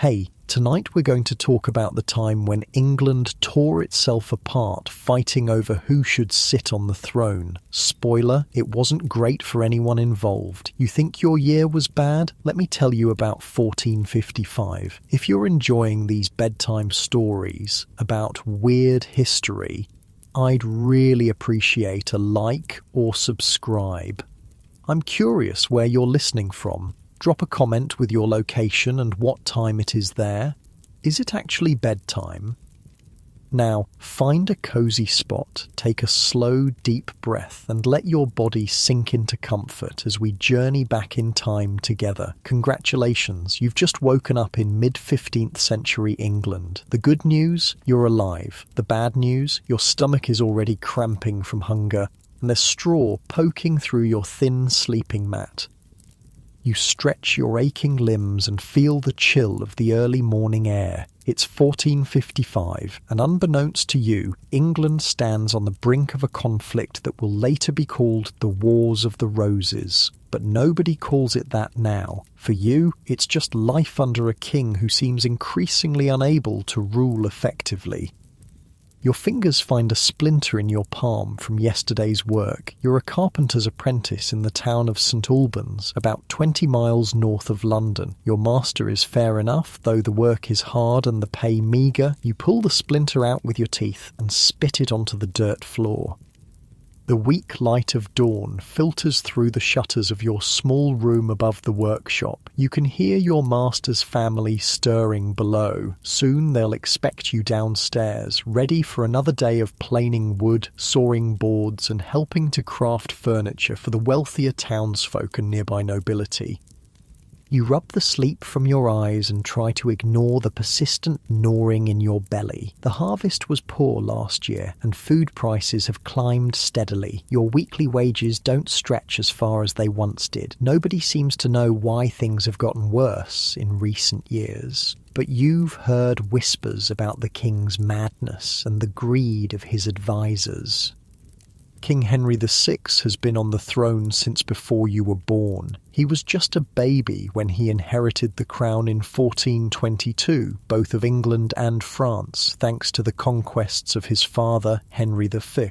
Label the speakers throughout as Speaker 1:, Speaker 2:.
Speaker 1: Hey, tonight we're going to talk about the time when England tore itself apart fighting over who should sit on the throne. Spoiler, it wasn't great for anyone involved. You think your year was bad? Let me tell you about 1455. If you're enjoying these bedtime stories about weird history, I'd really appreciate a like or subscribe. I'm curious where you're listening from. Drop a comment with your location and what time it is there. Is it actually bedtime? Now, find a cozy spot, take a slow, deep breath, and let your body sink into comfort as we journey back in time together. Congratulations, you've just woken up in mid-15th century England. The good news, you're alive. The bad news, your stomach is already cramping from hunger, and there's straw poking through your thin sleeping mat. You stretch your aching limbs and feel the chill of the early morning air. It's 1455, and unbeknownst to you, England stands on the brink of a conflict that will later be called the Wars of the Roses. But nobody calls it that now. For you, it's just life under a king who seems increasingly unable to rule effectively. Your fingers find a splinter in your palm from yesterday's work. You're a carpenter's apprentice in the town of St Albans, about 20 miles north of London. Your master is fair enough, though the work is hard and the pay meagre. You pull the splinter out with your teeth and spit it onto the dirt floor. The weak light of dawn filters through the shutters of your small room above the workshop. You can hear your master's family stirring below. Soon they'll expect you downstairs, ready for another day of planing wood, sawing boards, and helping to craft furniture for the wealthier townsfolk and nearby nobility. You rub the sleep from your eyes and try to ignore the persistent gnawing in your belly. The harvest was poor last year, and food prices have climbed steadily. Your weekly wages don't stretch as far as they once did. Nobody seems to know why things have gotten worse in recent years. But you've heard whispers about the king's madness and the greed of his advisors. King Henry VI has been on the throne since before you were born. He was just a baby when he inherited the crown in 1422, both of England and France, thanks to the conquests of his father, Henry V.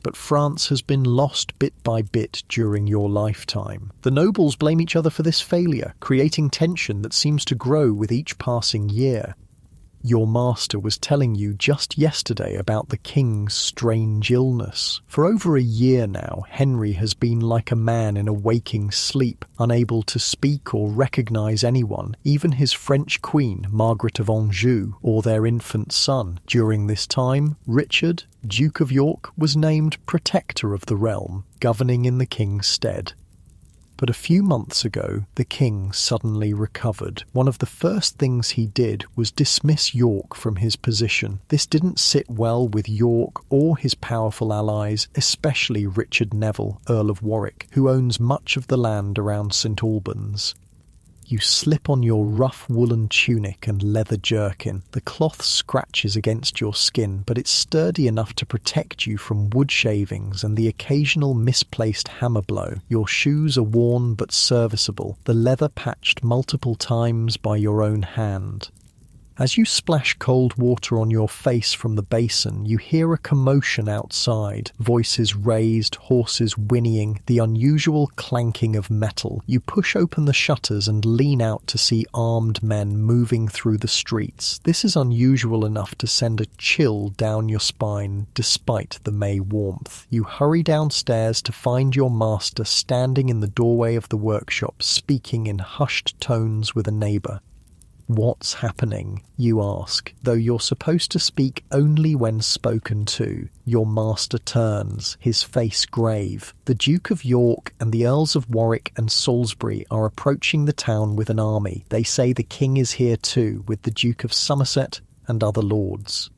Speaker 1: But France has been lost bit by bit during your lifetime. The nobles blame each other for this failure, creating tension that seems to grow with each passing year. Your master was telling you just yesterday about the king's strange illness. For over a year now, Henry has been like a man in a waking sleep, unable to speak or recognise anyone, even his French queen, Margaret of Anjou, or their infant son. During this time, Richard, Duke of York, was named protector of the realm, governing in the king's stead. But a few months ago, the king suddenly recovered. One of the first things he did was dismiss York from his position. This didn't sit well with York or his powerful allies, especially Richard Neville, Earl of Warwick, who owns much of the land around St Albans. You slip on your rough woolen tunic and leather jerkin. The cloth scratches against your skin, but it's sturdy enough to protect you from wood shavings and the occasional misplaced hammer blow. Your shoes are worn but serviceable, the leather patched multiple times by your own hand. As you splash cold water on your face from the basin, you hear a commotion outside. Voices raised, horses whinnying, the unusual clanking of metal. You push open the shutters and lean out to see armed men moving through the streets. This is unusual enough to send a chill down your spine, despite the May warmth. You hurry downstairs to find your master standing in the doorway of the workshop, speaking in hushed tones with a neighbour. "What's happening?" you ask, though you're supposed to speak only when spoken to. Your master turns, his face grave. The Duke of York and the Earls of Warwick and Salisbury are approaching the town with an army. They say the king is here too, with the Duke of Somerset and other lords.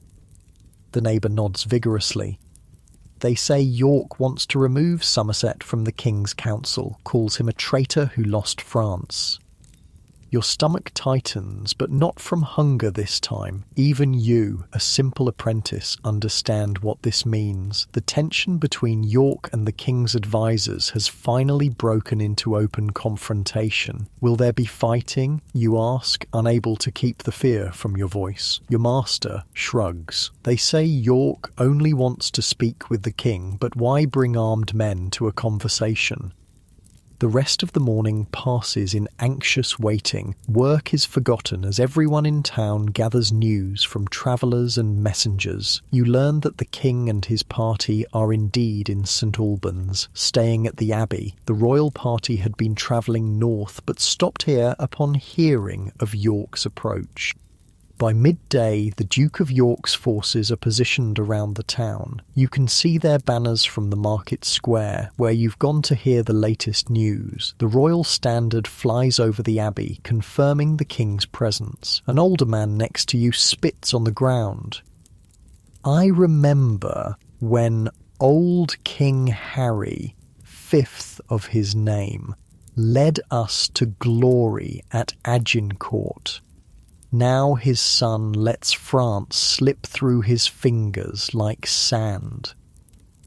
Speaker 1: The neighbour nods vigorously. They say York wants to remove Somerset from the king's council, calls him a traitor who lost France. Your stomach tightens, but not from hunger this time. Even you, a simple apprentice, understand what this means. The tension between York and the king's advisors has finally broken into open confrontation. Will there be fighting? You ask, unable to keep the fear from your voice. Your master shrugs. They say York only wants to speak with the king, but why bring armed men to a conversation? The rest of the morning passes in anxious waiting. Work is forgotten as everyone in town gathers news from travellers and messengers. You learn that the king and his party are indeed in St Albans, staying at the Abbey. The royal party had been travelling north but stopped here upon hearing of York's approach. By midday, the Duke of York's forces are positioned around the town. You can see their banners from the market square, where you've gone to hear the latest news. The royal standard flies over the abbey, confirming the king's presence. An older man next to you spits on the ground. I remember when old King Harry, fifth of his name, led us to glory at Agincourt. Now his son lets France slip through his fingers like sand.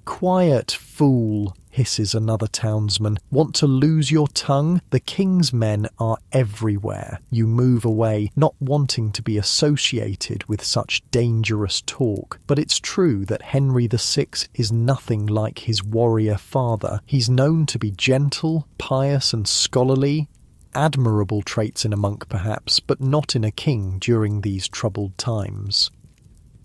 Speaker 1: "Quiet, fool," hisses another townsman. "Want to lose your tongue? The king's men are everywhere." You move away, not wanting to be associated with such dangerous talk. But it's true that Henry VI is nothing like his warrior father. He's known to be gentle, pious and scholarly. Admirable traits in a monk perhaps, but not in a king during these troubled times.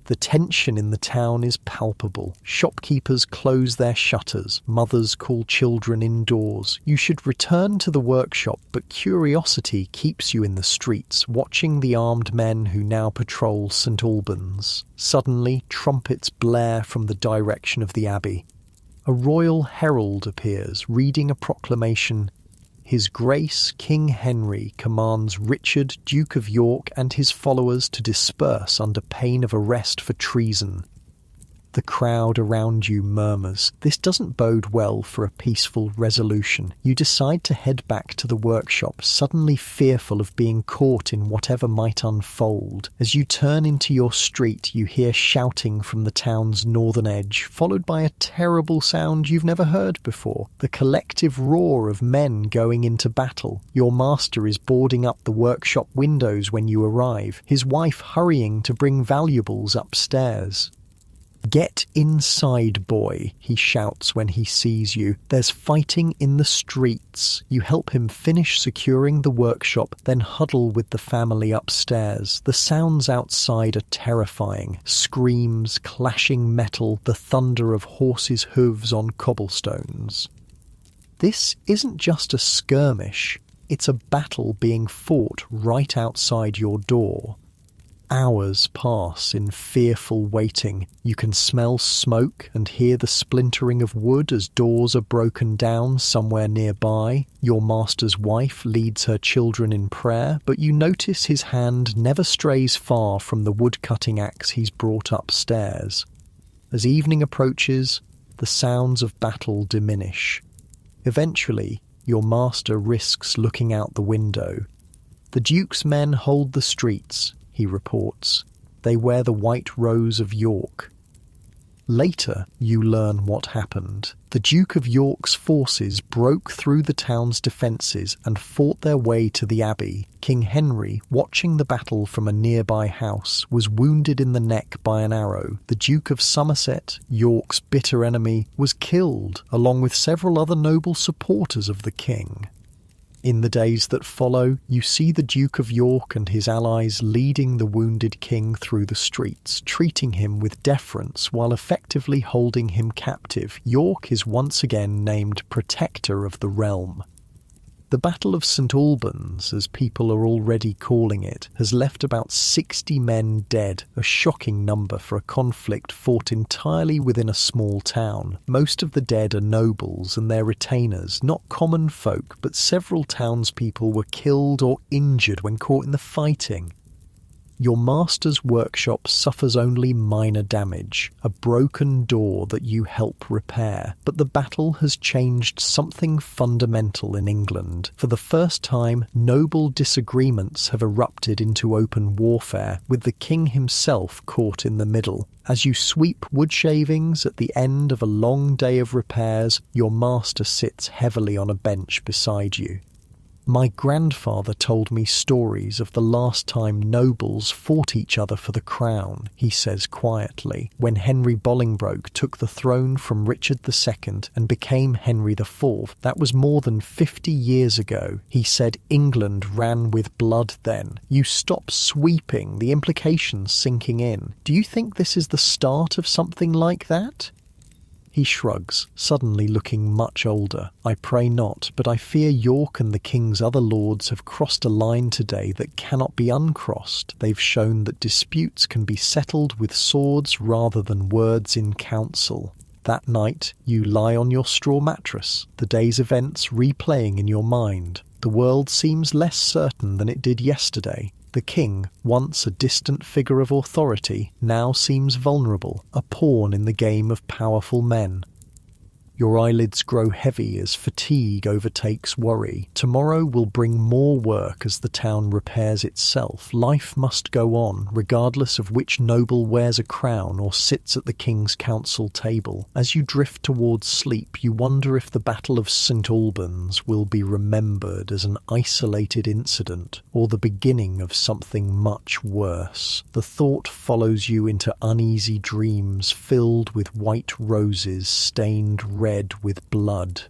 Speaker 1: The tension in the town is palpable. Shopkeepers close their shutters. Mothers call children indoors. You should return to the workshop, but curiosity keeps you in the streets, watching the armed men who now patrol St Albans. Suddenly, trumpets blare from the direction of the abbey. A royal herald appears, reading a proclamation. His Grace King Henry commands Richard, Duke of York, and his followers to disperse under pain of arrest for treason. The crowd around you murmurs. This doesn't bode well for a peaceful resolution. You decide to head back to the workshop, suddenly fearful of being caught in whatever might unfold. As you turn into your street, you hear shouting from the town's northern edge, followed by a terrible sound you've never heard before. The collective roar of men going into battle. Your master is boarding up the workshop windows when you arrive, his wife hurrying to bring valuables upstairs. "Get inside, boy," he shouts when he sees you. "There's fighting in the streets." You help him finish securing the workshop, then huddle with the family upstairs. The sounds outside are terrifying. Screams, clashing metal, the thunder of horses' hooves on cobblestones. This isn't just a skirmish. It's a battle being fought right outside your door. Hours pass in fearful waiting. You can smell smoke and hear the splintering of wood as doors are broken down somewhere nearby. Your master's wife leads her children in prayer, but you notice his hand never strays far from the wood-cutting axe he's brought upstairs. As evening approaches, the sounds of battle diminish. Eventually, your master risks looking out the window. The Duke's men hold the streets, he reports. They wear the white rose of York. Later, you learn what happened. The Duke of York's forces broke through the town's defences and fought their way to the abbey. King Henry, watching the battle from a nearby house, was wounded in the neck by an arrow. The Duke of Somerset, York's bitter enemy, was killed, along with several other noble supporters of the king. In the days that follow, you see the Duke of York and his allies leading the wounded king through the streets, treating him with deference while effectively holding him captive. York is once again named Protector of the Realm. The Battle of St Albans, as people are already calling it, has left about 60 men dead, a shocking number for a conflict fought entirely within a small town. Most of the dead are nobles and their retainers, not common folk, but several townspeople were killed or injured when caught in the fighting. Your master's workshop suffers only minor damage, a broken door that you help repair. But the battle has changed something fundamental in England. For the first time, noble disagreements have erupted into open warfare, with the king himself caught in the middle. As you sweep wood shavings at the end of a long day of repairs, your master sits heavily on a bench beside you. My grandfather told me stories of the last time nobles fought each other for the crown, he says quietly, when Henry Bolingbroke took the throne from Richard II and became Henry IV. That was more than 50 years ago. He said England ran with blood then. You stop sweeping, the implications sinking in. Do you think this is the start of something like that? He shrugs, suddenly looking much older. I pray not, but I fear York and the king's other lords have crossed a line today that cannot be uncrossed. They've shown that disputes can be settled with swords rather than words in council. That night, you lie on your straw mattress, the day's events replaying in your mind. The world seems less certain than it did yesterday. The king, once a distant figure of authority, now seems vulnerable, a pawn in the game of powerful men. Your eyelids grow heavy as fatigue overtakes worry. Tomorrow will bring more work as the town repairs itself. Life must go on, regardless of which noble wears a crown or sits at the king's council table. As you drift towards sleep, you wonder if the Battle of St. Albans will be remembered as an isolated incident or the beginning of something much worse. The thought follows you into uneasy dreams filled with white roses stained red with blood.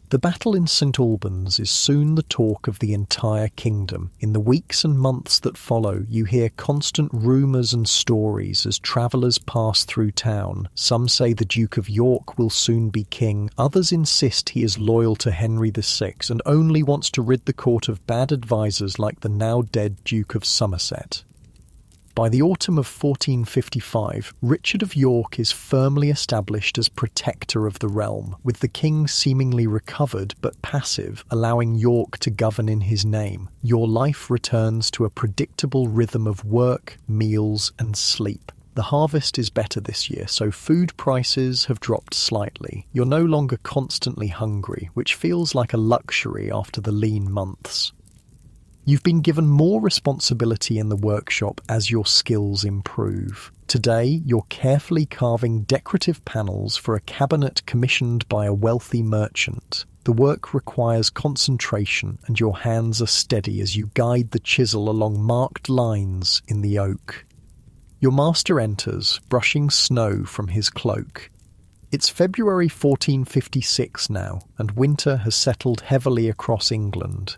Speaker 1: The battle in St. Albans is soon the talk of the entire kingdom. In the weeks and months that follow, you hear constant rumours and stories as travellers pass through town. Some say the Duke of York will soon be king. Others insist he is loyal to Henry VI and only wants to rid the court of bad advisers like the now dead Duke of Somerset. By the autumn of 1455, Richard of York is firmly established as protector of the realm, with the king seemingly recovered but passive, allowing York to govern in his name. Your life returns to a predictable rhythm of work, meals, and sleep. The harvest is better this year, so food prices have dropped slightly. You're no longer constantly hungry, which feels like a luxury after the lean months. You've been given more responsibility in the workshop as your skills improve. Today, you're carefully carving decorative panels for a cabinet commissioned by a wealthy merchant. The work requires concentration, and your hands are steady as you guide the chisel along marked lines in the oak. Your master enters, brushing snow from his cloak. It's February 1456 now, and winter has settled heavily across England.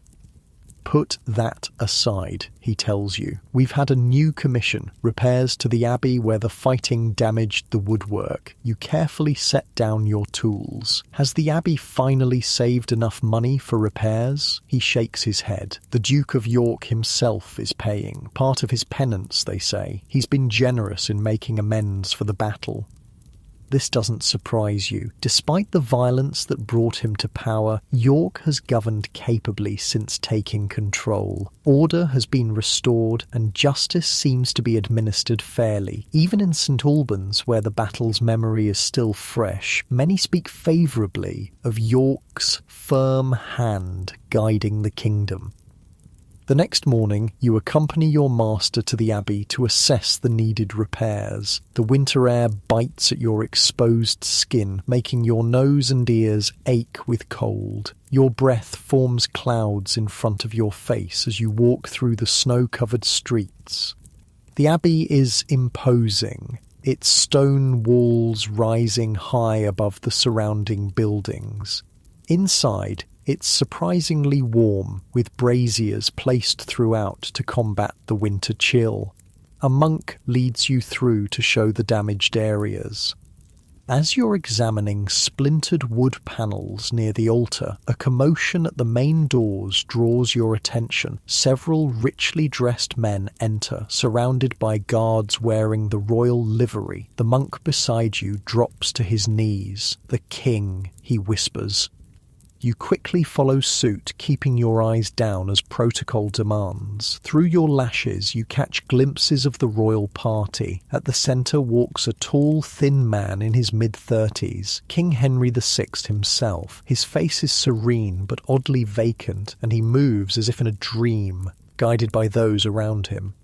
Speaker 1: Put that aside, he tells you. We've had a new commission, repairs to the abbey where the fighting damaged the woodwork. You carefully set down your tools. Has the abbey finally saved enough money for repairs? He shakes his head. The Duke of York himself is paying, part of his penance, they say. He's been generous in making amends for the battle. This doesn't surprise you. Despite the violence that brought him to power, York has governed capably since taking control. Order has been restored and justice seems to be administered fairly. Even in St. Albans, where the battle's memory is still fresh, many speak favourably of York's firm hand guiding the kingdom. The next morning, you accompany your master to the abbey to assess the needed repairs. The winter air bites at your exposed skin, making your nose and ears ache with cold. Your breath forms clouds in front of your face as you walk through the snow-covered streets. The abbey is imposing, its stone walls rising high above the surrounding buildings. Inside, it's surprisingly warm, with braziers placed throughout to combat the winter chill. A monk leads you through to show the damaged areas. As you're examining splintered wood panels near the altar, a commotion at the main doors draws your attention. Several richly dressed men enter, surrounded by guards wearing the royal livery. The monk beside you drops to his knees. "The king," he whispers. You quickly follow suit, keeping your eyes down as protocol demands. Through your lashes, you catch glimpses of the royal party. At the centre walks a tall, thin man in his mid-30s, King Henry VI himself. His face is serene but oddly vacant, and he moves as if in a dream, guided by those around him.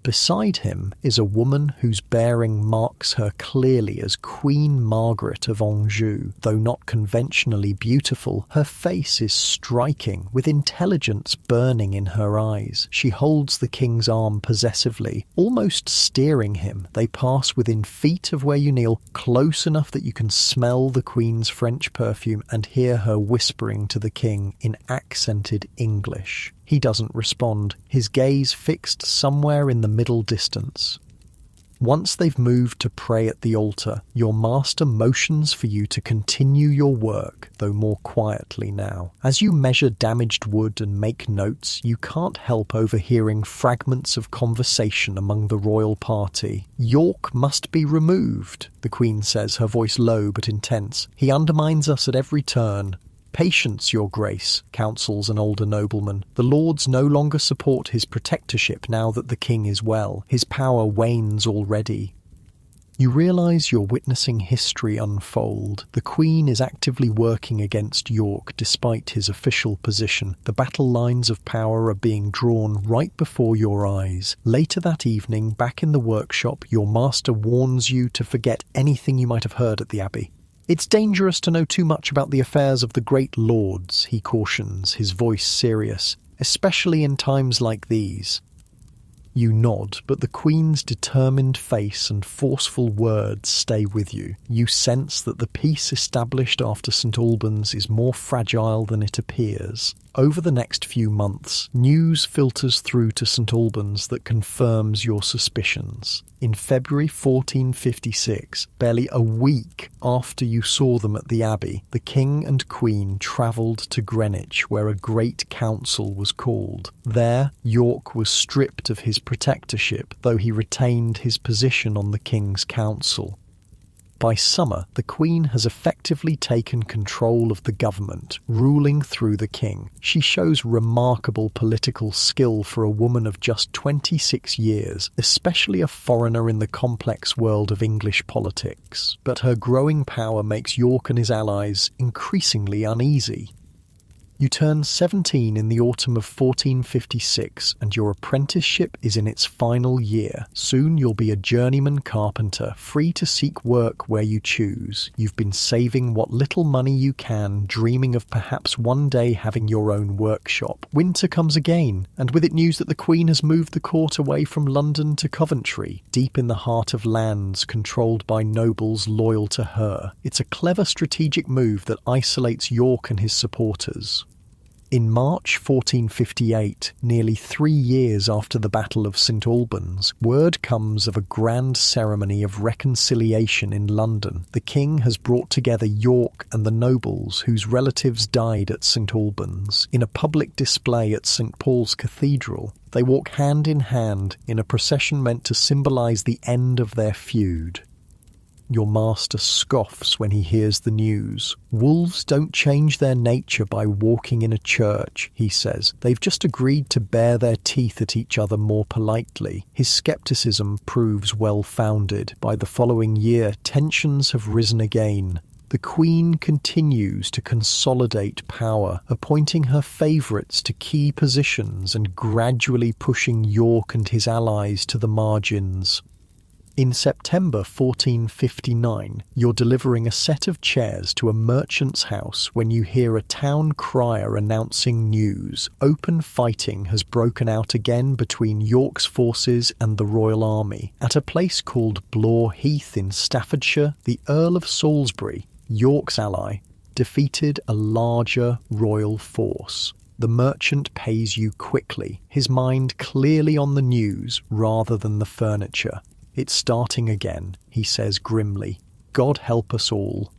Speaker 1: Beside him is a woman whose bearing marks her clearly as Queen Margaret of Anjou. Though not conventionally beautiful, her face is striking, with intelligence burning in her eyes. She holds the king's arm possessively, almost steering him. They pass within feet of where you kneel, close enough that you can smell the queen's French perfume and hear her whispering to the king in accented English. He doesn't respond, his gaze fixed somewhere in the middle distance. Once they've moved to pray at the altar, your master motions for you to continue your work, though more quietly now. As you measure damaged wood and make notes, you can't help overhearing fragments of conversation among the royal party. "York must be removed," the Queen says, her voice low but intense. "He undermines us at every turn." "Patience, your grace," counsels an older nobleman. "The lords no longer support his protectorship now that the king is well. His power wanes already." You realise you're witnessing history unfold. The Queen is actively working against York despite his official position. The battle lines of power are being drawn right before your eyes. Later that evening, back in the workshop, your master warns you to forget anything you might have heard at the Abbey. "It's dangerous to know too much about the affairs of the great lords," he cautions, his voice serious, "especially in times like these." You nod, but the Queen's determined face and forceful words stay with you. You sense that the peace established after St Albans is more fragile than it appears. Over the next few months, news filters through to St Albans that confirms your suspicions. In February 1456, barely a week after you saw them at the Abbey, the King and Queen travelled to Greenwich, where a great council was called. There, York was stripped of his protectorship, though he retained his position on the King's Council. By summer, the Queen has effectively taken control of the government, ruling through the king. She shows remarkable political skill for a woman of just 26 years, especially a foreigner in the complex world of English politics. But her growing power makes York and his allies increasingly uneasy. You turn 17 in the autumn of 1456, and your apprenticeship is in its final year. Soon you'll be a journeyman carpenter, free to seek work where you choose. You've been saving what little money you can, dreaming of perhaps one day having your own workshop. Winter comes again, and with it news that the Queen has moved the court away from London to Coventry, deep in the heart of lands controlled by nobles loyal to her. It's a clever strategic move that isolates York and his supporters. In March 1458, nearly 3 years after the Battle of St Albans, word comes of a grand ceremony of reconciliation in London. The king has brought together York and the nobles whose relatives died at St Albans. In a public display at St Paul's Cathedral, they walk hand in hand in a procession meant to symbolise the end of their feud. Your master scoffs when he hears the news. "Wolves don't change their nature by walking in a church," he says. "They've just agreed to bare their teeth at each other more politely." His scepticism proves well-founded. By the following year, tensions have risen again. The Queen continues to consolidate power, appointing her favourites to key positions and gradually pushing York and his allies to the margins. In September 1459, you're delivering a set of chairs to a merchant's house when you hear a town crier announcing news. Open fighting has broken out again between York's forces and the royal army. At a place called Blore Heath in Staffordshire, the Earl of Salisbury, York's ally, defeated a larger royal force. The merchant pays you quickly, his mind clearly on the news rather than the furniture. "It's starting again," he says grimly. "God help us all."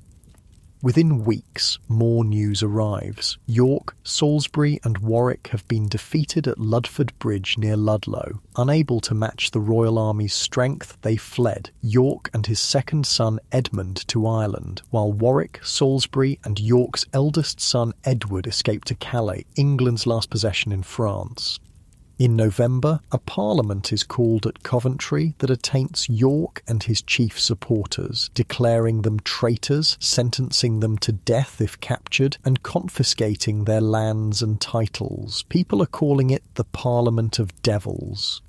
Speaker 1: Within weeks, more news arrives. York, Salisbury and Warwick have been defeated at Ludford Bridge near Ludlow. Unable to match the royal army's strength, they fled, York and his second son Edmund to Ireland, while Warwick, Salisbury and York's eldest son Edward escaped to Calais, England's last possession in France. In November, a parliament is called at Coventry that attaints York and his chief supporters, declaring them traitors, sentencing them to death if captured, and confiscating their lands and titles. People are calling it the Parliament of Devils.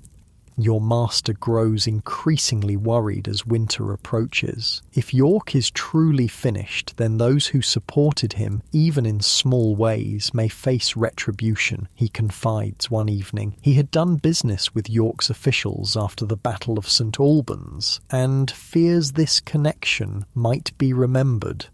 Speaker 1: Your master grows increasingly worried as winter approaches. If York is truly finished, then those who supported him, even in small ways, may face retribution, he confides one evening. He had done business with York's officials after the Battle of St Albans, and fears this connection might be remembered.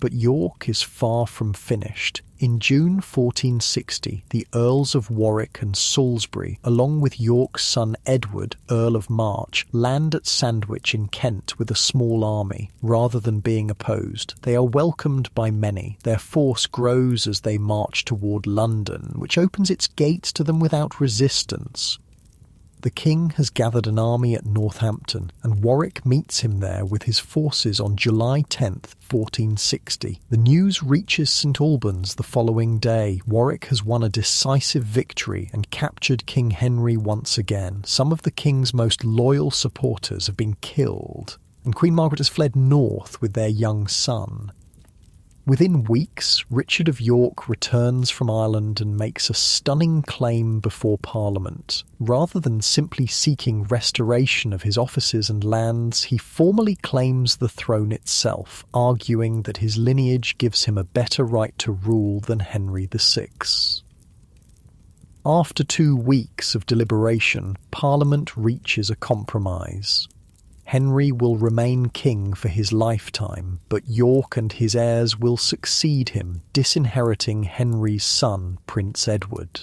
Speaker 1: But York is far from finished. In June 1460, the Earls of Warwick and Salisbury, along with York's son Edward, Earl of March, land at Sandwich in Kent with a small army. Rather than being opposed, they are welcomed by many. Their force grows as they march toward London, which opens its gates to them without resistance. The king has gathered an army at Northampton, and Warwick meets him there with his forces on July 10th, 1460. The news reaches St Albans the following day. Warwick has won a decisive victory and captured King Henry once again. Some of the king's most loyal supporters have been killed, and Queen Margaret has fled north with their young son. Within weeks, Richard of York returns from Ireland and makes a stunning claim before Parliament. Rather than simply seeking restoration of his offices and lands, he formally claims the throne itself, arguing that his lineage gives him a better right to rule than Henry VI. After 2 weeks of deliberation, Parliament reaches a compromise. Henry will remain king for his lifetime, but York and his heirs will succeed him, disinheriting Henry's son, Prince Edward.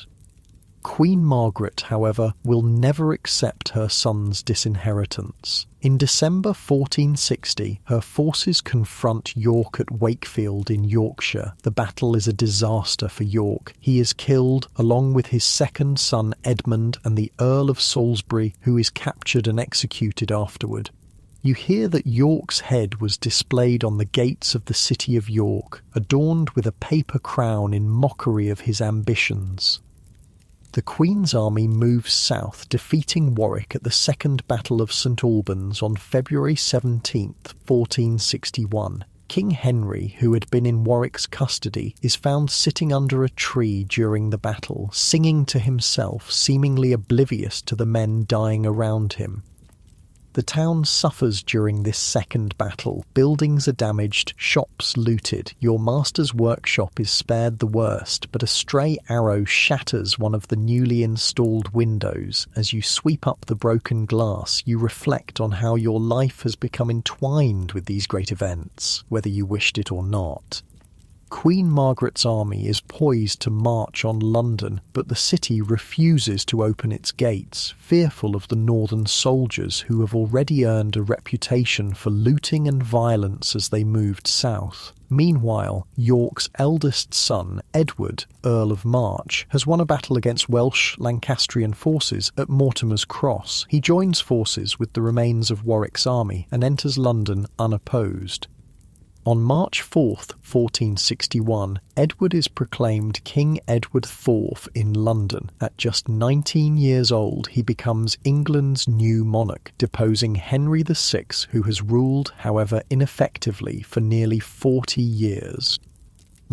Speaker 1: Queen Margaret, however, will never accept her son's disinheritance. In December 1460, her forces confront York at Wakefield in Yorkshire. The battle is a disaster for York. He is killed, along with his second son Edmund and the Earl of Salisbury, who is captured and executed afterward. You hear that York's head was displayed on the gates of the city of York, adorned with a paper crown in mockery of his ambitions. The Queen's army moves south, defeating Warwick at the Second Battle of St Albans on February 17, 1461. King Henry, who had been in Warwick's custody, is found sitting under a tree during the battle, singing to himself, seemingly oblivious to the men dying around him. The town suffers during this second battle. Buildings are damaged, shops looted. Your master's workshop is spared the worst, but a stray arrow shatters one of the newly installed windows. As you sweep up the broken glass, you reflect on how your life has become entwined with these great events, whether you wished it or not. Queen Margaret's army is poised to march on London, but the city refuses to open its gates, fearful of the northern soldiers who have already earned a reputation for looting and violence as they moved south. Meanwhile, York's eldest son, Edward, Earl of March, has won a battle against Welsh Lancastrian forces at Mortimer's Cross. He joins forces with the remains of Warwick's army and enters London unopposed. On March 4th, 1461, Edward is proclaimed King Edward IV in London. At just 19 years old, he becomes England's new monarch, deposing Henry VI, who has ruled, however ineffectively, for nearly 40 years.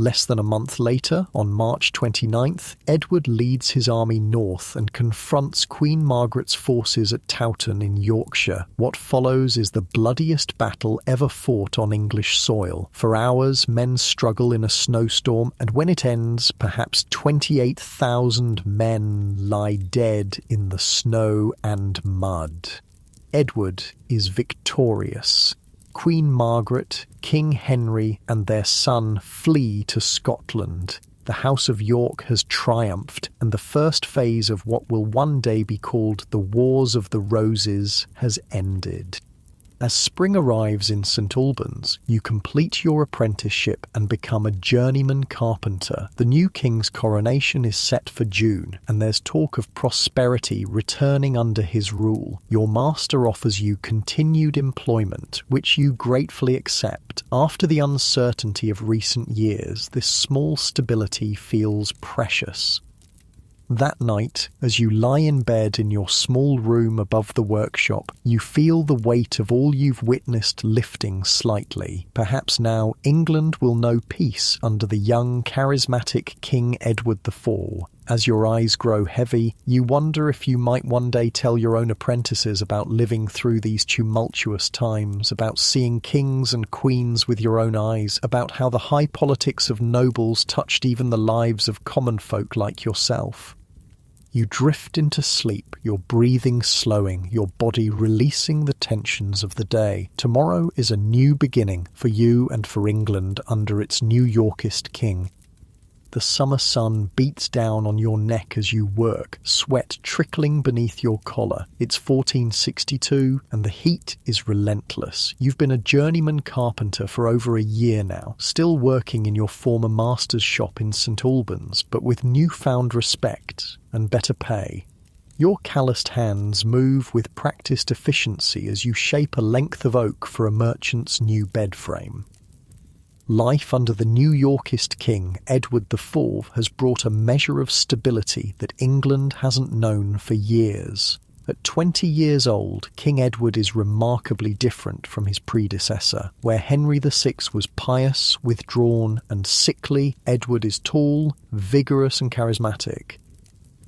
Speaker 1: Less than a month later, on March 29th, Edward leads his army north and confronts Queen Margaret's forces at Towton in Yorkshire. What follows is the bloodiest battle ever fought on English soil. For hours, men struggle in a snowstorm, and when it ends, perhaps 28,000 men lie dead in the snow and mud. Edward is victorious. Queen Margaret, King Henry and their son flee to Scotland. The House of York has triumphed, and the first phase of what will one day be called the Wars of the Roses has ended. As spring arrives in St Albans, you complete your apprenticeship and become a journeyman carpenter. The new king's coronation is set for June, and there's talk of prosperity returning under his rule. Your master offers you continued employment, which you gratefully accept. After the uncertainty of recent years, this small stability feels precious. That night, as you lie in bed in your small room above the workshop, you feel the weight of all you've witnessed lifting slightly. Perhaps now England will know peace under the young, charismatic King Edward IV. As your eyes grow heavy, you wonder if you might one day tell your own apprentices about living through these tumultuous times, about seeing kings and queens with your own eyes, about how the high politics of nobles touched even the lives of common folk like yourself. You drift into sleep, your breathing slowing, your body releasing the tensions of the day. Tomorrow is a new beginning for you and for England under its New Yorkist king. The summer sun beats down on your neck as you work, sweat trickling beneath your collar. It's 1462 and the heat is relentless. You've been a journeyman carpenter for over a year now, still working in your former master's shop in St Albans, but with newfound respect and better pay. Your calloused hands move with practiced efficiency as you shape a length of oak for a merchant's new bed frame. Life under the New Yorkist king, Edward IV, has brought a measure of stability that England hasn't known for years. At 20 years old, King Edward is remarkably different from his predecessor. Where Henry VI was pious, withdrawn, and sickly, Edward is tall, vigorous, and charismatic.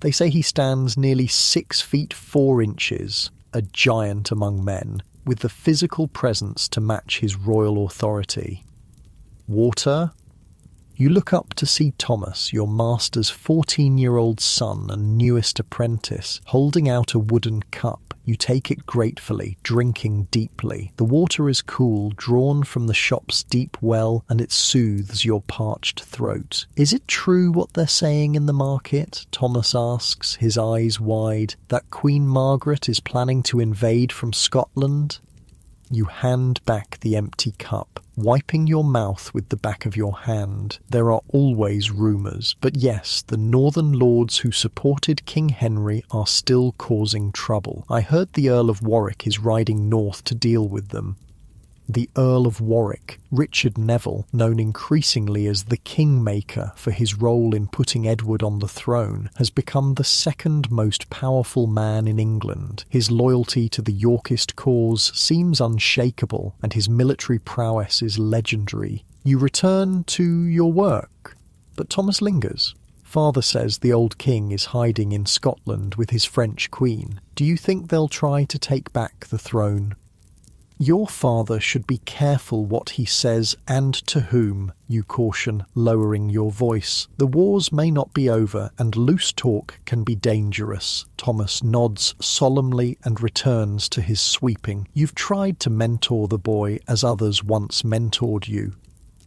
Speaker 1: They say he stands nearly 6 feet 4 inches, a giant among men, with the physical presence to match his royal authority. Water? You look up to see Thomas, your master's 14-year-old son and newest apprentice, holding out a wooden cup. You take it gratefully, drinking deeply. The water is cool, drawn from the shop's deep well, and it soothes your parched throat. Is it true what they're saying in the market? Thomas asks, his eyes wide, that Queen Margaret is planning to invade from Scotland? You hand back the empty cup, wiping your mouth with the back of your hand. There are always rumours, but yes, the northern lords who supported King Henry are still causing trouble. I heard the Earl of Warwick is riding north to deal with them. The Earl of Warwick, Richard Neville, known increasingly as the Kingmaker for his role in putting Edward on the throne, has become the second most powerful man in England. His loyalty to the Yorkist cause seems unshakable, and his military prowess is legendary. You return to your work, but Thomas lingers. Father says the old king is hiding in Scotland with his French queen. Do you think they'll try to take back the throne? Your father should be careful what he says and to whom, you caution, lowering your voice. The wars may not be over, and loose talk can be dangerous. Thomas nods solemnly and returns to his sweeping. You've tried to mentor the boy as others once mentored you.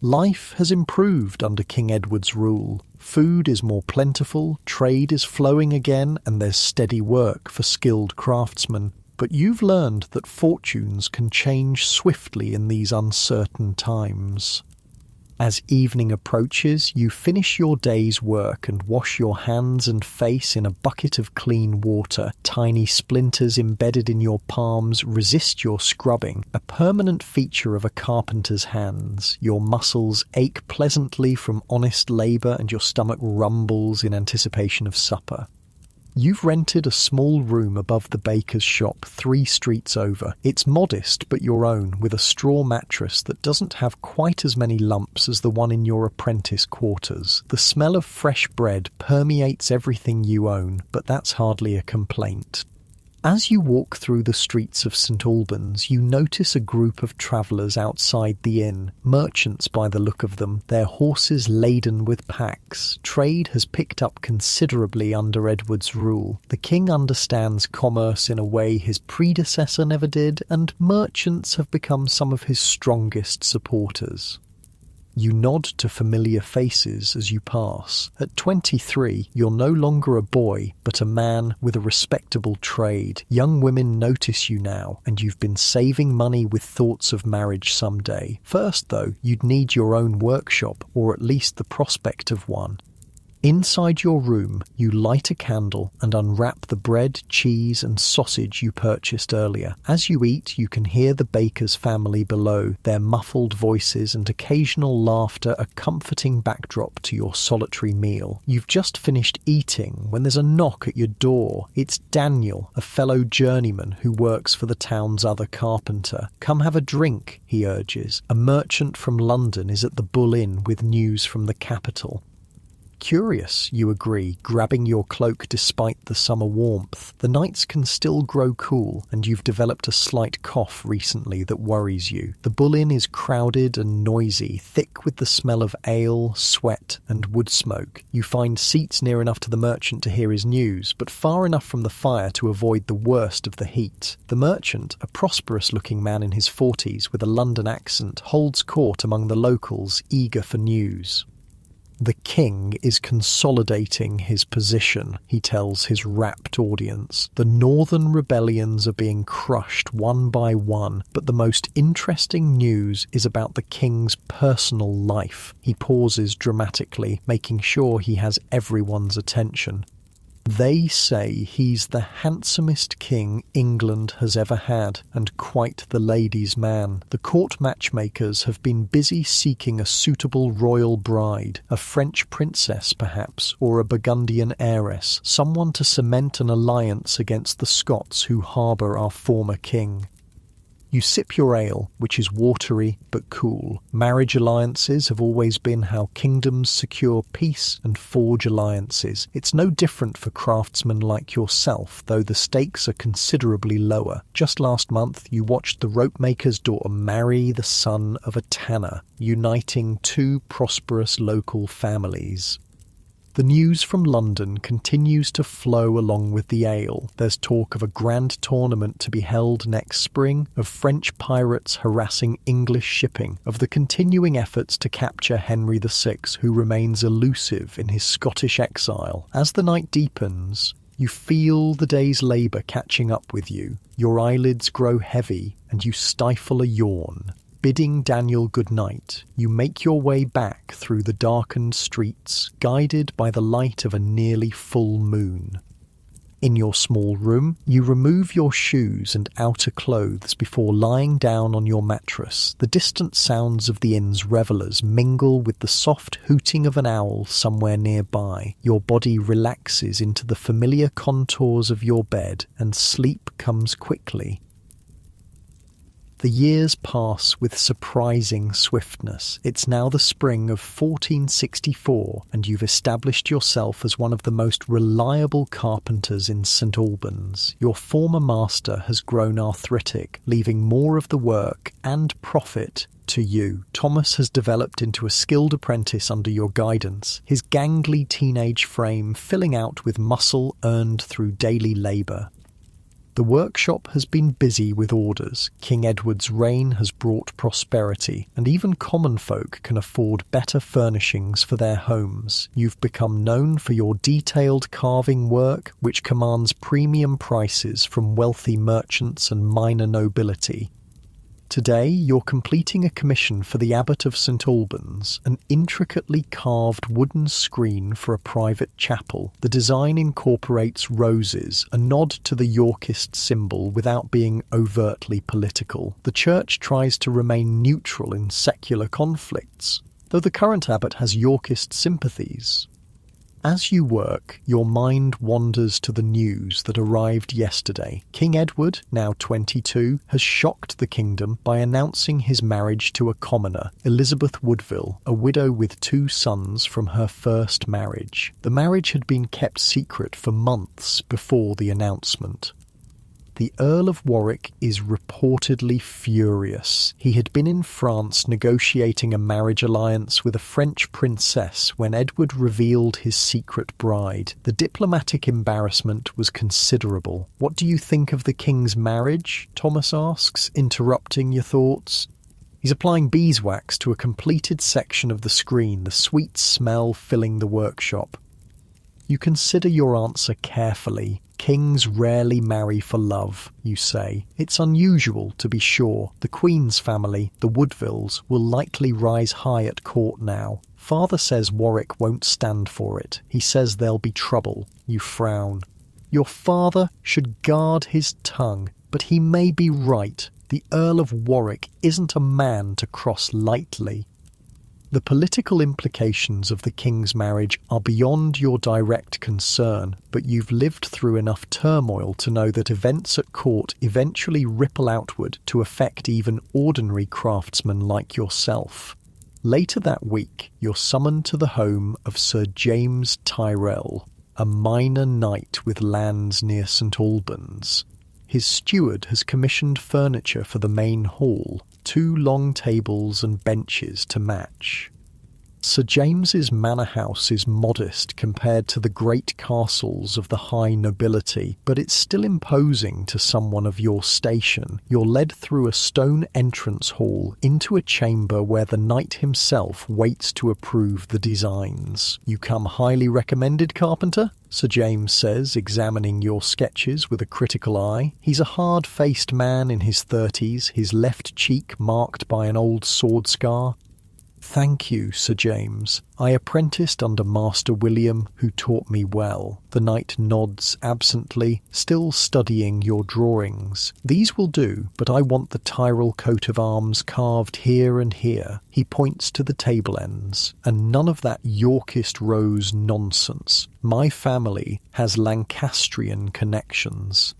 Speaker 1: Life has improved under King Edward's rule. Food is more plentiful, trade is flowing again, and there's steady work for skilled craftsmen. But you've learned that fortunes can change swiftly in these uncertain times. As evening approaches, you finish your day's work and wash your hands and face in a bucket of clean water. Tiny splinters embedded in your palms resist your scrubbing, a permanent feature of a carpenter's hands. Your muscles ache pleasantly from honest labour and your stomach rumbles in anticipation of supper. You've rented a small room above the baker's shop 3 streets over. It's modest but your own, with a straw mattress that doesn't have quite as many lumps as the one in your apprentice quarters. The smell of fresh bread permeates everything you own, but that's hardly a complaint. As you walk through the streets of St Albans, you notice a group of travellers outside the inn, merchants by the look of them, their horses laden with packs. Trade has picked up considerably under Edward's rule. The king understands commerce in a way his predecessor never did, and merchants have become some of his strongest supporters. You nod to familiar faces as you pass. At 23, you're no longer a boy, but a man with a respectable trade. Young women notice you now, and you've been saving money with thoughts of marriage someday. First, though, you'd need your own workshop, or at least the prospect of one. Inside your room, you light a candle and unwrap the bread, cheese and sausage you purchased earlier. As you eat, you can hear the baker's family below, their muffled voices and occasional laughter a comforting backdrop to your solitary meal. You've just finished eating when there's a knock at your door. It's Daniel, a fellow journeyman who works for the town's other carpenter. "Come have a drink," he urges. A merchant from London is at the Bull Inn with news from the capital. Curious, you agree, grabbing your cloak despite the summer warmth. The nights can still grow cool, and you've developed a slight cough recently that worries you. The Bull Inn is crowded and noisy, thick with the smell of ale, sweat, and wood smoke. You find seats near enough to the merchant to hear his news, but far enough from the fire to avoid the worst of the heat. The merchant, a prosperous-looking man in his 40s with a London accent, holds court among the locals, eager for news. "The king is consolidating his position," he tells his rapt audience. "The northern rebellions are being crushed one by one, but the most interesting news is about the king's personal life." He pauses dramatically, making sure he has everyone's attention. "They say he's the handsomest king England has ever had, and quite the ladies' man. The court matchmakers have been busy seeking a suitable royal bride, a French princess perhaps, or a Burgundian heiress, someone to cement an alliance against the Scots who harbour our former king." You sip your ale, which is watery but cool. Marriage alliances have always been how kingdoms secure peace and forge alliances. It's no different for craftsmen like yourself, though the stakes are considerably lower. Just last month, you watched the ropemaker's daughter marry the son of a tanner, uniting two prosperous local families. The news from London continues to flow along with the ale. There's talk of a grand tournament to be held next spring, of French pirates harassing English shipping, of the continuing efforts to capture Henry VI, who remains elusive in his Scottish exile. As the night deepens, you feel the day's labour catching up with you. Your eyelids grow heavy, and you stifle a yawn. Bidding Daniel good night, you make your way back through the darkened streets, guided by the light of a nearly full moon. In your small room, you remove your shoes and outer clothes before lying down on your mattress. The distant sounds of the inn's revellers mingle with the soft hooting of an owl somewhere nearby. Your body relaxes into the familiar contours of your bed, and sleep comes quickly. The years pass with surprising swiftness. It's now the spring of 1464, and you've established yourself as one of the most reliable carpenters in St Albans. Your former master has grown arthritic, leaving more of the work and profit to you. Thomas has developed into a skilled apprentice under your guidance, his gangly teenage frame filling out with muscle earned through daily labour. The workshop has been busy with orders. King Edward's reign has brought prosperity, and even common folk can afford better furnishings for their homes. You've become known for your detailed carving work, which commands premium prices from wealthy merchants and minor nobility. Today, you're completing a commission for the Abbot of St Albans, an intricately carved wooden screen for a private chapel. The design incorporates roses, a nod to the Yorkist symbol without being overtly political. The church tries to remain neutral in secular conflicts, though the current abbot has Yorkist sympathies. As you work, your mind wanders to the news that arrived yesterday. King Edward, now 22, has shocked the kingdom by announcing his marriage to a commoner, Elizabeth Woodville, a widow with 2 sons from her first marriage. The marriage had been kept secret for months before the announcement. The Earl of Warwick is reportedly furious. He had been in France negotiating a marriage alliance with a French princess when Edward revealed his secret bride. The diplomatic embarrassment was considerable. "What do you think of the king's marriage?" Thomas asks, interrupting your thoughts. He's applying beeswax to a completed section of the screen, the sweet smell filling the workshop. You consider your answer carefully. Kings rarely marry for love, you say. It's unusual, to be sure. The Queen's family, the Woodvilles, will likely rise high at court now. Father says Warwick won't stand for it. He says there'll be trouble. You frown. Your father should guard his tongue, but he may be right. The Earl of Warwick isn't a man to cross lightly. The political implications of the king's marriage are beyond your direct concern, but you've lived through enough turmoil to know that events at court eventually ripple outward to affect even ordinary craftsmen like yourself. Later that week, you're summoned to the home of Sir James Tyrrell, a minor knight with lands near St Albans. His steward has commissioned furniture for the main hall, 2 long tables and benches to match. Sir James's manor house is modest compared to the great castles of the high nobility, but it's still imposing to someone of your station. You're led through a stone entrance hall into a chamber where the knight himself waits to approve the designs. You come highly recommended, Carpenter? Sir James says, examining your sketches with a critical eye. He's a hard-faced man in his 30s, his left cheek marked by an old sword scar. Thank you, Sir James. I apprenticed under Master William, who taught me well. The knight nods absently, still studying your drawings. These will do, but I want the Tyrrell coat of arms carved here and here. He points to the table ends. And none of that Yorkist rose nonsense. My family has Lancastrian connections.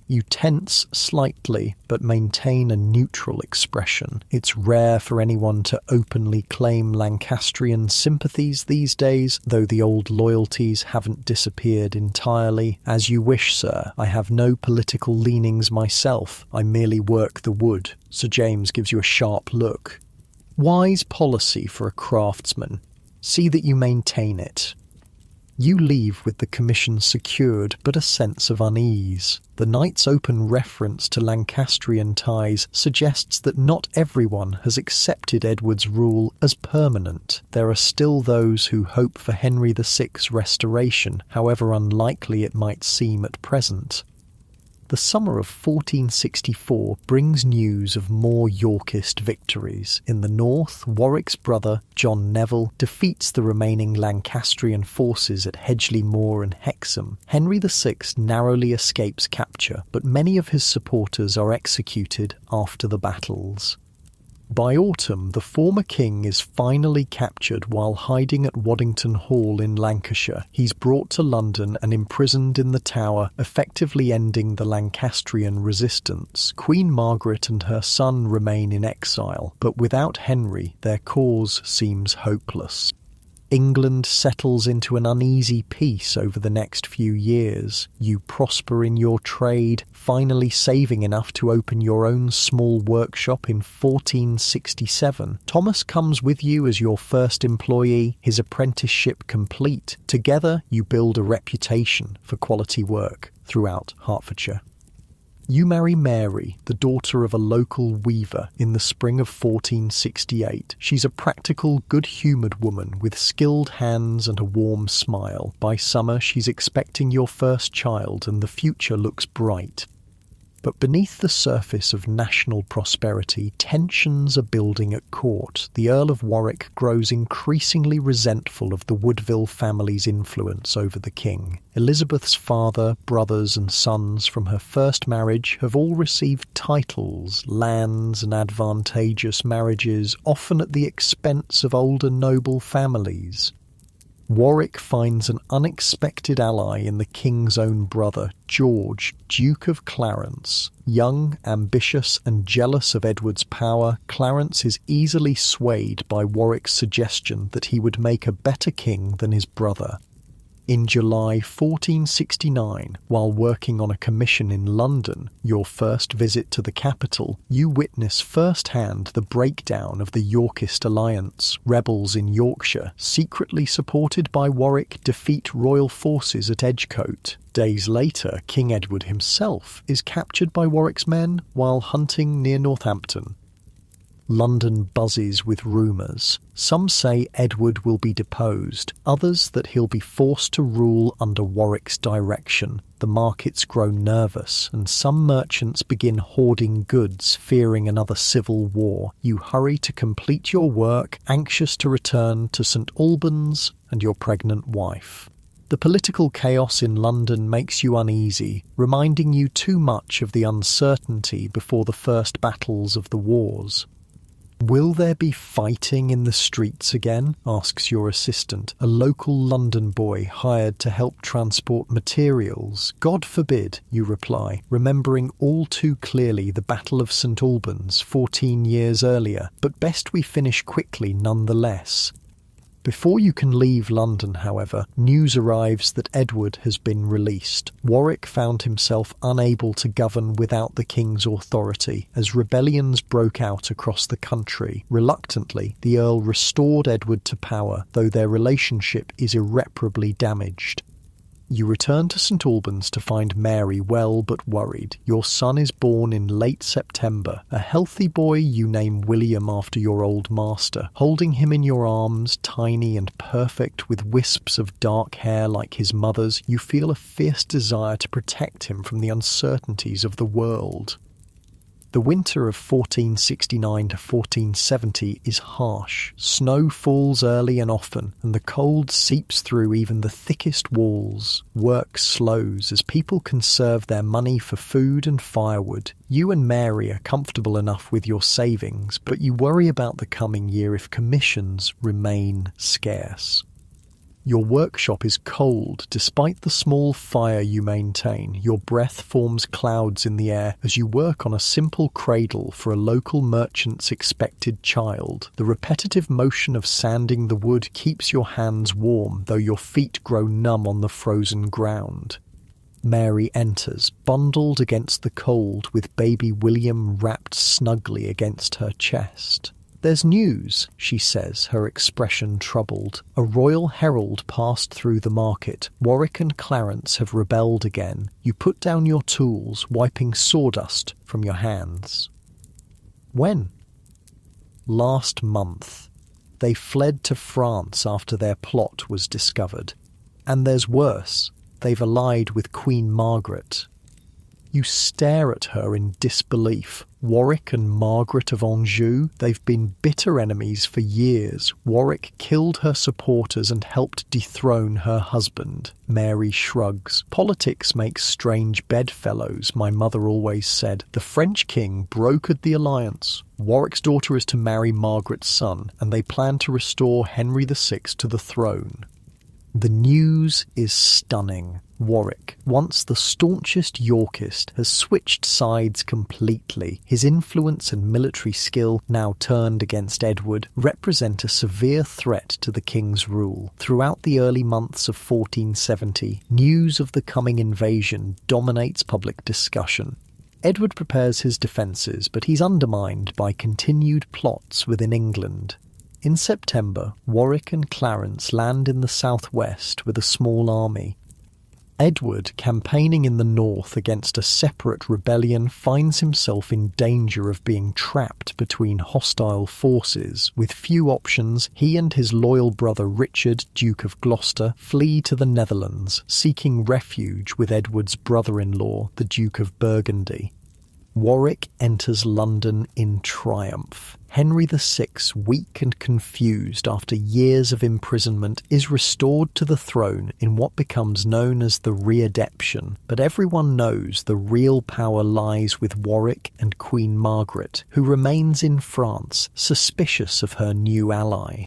Speaker 1: You tense slightly, but maintain a neutral expression. It's rare for anyone to openly claim Lancastrian sympathies these days, though the old loyalties haven't disappeared entirely. As you wish, sir. I have no political leanings myself. I merely work the wood. Sir James gives you a sharp look. Wise policy for a craftsman. See that you maintain it. You leave with the commission secured, but a sense of unease. The knight's open reference to Lancastrian ties suggests that not everyone has accepted Edward's rule as permanent. There are still those who hope for Henry VI's restoration, however unlikely it might seem at present. The summer of 1464 brings news of more Yorkist victories. In the north, Warwick's brother, John Neville, defeats the remaining Lancastrian forces at Hedgeley Moor and Hexham. Henry VI narrowly escapes capture, but many of his supporters are executed after the battles. By autumn, the former king is finally captured while hiding at Waddington Hall in Lancashire. He's brought to London and imprisoned in the Tower, effectively ending the Lancastrian resistance. Queen Margaret and her son remain in exile, but without Henry, their cause seems hopeless. England settles into an uneasy peace over the next few years. You prosper in your trade, finally saving enough to open your own small workshop in 1467. Thomas comes with you as your first employee, his apprenticeship complete. Together, you build a reputation for quality work throughout Hertfordshire. You marry Mary, the daughter of a local weaver, in the spring of 1468. She's a practical, good-humoured woman with skilled hands and a warm smile. By summer, she's expecting your first child and the future looks bright. But beneath the surface of national prosperity, tensions are building at court. The Earl of Warwick grows increasingly resentful of the Woodville family's influence over the king. Elizabeth's father, brothers and sons from her first marriage have all received titles, lands and advantageous marriages, often at the expense of older noble families. Warwick finds an unexpected ally in the king's own brother, George, Duke of Clarence. Young, ambitious and jealous of Edward's power, Clarence is easily swayed by Warwick's suggestion that he would make a better king than his brother. In July 1469, while working on a commission in London, your first visit to the capital, you witness firsthand the breakdown of the Yorkist alliance. Rebels in Yorkshire, secretly supported by Warwick, defeat royal forces at Edgecote. Days later, King Edward himself is captured by Warwick's men while hunting near Northampton. London buzzes with rumours. Some say Edward will be deposed, others that he'll be forced to rule under Warwick's direction. The markets grow nervous, and some merchants begin hoarding goods, fearing another civil war. You hurry to complete your work, anxious to return to St Albans and your pregnant wife. The political chaos in London makes you uneasy, reminding you too much of the uncertainty before the first battles of the wars. "Will there be fighting in the streets again?" asks your assistant, a local London boy hired to help transport materials. "God forbid," you reply, remembering all too clearly the Battle of St Albans 14 years earlier, "but best we finish quickly nonetheless." Before you can leave London, however, news arrives that Edward has been released. Warwick found himself unable to govern without the king's authority, as rebellions broke out across the country. Reluctantly, the Earl restored Edward to power, though their relationship is irreparably damaged. You return to St Albans to find Mary well but worried. Your son is born in late September. A healthy boy you name William after your old master. Holding him in your arms, tiny and perfect with wisps of dark hair like his mother's, you feel a fierce desire to protect him from the uncertainties of the world. The winter of 1469 to 1470 is harsh. Snow falls early and often, and the cold seeps through even the thickest walls. Work slows as people conserve their money for food and firewood. You and Mary are comfortable enough with your savings, but you worry about the coming year if commissions remain scarce. Your workshop is cold despite the small fire you maintain. Your breath forms clouds in the air as you work on a simple cradle for a local merchant's expected child. The repetitive motion of sanding the wood keeps your hands warm, though your feet grow numb on the frozen ground. Mary enters, bundled against the cold, with baby William wrapped snugly against her chest. "There's news," she says, her expression troubled. "A royal herald passed through the market. Warwick and Clarence have rebelled again." You put down your tools, wiping sawdust from your hands. "When?" "Last month. They fled to France after their plot was discovered. And there's worse. They've allied with Queen Margaret." You stare at her in disbelief. Warwick and Margaret of Anjou, they've been bitter enemies for years. Warwick killed her supporters and helped dethrone her husband. Mary shrugs. "Politics makes strange bedfellows, my mother always said. The French king brokered the alliance. Warwick's daughter is to marry Margaret's son, and they plan to restore Henry VI to the throne." The news is stunning. Warwick, once the staunchest Yorkist, has switched sides completely. His influence and military skill, now turned against Edward, represent a severe threat to the king's rule. Throughout the early months of 1470, news of the coming invasion dominates public discussion. Edward prepares his defences, but he's undermined by continued plots within England. In September, Warwick and Clarence land in the southwest with a small army. Edward, campaigning in the north against a separate rebellion, finds himself in danger of being trapped between hostile forces. With few options, he and his loyal brother Richard, Duke of Gloucester, flee to the Netherlands, seeking refuge with Edward's brother-in-law, the Duke of Burgundy. Warwick enters London in triumph. Henry VI, weak and confused after years of imprisonment, is restored to the throne in what becomes known as the Readeption. But everyone knows the real power lies with Warwick and Queen Margaret, who remains in France, suspicious of her new ally.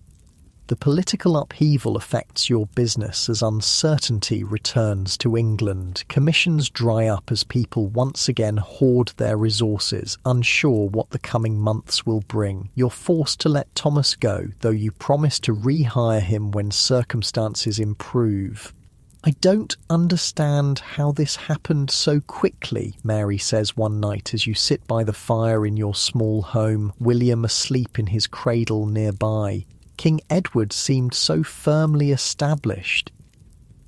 Speaker 1: The political upheaval affects your business as uncertainty returns to England. Commissions dry up as people once again hoard their resources, unsure what the coming months will bring. You're forced to let Thomas go, though you promise to rehire him when circumstances improve. "I don't understand how this happened so quickly," Mary says one night as you sit by the fire in your small home, William asleep in his cradle nearby. "King Edward seemed so firmly established."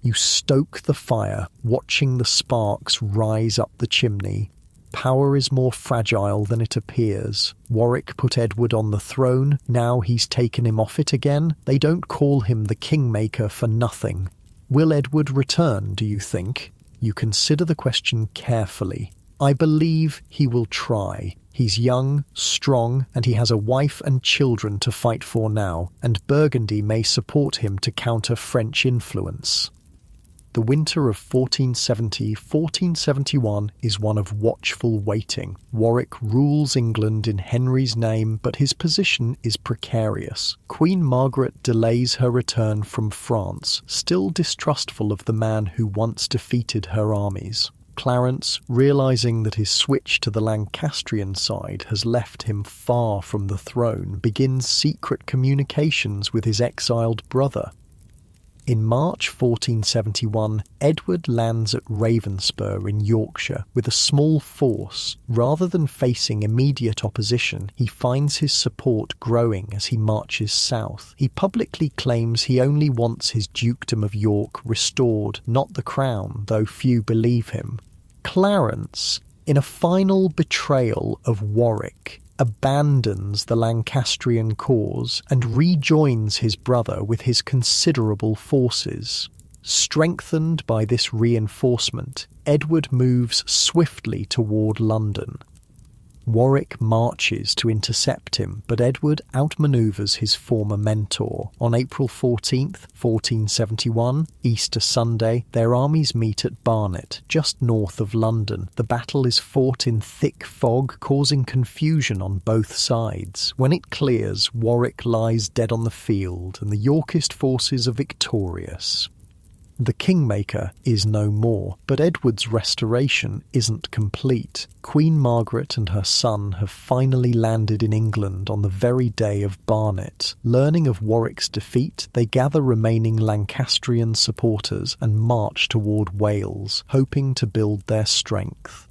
Speaker 1: You stoke the fire, watching the sparks rise up the chimney. Power is more fragile than it appears. Warwick put Edward on the throne, now he's taken him off it again. They don't call him the Kingmaker for nothing. Will Edward return, do you think? You consider the question carefully. I believe he will try. He's young, strong, and he has a wife and children to fight for now, and Burgundy may support him to counter French influence. The winter of 1470-1471 is one of watchful waiting. Warwick rules England in Henry's name, but his position is precarious. Queen Margaret delays her return from France, still distrustful of the man who once defeated her armies. Clarence, realising that his switch to the Lancastrian side has left him far from the throne, begins secret communications with his exiled brother. In March 1471, Edward lands at Ravenspur in Yorkshire with a small force. Rather than facing immediate opposition, he finds his support growing as he marches south. He publicly claims he only wants his dukedom of York restored, not the crown, though few believe him. Clarence, in a final betrayal of Warwick, abandons the Lancastrian cause and rejoins his brother with his considerable forces. Strengthened by this reinforcement, Edward moves swiftly toward London. Warwick marches to intercept him, but Edward outmanoeuvres his former mentor. On April 14th, 1471, Easter Sunday, their armies meet at Barnet, just north of London. The battle is fought in thick fog, causing confusion on both sides. When it clears, Warwick lies dead on the field, and the Yorkist forces are victorious. The Kingmaker is no more, but Edward's restoration isn't complete. Queen Margaret and her son have finally landed in England on the very day of Barnet. Learning of Warwick's defeat, they gather remaining Lancastrian supporters and march toward Wales, hoping to build their strength.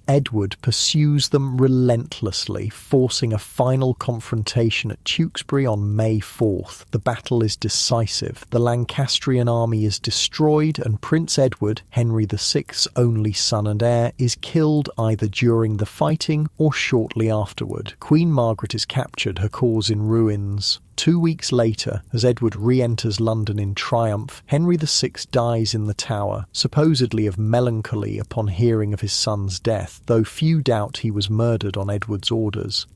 Speaker 1: Edward pursues them relentlessly, forcing a final confrontation at Tewkesbury on May 4th. The battle is decisive. The Lancastrian army is destroyed, and Prince Edward, Henry VI's only son and heir, is killed either during the fighting or shortly afterward. Queen Margaret is captured, her cause in ruins. 2 weeks later, as Edward re-enters London in triumph, Henry VI dies in the Tower, supposedly of melancholy upon hearing of his son's death, though few doubt he was murdered on Edward's orders.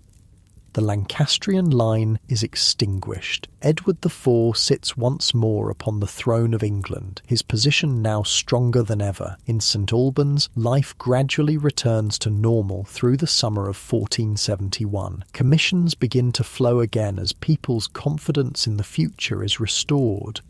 Speaker 1: The Lancastrian line is extinguished. Edward IV sits once more upon the throne of England, his position now stronger than ever. In St Albans, life gradually returns to normal through the summer of 1471. Commissions begin to flow again as people's confidence in the future is restored.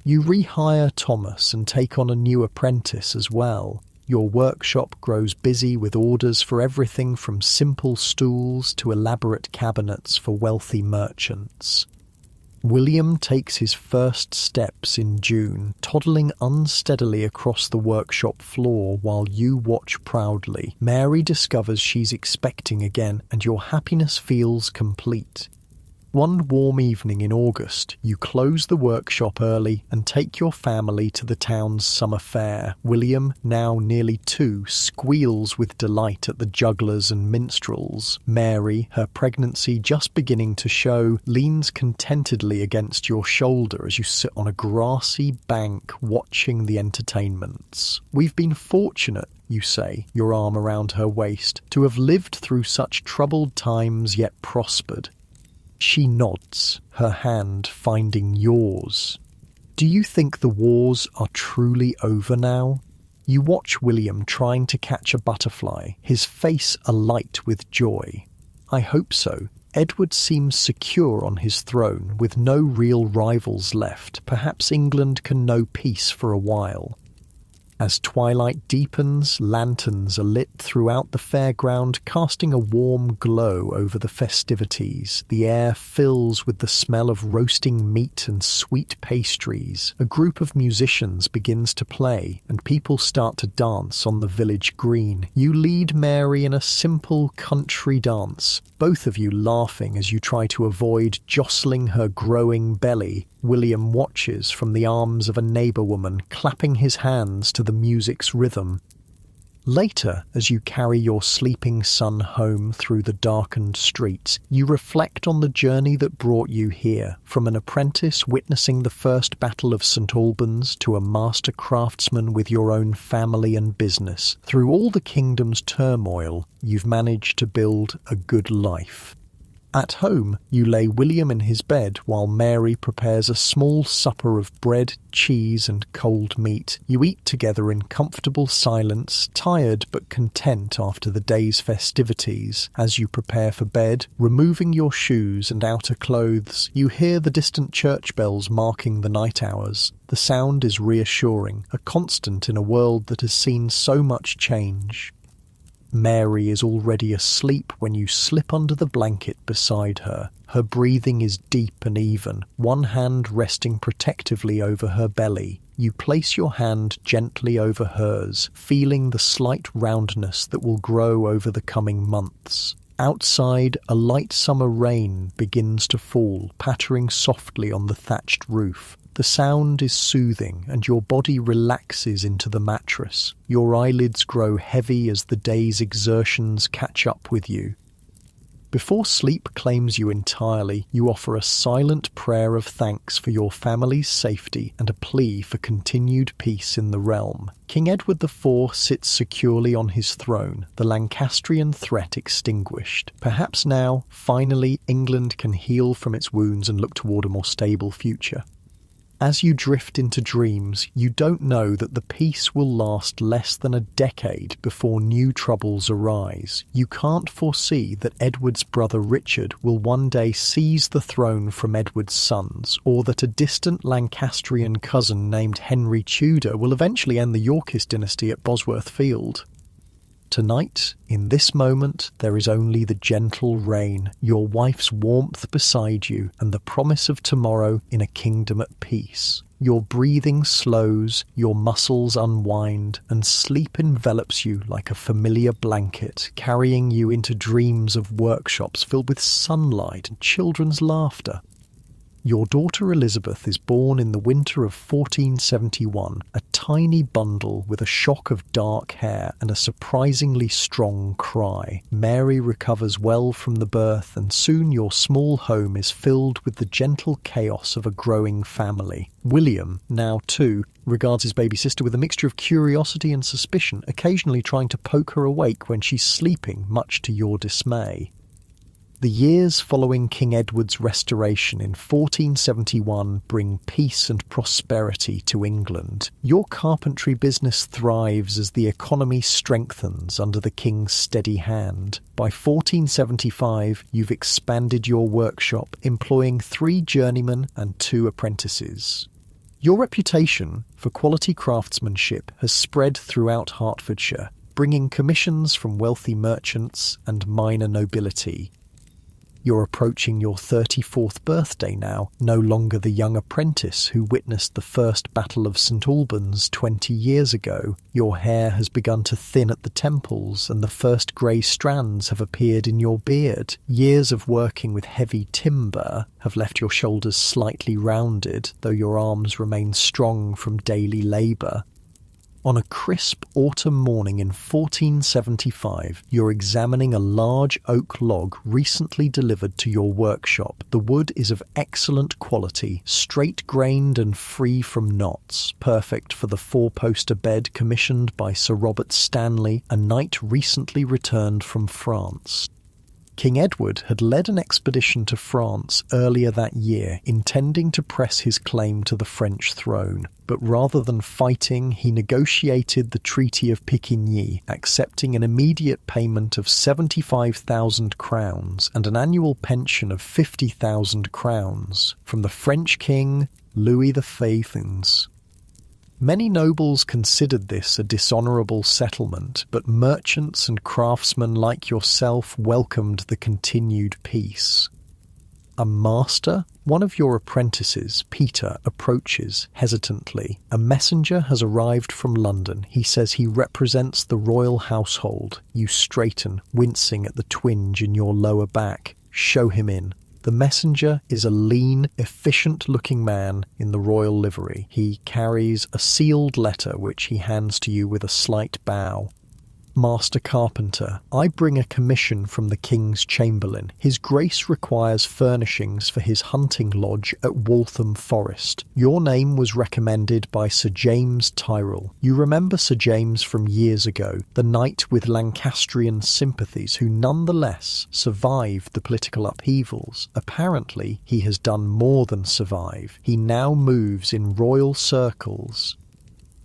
Speaker 1: You rehire Thomas and take on a new apprentice as well. Your workshop grows busy with orders for everything from simple stools to elaborate cabinets for wealthy merchants. William takes his first steps in June, toddling unsteadily across the workshop floor while you watch proudly. Mary discovers she's expecting again, and your happiness feels complete. One warm evening in August, you close the workshop early and take your family to the town's summer fair. William, now nearly 2, squeals with delight at the jugglers and minstrels. Mary, her pregnancy just beginning to show, leans contentedly against your shoulder as you sit on a grassy bank watching the entertainments. We've been fortunate, you say, your arm around her waist, to have lived through such troubled times yet prospered. She nods, her hand finding yours. Do you think the wars are truly over now? You watch William trying to catch a butterfly, his face alight with joy. I hope so. Edward seems secure on his throne, with no real rivals left. Perhaps England can know peace for a while. As twilight deepens, lanterns are lit throughout the fairground, casting a warm glow over the festivities. The air fills with the smell of roasting meat and sweet pastries. A group of musicians begins to play, and people start to dance on the village green. You lead Mary in a simple country dance, both of you laughing as you try to avoid jostling her growing belly. William watches from the arms of a neighbour woman, clapping his hands to the music's rhythm. Later, as you carry your sleeping son home through the darkened streets, you reflect on the journey that brought you here, from an apprentice witnessing the First Battle of St. Albans to a master craftsman with your own family and business. Through all the kingdom's turmoil, you've managed to build a good life. At home, you lay William in his bed while Mary prepares a small supper of bread, cheese and cold meat. You eat together in comfortable silence, tired but content after the day's festivities. As you prepare for bed, removing your shoes and outer clothes, you hear the distant church bells marking the night hours. The sound is reassuring, a constant in a world that has seen so much change. Mary is already asleep when you slip under the blanket beside her. Her breathing is deep and even, one hand resting protectively over her belly. You place your hand gently over hers, feeling the slight roundness that will grow over the coming months. Outside, a light summer rain begins to fall, pattering softly on the thatched roof. The sound is soothing and your body relaxes into the mattress. Your eyelids grow heavy as the day's exertions catch up with you. Before sleep claims you entirely, you offer a silent prayer of thanks for your family's safety and a plea for continued peace in the realm. King Edward IV sits securely on his throne, the Lancastrian threat extinguished. Perhaps now, finally, England can heal from its wounds and look toward a more stable future. As you drift into dreams, you don't know that the peace will last less than a decade before new troubles arise. You can't foresee that Edward's brother Richard will one day seize the throne from Edward's sons, or that a distant Lancastrian cousin named Henry Tudor will eventually end the Yorkist dynasty at Bosworth Field. Tonight, in this moment, there is only the gentle rain, your wife's warmth beside you, and the promise of tomorrow in a kingdom at peace. Your breathing slows, your muscles unwind, and sleep envelops you like a familiar blanket, carrying you into dreams of workshops filled with sunlight and children's laughter. Your daughter Elizabeth is born in the winter of 1471, a tiny bundle with a shock of dark hair and a surprisingly strong cry. Mary recovers well from the birth, and soon your small home is filled with the gentle chaos of a growing family. William, now 2, regards his baby sister with a mixture of curiosity and suspicion, occasionally trying to poke her awake when she's sleeping, much to your dismay. The years following King Edward's restoration in 1471 bring peace and prosperity to England. Your carpentry business thrives as the economy strengthens under the king's steady hand. By 1475, you've expanded your workshop, employing 3 journeymen and 2 apprentices. Your reputation for quality craftsmanship has spread throughout Hertfordshire, bringing commissions from wealthy merchants and minor nobility. You're approaching your 34th birthday now, no longer the young apprentice who witnessed the First Battle of St. Albans 20 years ago. Your hair has begun to thin at the temples, and the first grey strands have appeared in your beard. Years of working with heavy timber have left your shoulders slightly rounded, though your arms remain strong from daily labour. On a crisp autumn morning in 1475, you're examining a large oak log recently delivered to your workshop. The wood is of excellent quality, straight-grained and free from knots, perfect for the 4-poster bed commissioned by Sir Robert Stanley, a knight recently returned from France. King Edward had led an expedition to France earlier that year, intending to press his claim to the French throne. But rather than fighting, he negotiated the Treaty of Picquigny, accepting an immediate payment of 75,000 crowns and an annual pension of 50,000 crowns from the French king Louis XV. Many nobles considered this a dishonourable settlement, but merchants and craftsmen like yourself welcomed the continued peace. A master, one of your apprentices, Peter, approaches hesitantly. A messenger has arrived from London. He says he represents the royal household. You straighten, wincing at the twinge in your lower back. Show him in. The messenger is a lean, efficient-looking man in the royal livery. He carries a sealed letter which he hands to you with a slight bow. Master Carpenter, I bring a commission from the King's Chamberlain. His Grace requires furnishings for his hunting lodge at Waltham Forest. Your name was recommended by Sir James Tyrrell. You remember Sir James from years ago, the knight with Lancastrian sympathies who nonetheless survived the political upheavals. Apparently, he has done more than survive. He now moves in royal circles.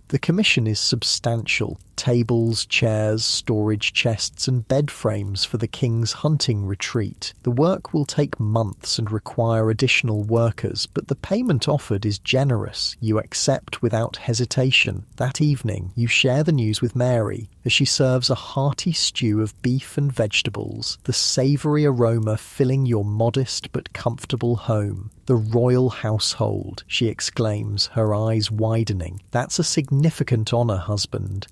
Speaker 1: The commission is substantial. Tables, chairs, storage chests and bed frames for the king's hunting retreat. The work will take months and require additional workers, but the payment offered is generous. You accept without hesitation. That evening, you share the news with Mary as she serves a hearty stew of beef and vegetables, the savoury aroma filling your modest but comfortable home. The royal household, she exclaims, her eyes widening. That's a significant honour, husband.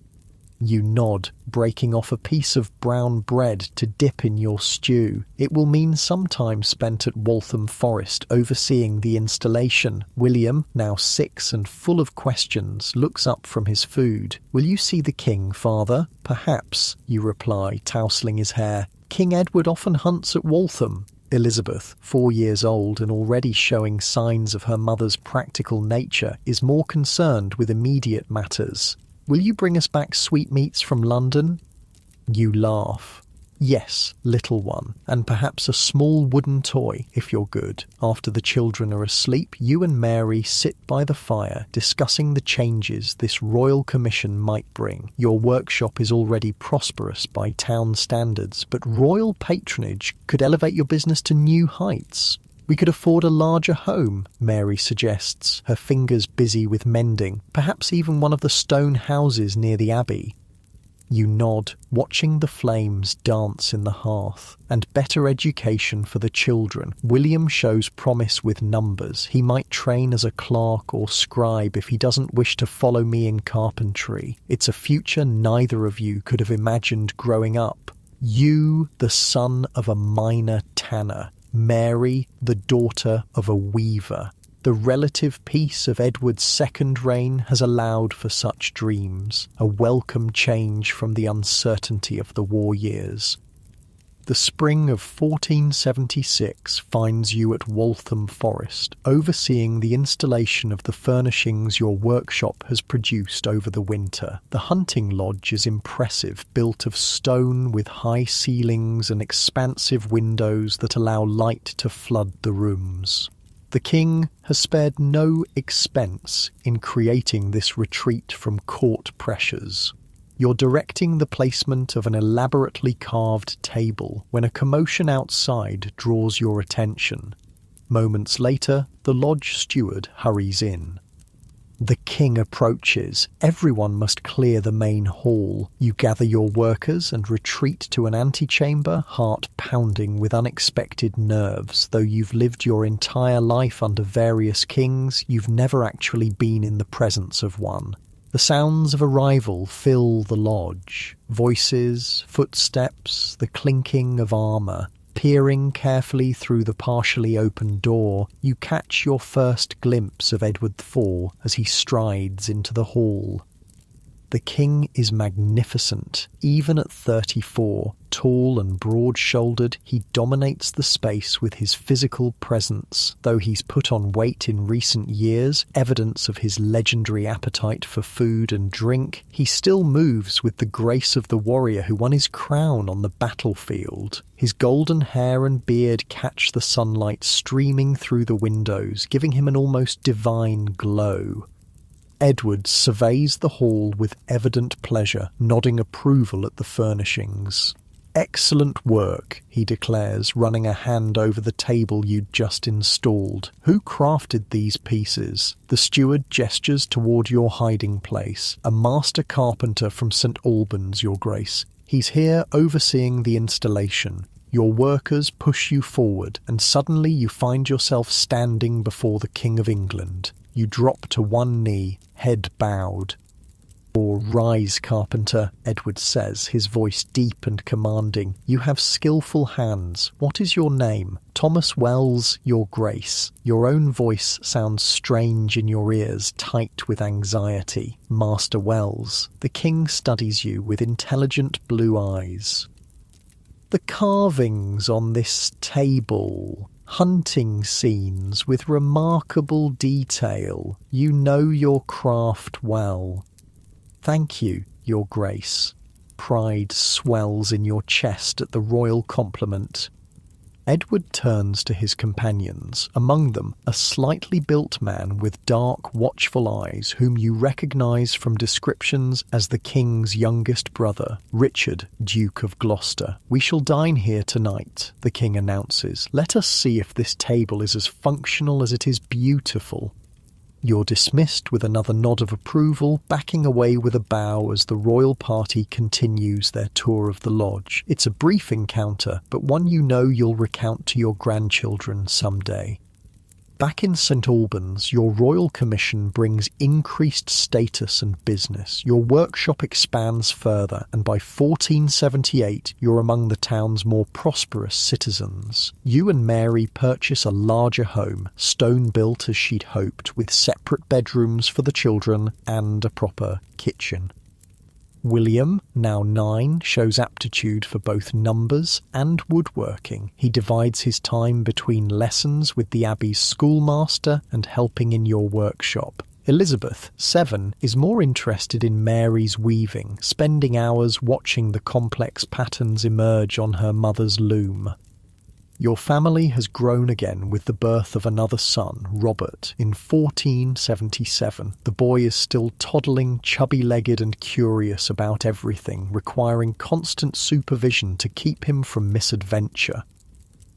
Speaker 1: You nod, breaking off a piece of brown bread to dip in your stew. It will mean some time spent at Waltham Forest overseeing the installation. William, now 6 and full of questions, looks up from his food. Will you see the king, father? Perhaps, you reply, tousling his hair. King Edward often hunts at Waltham. Elizabeth, 4 years old and already showing signs of her mother's practical nature, is more concerned with immediate matters. Will you bring us back sweetmeats from London? You laugh. Yes, little one, and perhaps a small wooden toy, if you're good. After the children are asleep, you and Mary sit by the fire, discussing the changes this royal commission might bring. Your workshop is already prosperous by town standards, but royal patronage could elevate your business to new heights. We could afford a larger home, Mary suggests, her fingers busy with mending, perhaps even one of the stone houses near the abbey. You nod, watching the flames dance in the hearth. And better education for the children. William shows promise with numbers. He might train as a clerk or scribe if he doesn't wish to follow me in carpentry. It's a future neither of you could have imagined growing up. You, the son of a minor tanner. Mary, the daughter of a weaver. The relative peace of Edward's second reign has allowed for such dreams, a welcome change from the uncertainty of the war years. The spring of 1476 finds you at Waltham Forest, overseeing the installation of the furnishings your workshop has produced over the winter. The hunting lodge is impressive, built of stone with high ceilings and expansive windows that allow light to flood the rooms. The king has spared no expense in creating this retreat from court pressures. You're directing the placement of an elaborately carved table when a commotion outside draws your attention. Moments later, the lodge steward hurries in. The king approaches. Everyone must clear the main hall. You gather your workers and retreat to an antechamber, heart pounding with unexpected nerves. Though you've lived your entire life under various kings, you've never actually been in the presence of one. The sounds of arrival fill the lodge. Voices, footsteps, the clinking of armour. Peering carefully through the partially open door, you catch your first glimpse of Edward IV as he strides into the hall. The king is magnificent. Even at 34, tall and broad-shouldered, he dominates the space with his physical presence. Though he's put on weight in recent years, evidence of his legendary appetite for food and drink, he still moves with the grace of the warrior who won his crown on the battlefield. His golden hair and beard catch the sunlight streaming through the windows, giving him an almost divine glow. Edward surveys the hall with evident pleasure, nodding approval at the furnishings. "Excellent work," he declares, running a hand over the table you'd just installed. "Who crafted these pieces?" The steward gestures toward your hiding place. "A master carpenter from St. Albans, Your Grace. He's here overseeing the installation." Your workers push you forward, and suddenly you find yourself standing before the King of England. You drop to one knee, head bowed. Rise, Carpenter, Edward says, his voice deep and commanding. You have skillful hands. What is your name? Thomas Wells, your grace. Your own voice sounds strange in your ears, tight with anxiety. Master Wells, the king studies you with intelligent blue eyes. The carvings on this table, hunting scenes with remarkable detail. You know your craft well. Thank you, your grace. Pride swells in your chest at the royal compliment. Edward turns to his companions, among them a slightly built man with dark, watchful eyes whom you recognise from descriptions as the king's youngest brother, Richard, Duke of Gloucester. We shall dine here tonight, the king announces. Let us see if this table is as functional as it is beautiful. You're dismissed with another nod of approval, backing away with a bow as the royal party continues their tour of the lodge. It's a brief encounter, but one you know you'll recount to your grandchildren someday. Back in St Albans, your royal commission brings increased status and business. Your workshop expands further, and by 1478 you're among the town's more prosperous citizens. You and Mary purchase a larger home, stone-built as she'd hoped, with separate bedrooms for the children and a proper kitchen. William, now 9, shows aptitude for both numbers and woodworking. He divides his time between lessons with the Abbey's schoolmaster and helping in your workshop. Elizabeth, 7, is more interested in Mary's weaving, spending hours watching the complex patterns emerge on her mother's loom. Your family has grown again with the birth of another son, Robert, in 1477. The boy is still toddling, chubby-legged and curious about everything, requiring constant supervision to keep him from misadventure.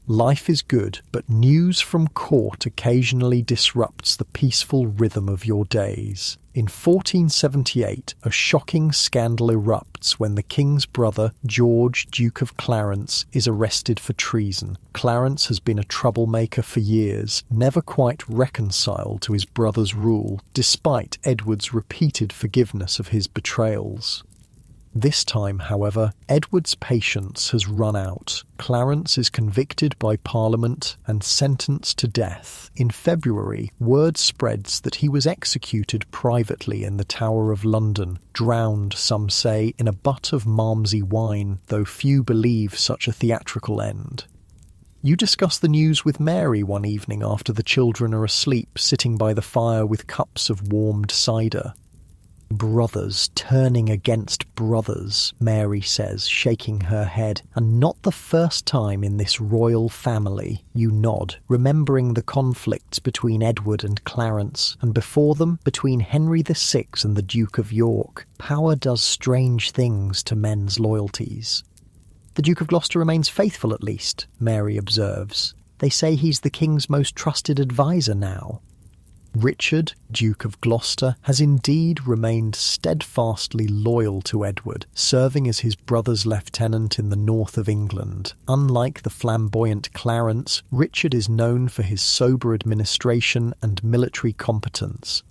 Speaker 1: Life is good, but news from court occasionally disrupts the peaceful rhythm of your days. In 1478, a shocking scandal erupts when the king's brother, George, Duke of Clarence, is arrested for treason. Clarence has been a troublemaker for years, never quite reconciled to his brother's rule, despite Edward's repeated forgiveness of his betrayals. This time, however, Edward's patience has run out. Clarence is convicted by Parliament and sentenced to death. In February, word spreads that he was executed privately in the Tower of London, drowned, some say, in a butt of Malmsey wine, though few believe such a theatrical end. You discuss the news with Mary one evening after the children are asleep, sitting by the fire with cups of warmed cider. Brothers turning against brothers, Mary says, shaking her head, and not the first time in this royal family. You nod, remembering the conflicts between Edward and Clarence, and before them, between Henry VI and the Duke of York. Power does strange things to men's loyalties. The Duke of Gloucester remains faithful at least, Mary observes. They say he's the king's most trusted advisor now. Richard, Duke of Gloucester, has indeed remained steadfastly loyal to Edward, serving as his brother's lieutenant in the north of England. Unlike the flamboyant Clarence, Richard is known for his sober administration and military competence.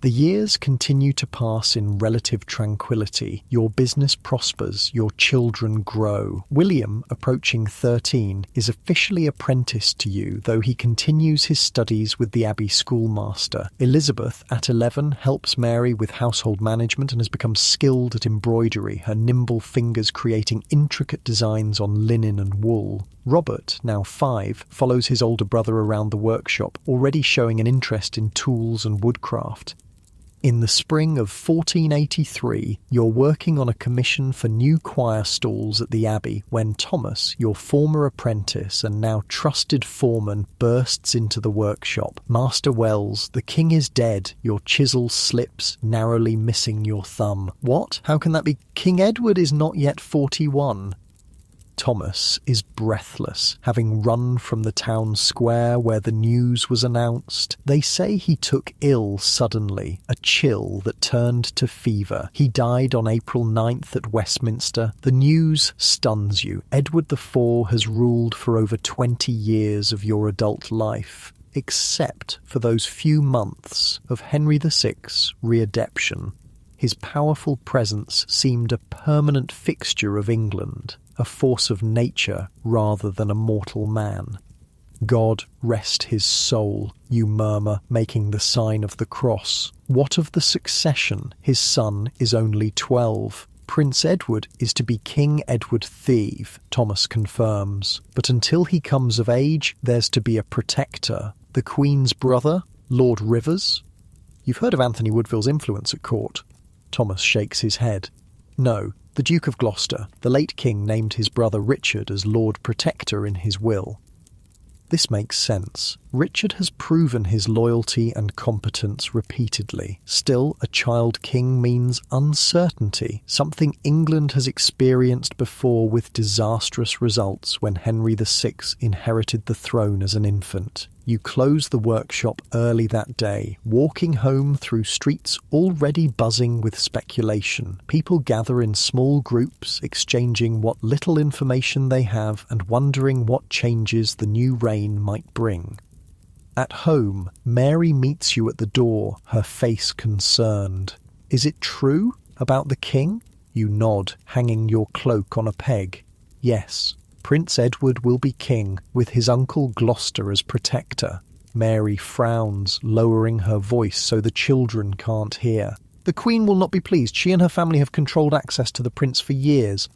Speaker 1: The years continue to pass in relative tranquility. Your business prospers, your children grow. William, approaching 13, is officially apprenticed to you, though he continues his studies with the Abbey schoolmaster. Elizabeth, at 11, helps Mary with household management and has become skilled at embroidery, her nimble fingers creating intricate designs on linen and wool. Robert, now 5, follows his older brother around the workshop, already showing an interest in tools and woodcraft. In the spring of 1483, you're working on a commission for new choir stalls at the Abbey when Thomas, your former apprentice and now trusted foreman, bursts into the workshop. Master Wells, the king is dead. Your chisel slips, narrowly missing your thumb. What? How can that be? King Edward is not yet 41. Thomas is breathless, having run from the town square where the news was announced. They say he took ill suddenly, a chill that turned to fever. He died on April 9th at Westminster. The news stuns you. Edward IV has ruled for over 20 years of your adult life, except for those few months of Henry VI's readeption. his powerful presence seemed a permanent fixture of England, a force of nature rather than a mortal man. God rest his soul, you murmur, making the sign of the cross. What of the succession? His son is only 12. Prince Edward is to be King Edward Thieve, Thomas confirms. But until he comes of age, there's to be a protector. The Queen's brother, Lord Rivers? You've heard of Anthony Woodville's influence at court. Thomas shakes his head. No, the Duke of Gloucester. The late king named his brother Richard as Lord Protector in his will. This makes sense. Richard has proven his loyalty and competence repeatedly. Still, a child king means uncertainty, something England has experienced before with disastrous results when Henry VI inherited the throne as an infant. You close the workshop early that day, walking home through streets already buzzing with speculation. People gather in small groups, exchanging what little information they have and wondering what changes the new reign might bring. At home, Mary meets you at the door, her face concerned. Is it true about the king? You nod, hanging your cloak on a peg. Yes. Prince Edward will be king, with his uncle Gloucester as protector. Mary frowns, lowering her voice so the children can't hear. The Queen will not be pleased. She and her family have controlled access to the prince for years.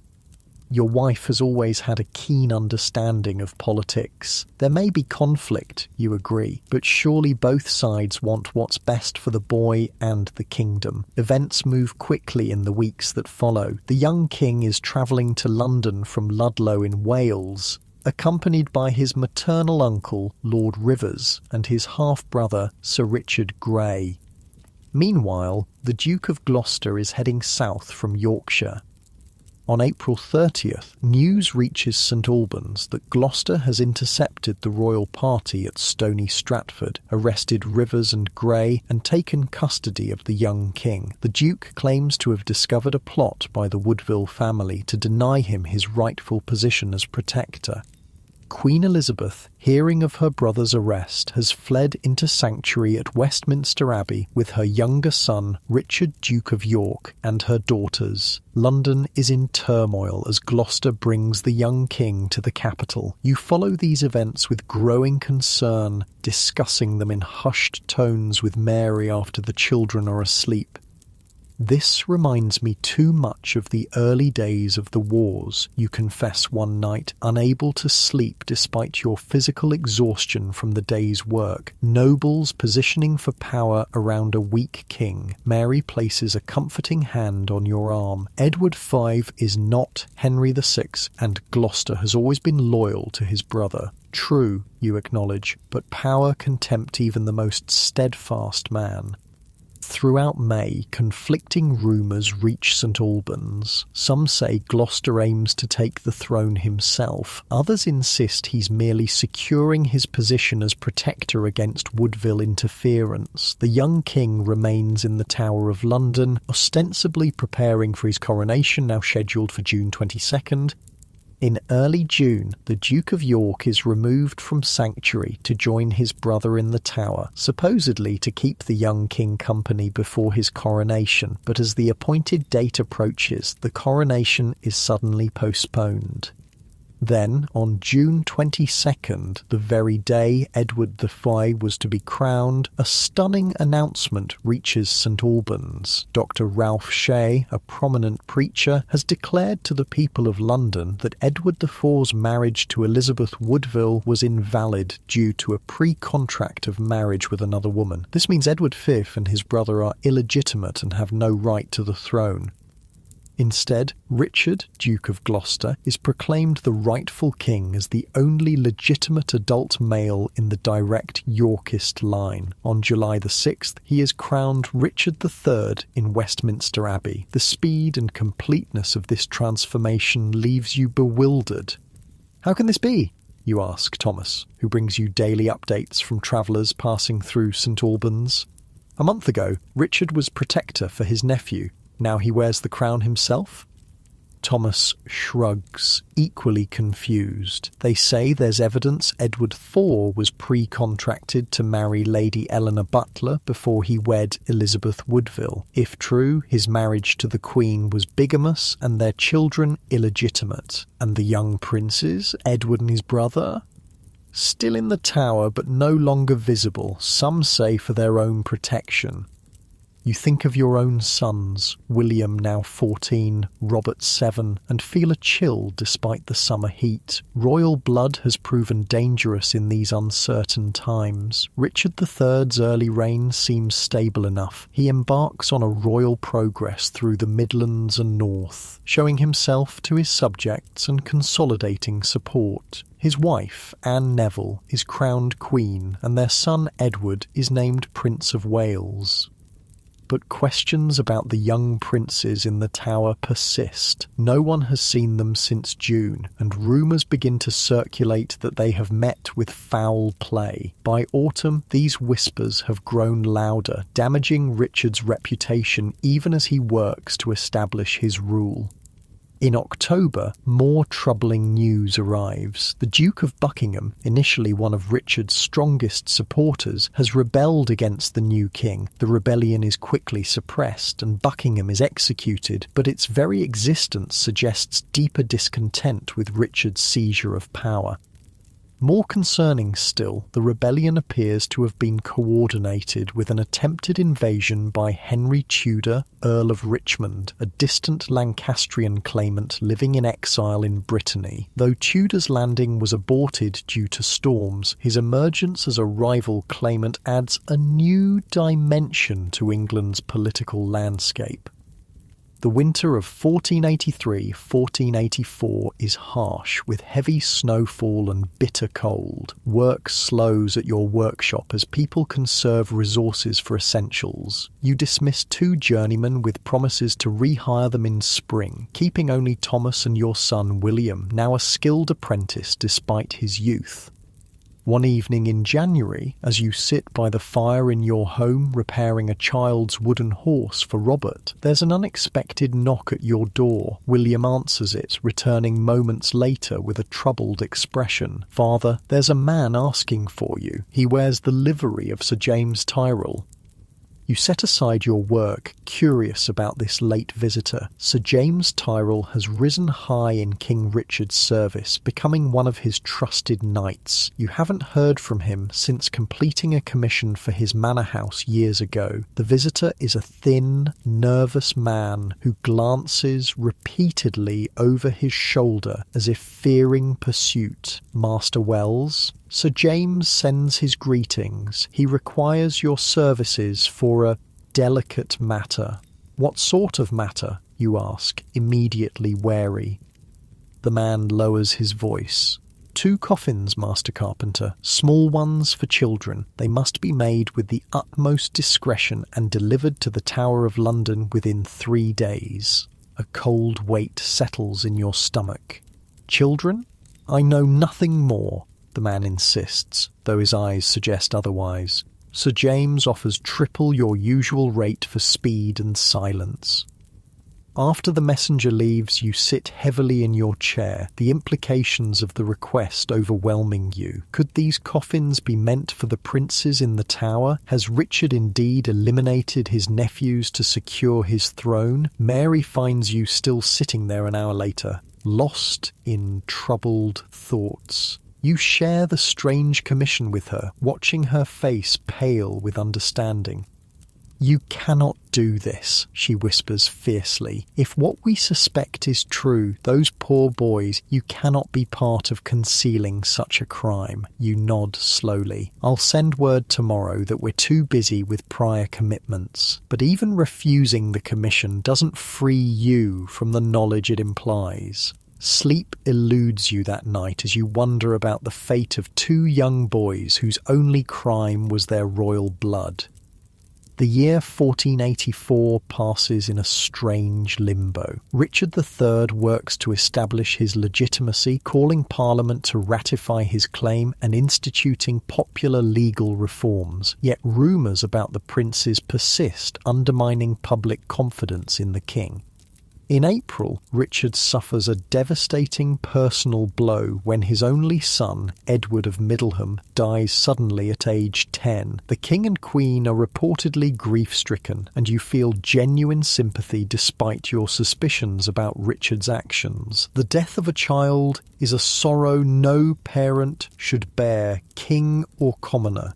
Speaker 1: Your wife has always had a keen understanding of politics. There may be conflict, you agree, but surely both sides want what's best for the boy and the kingdom. Events move quickly in the weeks that follow. The young king is travelling to London from Ludlow in Wales, accompanied by his maternal uncle, Lord Rivers, and his half-brother, Sir Richard Grey. Meanwhile, the Duke of Gloucester is heading south from Yorkshire. On April 30th, news reaches St Albans that Gloucester has intercepted the royal party at Stony Stratford, arrested Rivers and Grey, and taken custody of the young king. The Duke claims to have discovered a plot by the Woodville family to deny him his rightful position as protector. Queen Elizabeth, hearing of her brother's arrest, has fled into sanctuary at Westminster Abbey with her younger son, Richard, Duke of York, and her daughters. London is in turmoil as Gloucester brings the young king to the capital. You follow these events with growing concern, discussing them in hushed tones with Mary after the children are asleep. This reminds me too much of the early days of the wars, you confess one night, unable to sleep despite your physical exhaustion from the day's work. Nobles positioning for power around a weak king. Mary places a comforting hand on your arm. Edward V is not Henry VI, and Gloucester has always been loyal to his brother. True, you acknowledge, but power can tempt even the most steadfast man. Throughout May, conflicting rumours reach St Albans. Some say Gloucester aims to take the throne himself. Others insist he's merely securing his position as protector against Woodville interference. The young king remains in the Tower of London, ostensibly preparing for his coronation, now scheduled for June 22nd. In early June, the Duke of York is removed from sanctuary to join his brother in the Tower, supposedly to keep the young king company before his coronation, but as the appointed date approaches, the coronation is suddenly postponed. Then, on June 22nd, the very day Edward V was to be crowned, a stunning announcement reaches St Albans. Dr. Ralph Shea, a prominent preacher, has declared to the people of London that Edward IV's marriage to Elizabeth Woodville was invalid due to a pre-contract of marriage with another woman. This means Edward V and his brother are illegitimate and have no right to the throne. Instead, Richard, Duke of Gloucester, is proclaimed the rightful king as the only legitimate adult male in the direct Yorkist line. On July the 6th, he is crowned Richard III in Westminster Abbey. The speed and completeness of this transformation leaves you bewildered. How can this be? You ask Thomas, who brings you daily updates from travellers passing through St Albans. A month ago, Richard was protector for his nephew. Now he wears the crown himself? Thomas shrugs, equally confused. They say there's evidence Edward IV was pre-contracted to marry Lady Eleanor Butler before he wed Elizabeth Woodville. If true, his marriage to the Queen was bigamous and their children illegitimate. And the young princes, Edward and his brother? Still in the Tower but no longer visible, some say for their own protection. You think of your own sons, William now 14, Robert 7, and feel a chill despite the summer heat. Royal blood has proven dangerous in these uncertain times. Richard III's early reign seems stable enough. He embarks on a royal progress through the Midlands and North, showing himself to his subjects and consolidating support. His wife, Anne Neville, is crowned Queen, and their son Edward is named Prince of Wales. But questions about the young princes in the Tower persist. No one has seen them since June, and rumours begin to circulate that they have met with foul play. By autumn, these whispers have grown louder, damaging Richard's reputation even as he works to establish his rule. In October, more troubling news arrives. The Duke of Buckingham, initially one of Richard's strongest supporters, has rebelled against the new king. The rebellion is quickly suppressed and Buckingham is executed, but its very existence suggests deeper discontent with Richard's seizure of power. More concerning still, the rebellion appears to have been coordinated with an attempted invasion by Henry Tudor, Earl of Richmond, a distant Lancastrian claimant living in exile in Brittany. Though Tudor's landing was aborted due to storms, his emergence as a rival claimant adds a new dimension to England's political landscape. The winter of 1483-1484 is harsh, with heavy snowfall and bitter cold. Work slows at your workshop as people conserve resources for essentials. You dismiss 2 journeymen with promises to rehire them in spring, keeping only Thomas and your son William, now a skilled apprentice despite his youth. One evening in January, as you sit by the fire in your home repairing a child's wooden horse for Robert, there's an unexpected knock at your door. William answers it, returning moments later with a troubled expression. "Father, there's a man asking for you. He wears the livery of Sir James Tyrrell." You set aside your work, curious about this late visitor. Sir James Tyrrell has risen high in King Richard's service, becoming one of his trusted knights. You haven't heard from him since completing a commission for his manor house years ago. The visitor is a thin, nervous man who glances repeatedly over his shoulder as if fearing pursuit. "Master Wells?" Sir James sends his greetings. He requires your services for a delicate matter. "What sort of matter?" you ask, immediately wary. The man lowers his voice. 2 coffins, Master Carpenter, small ones for children. They must be made with the utmost discretion and delivered to the Tower of London within 3 days. A cold weight settles in your stomach. "Children? I know nothing more," the man insists, though his eyes suggest otherwise. Sir James offers triple your usual rate for speed and silence. After the messenger leaves, you sit heavily in your chair, the implications of the request overwhelming you. Could these coffins be meant for the princes in the Tower? Has Richard indeed eliminated his nephews to secure his throne? Mary finds you still sitting there an hour later, lost in troubled thoughts. You share the strange commission with her, watching her face pale with understanding. "You cannot do this," she whispers fiercely. "If what we suspect is true, those poor boys, you cannot be part of concealing such a crime." You nod slowly. "I'll send word tomorrow that we're too busy with prior commitments." But even refusing the commission doesn't free you from the knowledge it implies. Sleep eludes you that night as you wonder about the fate of 2 young boys whose only crime was their royal blood. The year 1484 passes in a strange limbo. Richard III works to establish his legitimacy, calling Parliament to ratify his claim and instituting popular legal reforms. Yet rumours about the princes persist, undermining public confidence in the king. In April, Richard suffers a devastating personal blow when his only son, Edward of Middleham, dies suddenly at age 10. The king and queen are reportedly grief-stricken, and you feel genuine sympathy despite your suspicions about Richard's actions. The death of a child is a sorrow no parent should bear, king or commoner.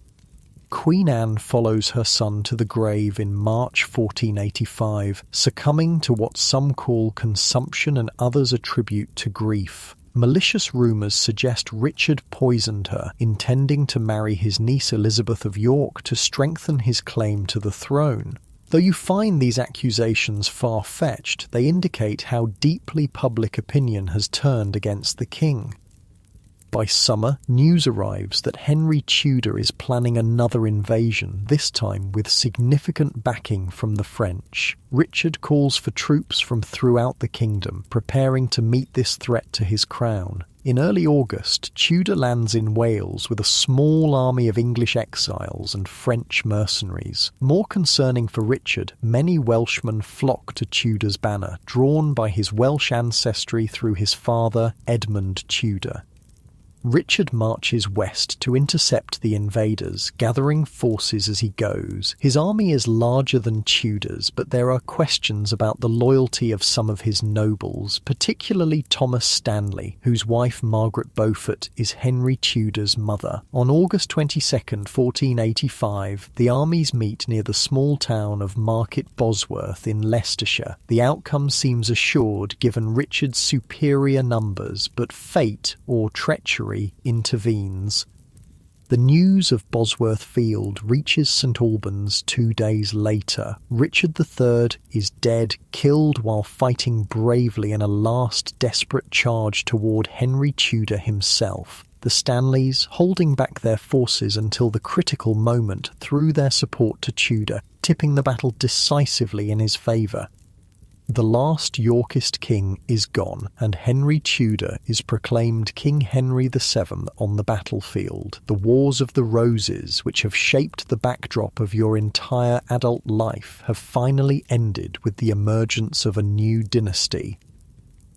Speaker 1: Queen Anne follows her son to the grave in March 1485, succumbing to what some call consumption and others attribute to grief. Malicious rumours suggest Richard poisoned her, intending to marry his niece Elizabeth of York to strengthen his claim to the throne. Though you find these accusations far-fetched, they indicate how deeply public opinion has turned against the king. By summer, news arrives that Henry Tudor is planning another invasion, this time with significant backing from the French. Richard calls for troops from throughout the kingdom, preparing to meet this threat to his crown. In early August, Tudor lands in Wales with a small army of English exiles and French mercenaries. More concerning for Richard, many Welshmen flock to Tudor's banner, drawn by his Welsh ancestry through his father, Edmund Tudor. Richard marches west to intercept the invaders, gathering forces as he goes. His army is larger than Tudor's, but there are questions about the loyalty of some of his nobles, particularly Thomas Stanley, whose wife Margaret Beaufort is Henry Tudor's mother. On August 22, 1485, the armies meet near the small town of Market Bosworth in Leicestershire. The outcome seems assured given Richard's superior numbers, but fate or treachery intervenes. The news of Bosworth Field reaches St Albans 2 days later. Richard III is dead, killed while fighting bravely in a last desperate charge toward Henry Tudor himself. The Stanleys, holding back their forces until the critical moment, threw their support to Tudor, tipping the battle decisively in his favour. The last Yorkist king is gone, and Henry Tudor is proclaimed King Henry VII on the battlefield. The Wars of the Roses, which have shaped the backdrop of your entire adult life, have finally ended with the emergence of a new dynasty.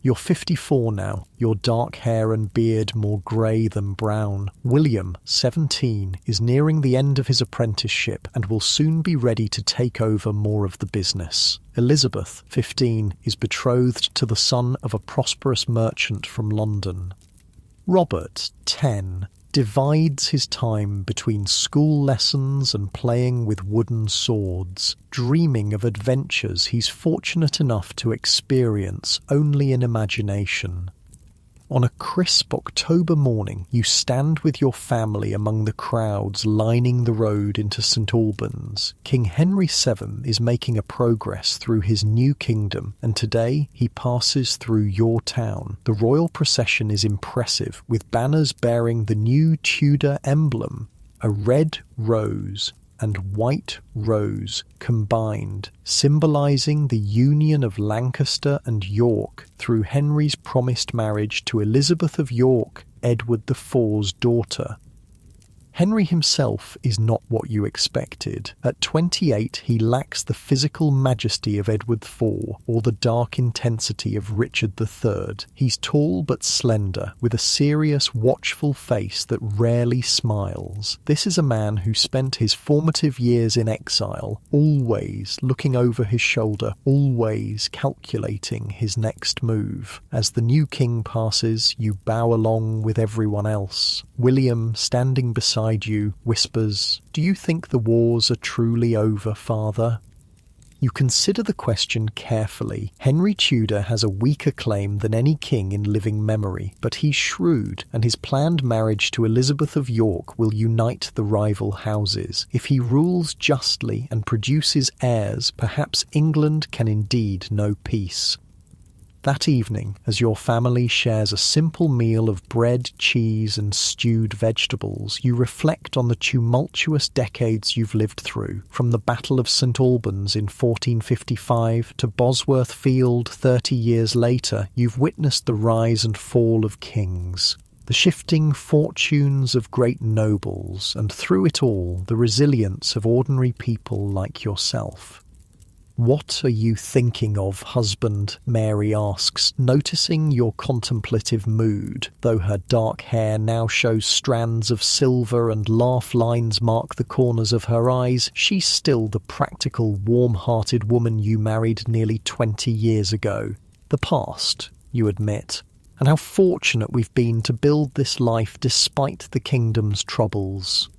Speaker 1: You're 54 now, your dark hair and beard more grey than brown. William, 17, is nearing the end of his apprenticeship and will soon be ready to take over more of the business. Elizabeth, 15, is betrothed to the son of a prosperous merchant from London. Robert, 10, divides his time between school lessons and playing with wooden swords, dreaming of adventures he's fortunate enough to experience only in imagination. On a crisp October morning, you stand with your family among the crowds lining the road into St Albans. King Henry VII is making a progress through his new kingdom, and today he passes through your town. The royal procession is impressive, with banners bearing the new Tudor emblem, a red rose and white rose combined, symbolising the union of Lancaster and York through Henry's promised marriage to Elizabeth of York, Edward IV's daughter. Henry himself is not what you expected. At 28, he lacks the physical majesty of Edward IV or the dark intensity of Richard III. He's tall but slender, with a serious, watchful face that rarely smiles. This is a man who spent his formative years in exile, always looking over his shoulder, always calculating his next move. As the new king passes, you bow along with everyone else. William, standing beside you, whispers, "Do you think the wars are truly over, father?" You consider the question carefully. Henry Tudor has a weaker claim than any king in living memory, but he's shrewd, and his planned marriage to Elizabeth of York will unite the rival houses. If he rules justly and produces heirs, perhaps England can indeed know peace. That evening, as your family shares a simple meal of bread, cheese, and stewed vegetables, you reflect on the tumultuous decades you've lived through. From the Battle of St Albans in 1455 to Bosworth Field 30 years later, you've witnessed the rise and fall of kings, the shifting fortunes of great nobles, and through it all, the resilience of ordinary people like yourself. "What are you thinking of, husband?" Mary asks, noticing your contemplative mood. Though her dark hair now shows strands of silver and laugh lines mark the corners of her eyes, she's still the practical, warm-hearted woman you married nearly 20 years ago. The past, you admit. And how fortunate we've been to build this life despite the kingdom's troubles.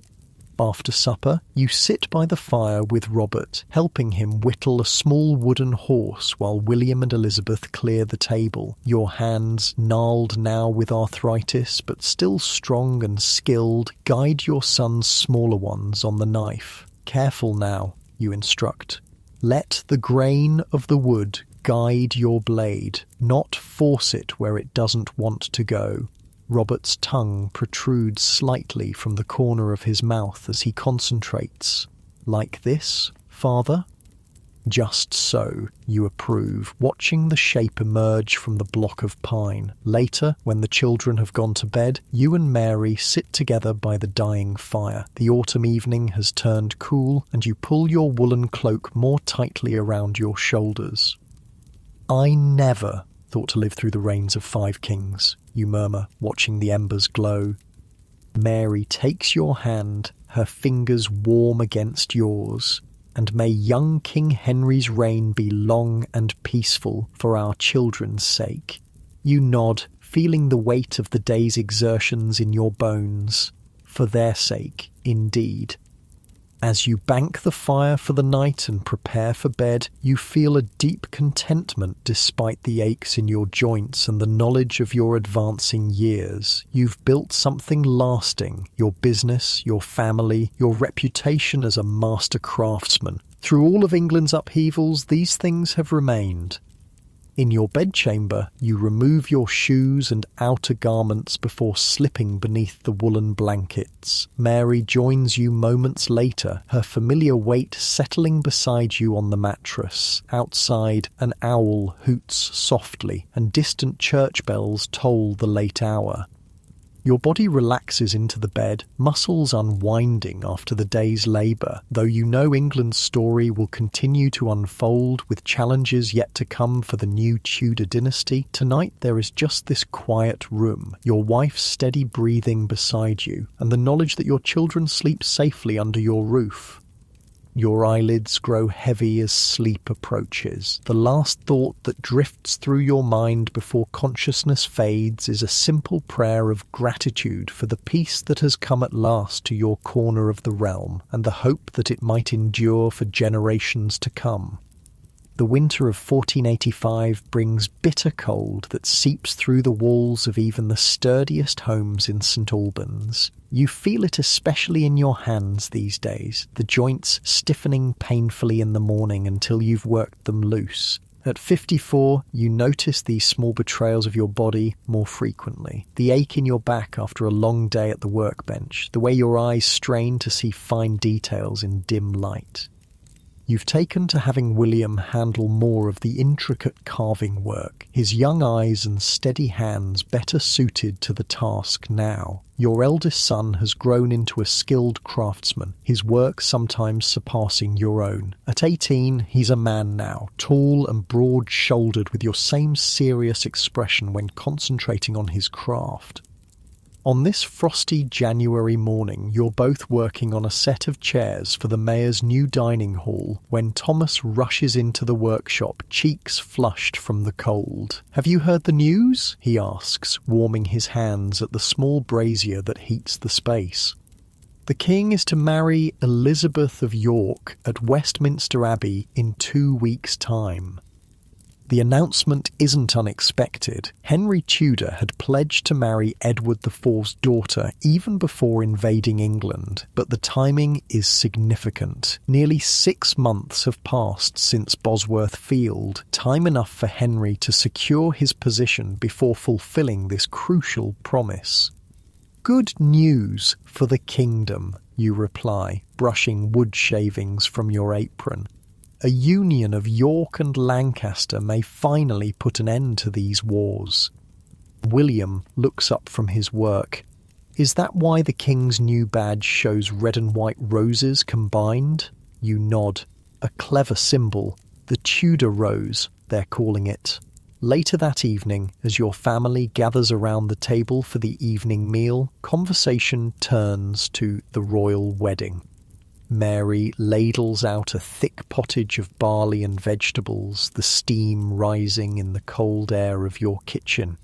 Speaker 1: After supper, you sit by the fire with Robert, helping him whittle a small wooden horse while William and Elizabeth clear the table. Your hands, gnarled now with arthritis but still strong and skilled, guide your son's smaller ones on the knife. "Careful now," you instruct. "Let the grain of the wood guide your blade, not force it where it doesn't want to go." Robert's tongue protrudes slightly from the corner of his mouth as he concentrates. "Like this, father?" "Just so," you approve, watching the shape emerge from the block of pine. Later, when the children have gone to bed, you and Mary sit together by the dying fire. The autumn evening has turned cool, and you pull your woolen cloak more tightly around your shoulders. "I never thought to live through the reigns of 5 kings, you murmur, watching the embers glow. Mary takes your hand, her fingers warm against yours. "And may young King Henry's reign be long and peaceful for our children's sake." You nod, feeling the weight of the day's exertions in your bones. For their sake, indeed. As you bank the fire for the night and prepare for bed, you feel a deep contentment despite the aches in your joints and the knowledge of your advancing years. You've built something lasting, your business, your family, your reputation as a master craftsman. Through all of England's upheavals, these things have remained. In your bedchamber, you remove your shoes and outer garments before slipping beneath the woolen blankets. Mary joins you moments later, her familiar weight settling beside you on the mattress. Outside, an owl hoots softly, and distant church bells toll the late hour. Your body relaxes into the bed, muscles unwinding after the day's labour, though you know England's story will continue to unfold with challenges yet to come for the new Tudor dynasty. Tonight there is just this quiet room, your wife's steady breathing beside you, and the knowledge that your children sleep safely under your roof. Your eyelids grow heavy as sleep approaches. The last thought that drifts through your mind before consciousness fades is a simple prayer of gratitude for the peace that has come at last to your corner of the realm, and the hope that it might endure for generations to come. The winter of 1485 brings bitter cold that seeps through the walls of even the sturdiest homes in St Albans. You feel it especially in your hands these days, the joints stiffening painfully in the morning until you've worked them loose. At 54, you notice these small betrayals of your body more frequently. The ache in your back after a long day at the workbench, the way your eyes strain to see fine details in dim light. You've taken to having William handle more of the intricate carving work, his young eyes and steady hands better suited to the task now. Your eldest son has grown into a skilled craftsman, his work sometimes surpassing your own. At 18, he's a man now, tall and broad-shouldered with your same serious expression when concentrating on his craft. On this frosty January morning, you're both working on a set of chairs for the mayor's new dining hall when Thomas rushes into the workshop, cheeks flushed from the cold. "Have you heard the news?" he asks, warming his hands at the small brazier that heats the space. "The king is to marry Elizabeth of York at Westminster Abbey in 2 weeks' time." The announcement isn't unexpected. Henry Tudor had pledged to marry Edward IV's daughter even before invading England, but the timing is significant. Nearly 6 months have passed since Bosworth Field, time enough for Henry to secure his position before fulfilling this crucial promise. "Good news for the kingdom," you reply, brushing wood shavings from your apron. A union of York and Lancaster may finally put an end to these wars. William looks up from his work. "Is that why the king's new badge shows red and white roses combined?" You nod. "A clever symbol." The Tudor Rose, they're calling it. Later that evening, as your family gathers around the table for the evening meal, conversation turns to the royal wedding. Mary ladles out a thick pottage of barley and vegetables, the steam rising in the cold air of your kitchen.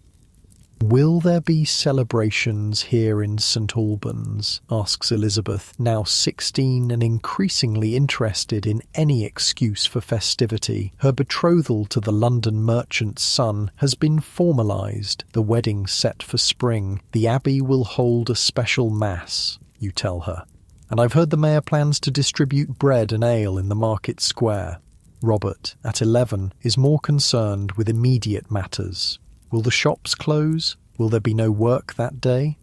Speaker 1: "Will there be celebrations here in St Albans?" asks Elizabeth, now 16 and increasingly interested in any excuse for festivity. Her betrothal to the London merchant's son has been formalised, the wedding set for spring. The Abbey will hold a special mass, you tell her. "And I've heard the mayor plans to distribute bread and ale in the market square." Robert, at 11, is more concerned with immediate matters. Will the shops close? Will there be no work that day?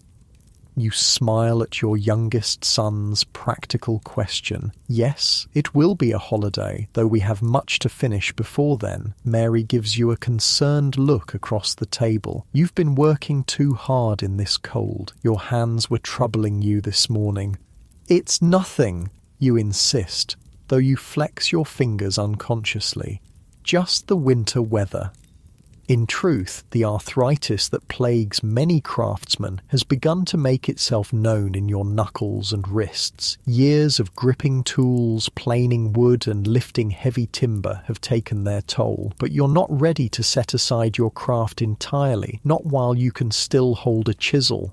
Speaker 1: You smile at your youngest son's practical question. "Yes, it will be a holiday, though we have much to finish before then." Mary gives you a concerned look across the table. "You've been working too hard in this cold. Your hands were troubling you this morning." "It's nothing," you insist, though you flex your fingers unconsciously. "Just the winter weather." In truth, the arthritis that plagues many craftsmen has begun to make itself known in your knuckles and wrists. Years of gripping tools, planing wood and lifting heavy timber have taken their toll, but you're not ready to set aside your craft entirely, not while you can still hold a chisel.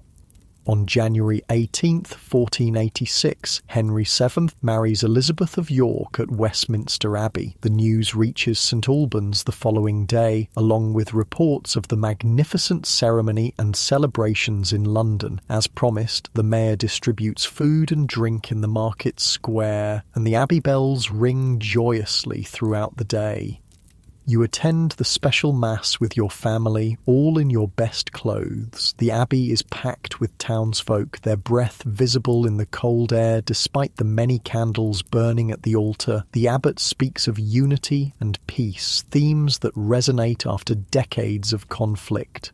Speaker 1: On January 18th, 1486, Henry VII marries Elizabeth of York at Westminster Abbey. The news reaches St Albans the following day, along with reports of the magnificent ceremony and celebrations in London. As promised, the mayor distributes food and drink in the market square, and the Abbey bells ring joyously throughout the day. You attend the special mass with your family, all in your best clothes. The abbey is packed with townsfolk, their breath visible in the cold air despite the many candles burning at the altar. The abbot speaks of unity and peace, themes that resonate after decades of conflict.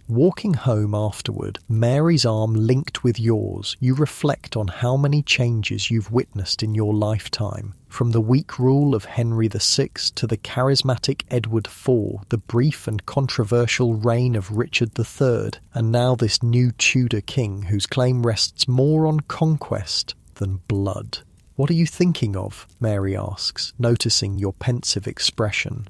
Speaker 1: Walking home afterward, Mary's arm linked with yours, you reflect on how many changes you've witnessed in your lifetime. From the weak rule of Henry VI to the charismatic Edward IV, the brief and controversial reign of Richard III, and now this new Tudor king whose claim rests more on conquest than blood. "What are you thinking of?" Mary asks, noticing your pensive expression.